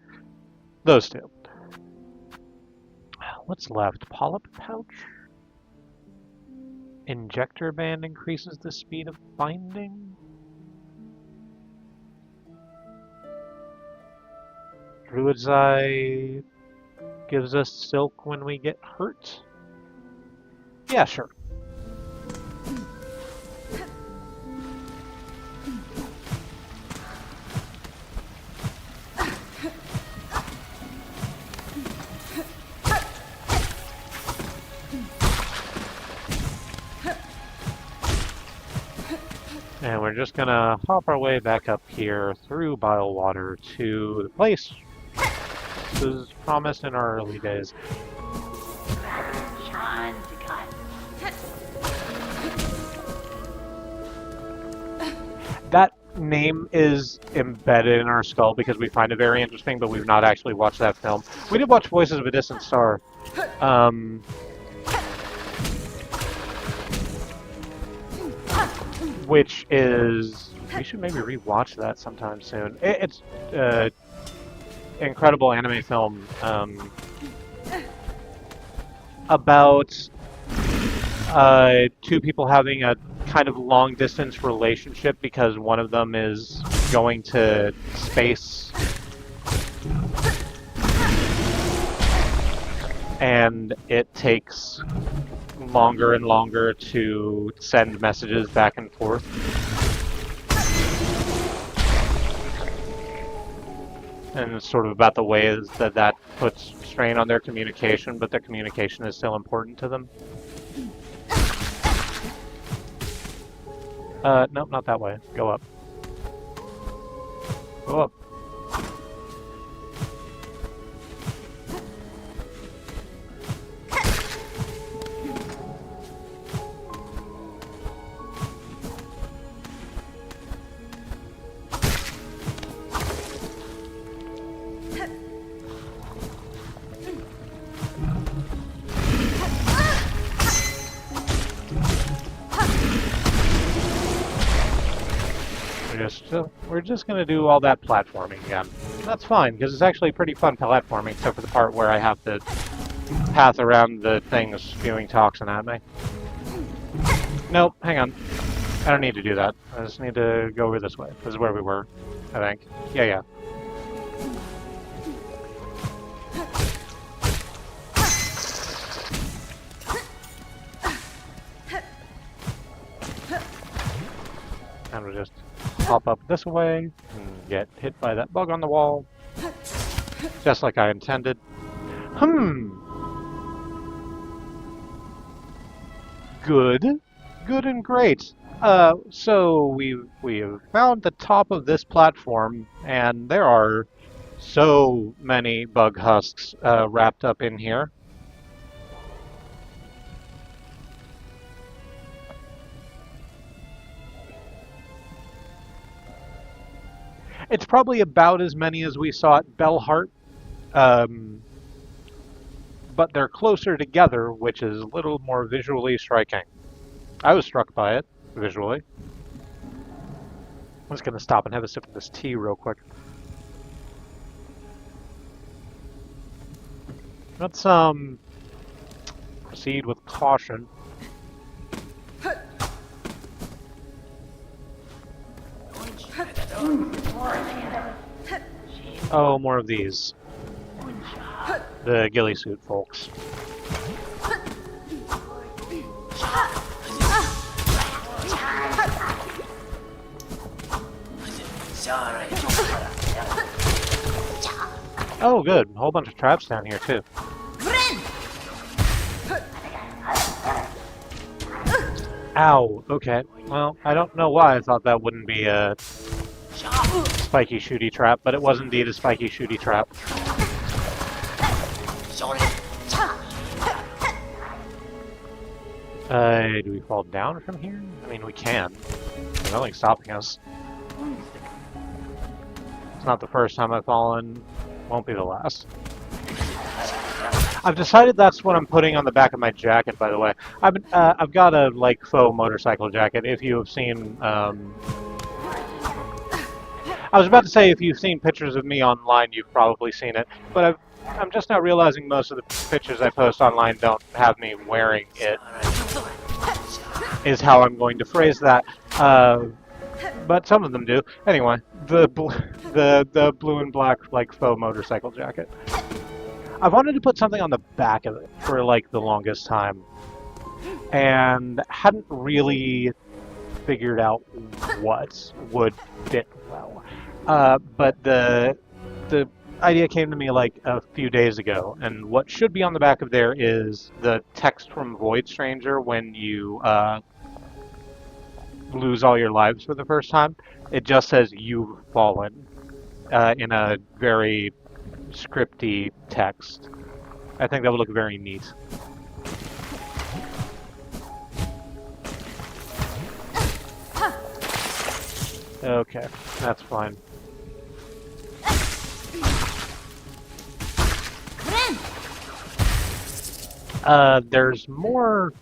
Those two. What's left? Polyp Pouch? Injector Band increases the speed of binding? Druid's Eye gives us silk when we get hurt? Yeah, sure. And we're just gonna hop our way back up here through Bilewater to the place this was promised in our early days. That name is embedded in our skull because we find it very interesting, but we've not actually watched that film. We did watch Voices of a Distant Star. Which is... we should maybe rewatch that sometime soon. It's incredible anime film about two people having a kind of long-distance relationship because one of them is going to space and it takes longer and longer to send messages back and forth. And it's sort of about the ways that that puts strain on their communication, but their communication is still important to them. Nope, not that way. Go up. Go up. We're just gonna do all that platforming again. That's fine, because it's actually pretty fun platforming, except for the part where I have to path around the things spewing toxin at me. Nope, hang on. I don't need to do that. I just need to go over this way. This is where we were, I think. Yeah. And we'll just hop up this way and get hit by that bug on the wall. Just like I intended. Good. Good and great. So we have found the top of this platform, and there are so many bug husks wrapped up in here. It's probably about as many as we saw at Bellheart, but they're closer together, which is a little more visually striking. I was struck by it, visually. I'm just going to stop and have a sip of this tea real quick. Let's, proceed with caution. Oh, more of these. The ghillie suit folks. Oh, good. A whole bunch of traps down here, too. Ow, okay. Well, I don't know why I thought that wouldn't be a spiky shooty trap, but it was indeed a spiky shooty trap. Do we fall down from here? I mean, we can. There's nothing stopping us. It's not the first time I've fallen. Won't be the last. I've decided that's what I'm putting on the back of my jacket, by the way. I've got a, like, faux motorcycle jacket. If you have seen, I was about to say if you've seen pictures of me online, you've probably seen it. But I'm just now realizing most of the pictures I post online don't have me wearing it, is how I'm going to phrase that. But some of them do. Anyway, the blue and black, like, faux motorcycle jacket. I wanted to put something on the back of it for, like, the longest time, and hadn't really figured out what would fit well. But the idea came to me, like, a few days ago, and what should be on the back of there is the text from Void Stranger when you lose all your lives for the first time. It just says, "You've fallen," in a very scripty text. I think that would look very neat. Okay, that's fine. There's more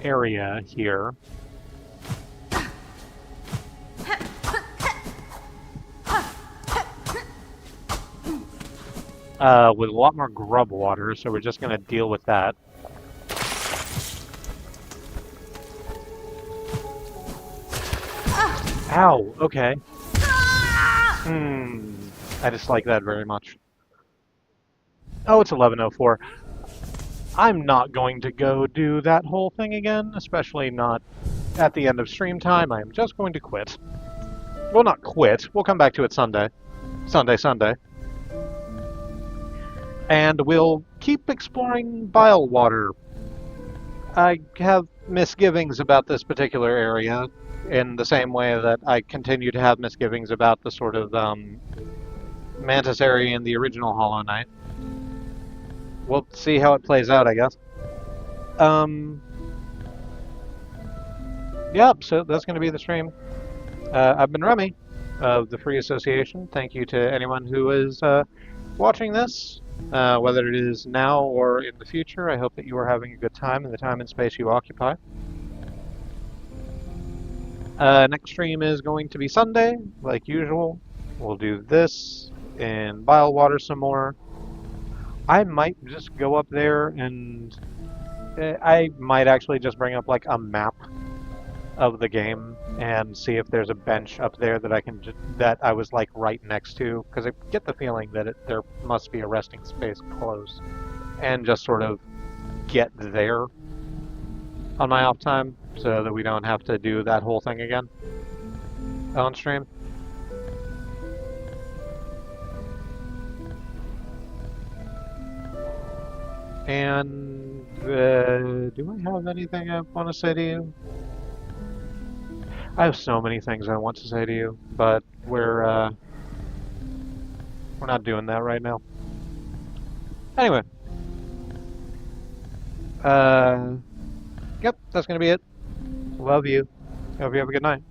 area here. With a lot more grub water, so we're just going to deal with that. Ow, okay. I dislike that very much. Oh, it's 11:04. I'm not going to go do that whole thing again, especially not at the end of stream time. I am just going to quit. Well, not quit. We'll come back to it Sunday. Sunday. And we'll keep exploring bile water. I have misgivings about this particular area, in the same way that I continue to have misgivings about the sort of mantis area in the original Hollow Knight. We'll see how it plays out, I guess. Yep, so that's going to be the stream. I've been Remy of the Free Association. Thank you to anyone who is watching this, whether it is now or in the future. I hope that you are having a good time in the time and space you occupy. Next stream is going to be Sunday, like usual. We'll do this and bile water some more. I might just go up there and I might actually just bring up like a map of the game and see if there's a bench up there that that I was like right next to, because I get the feeling that there must be a resting space close, and just sort of get there on my off time so that we don't have to do that whole thing again on stream. And do I have anything I want to say to you? I have so many things I want to say to you, but we're not doing that right now. Anyway, yep, that's gonna be it. Love you. Hope you have a good night.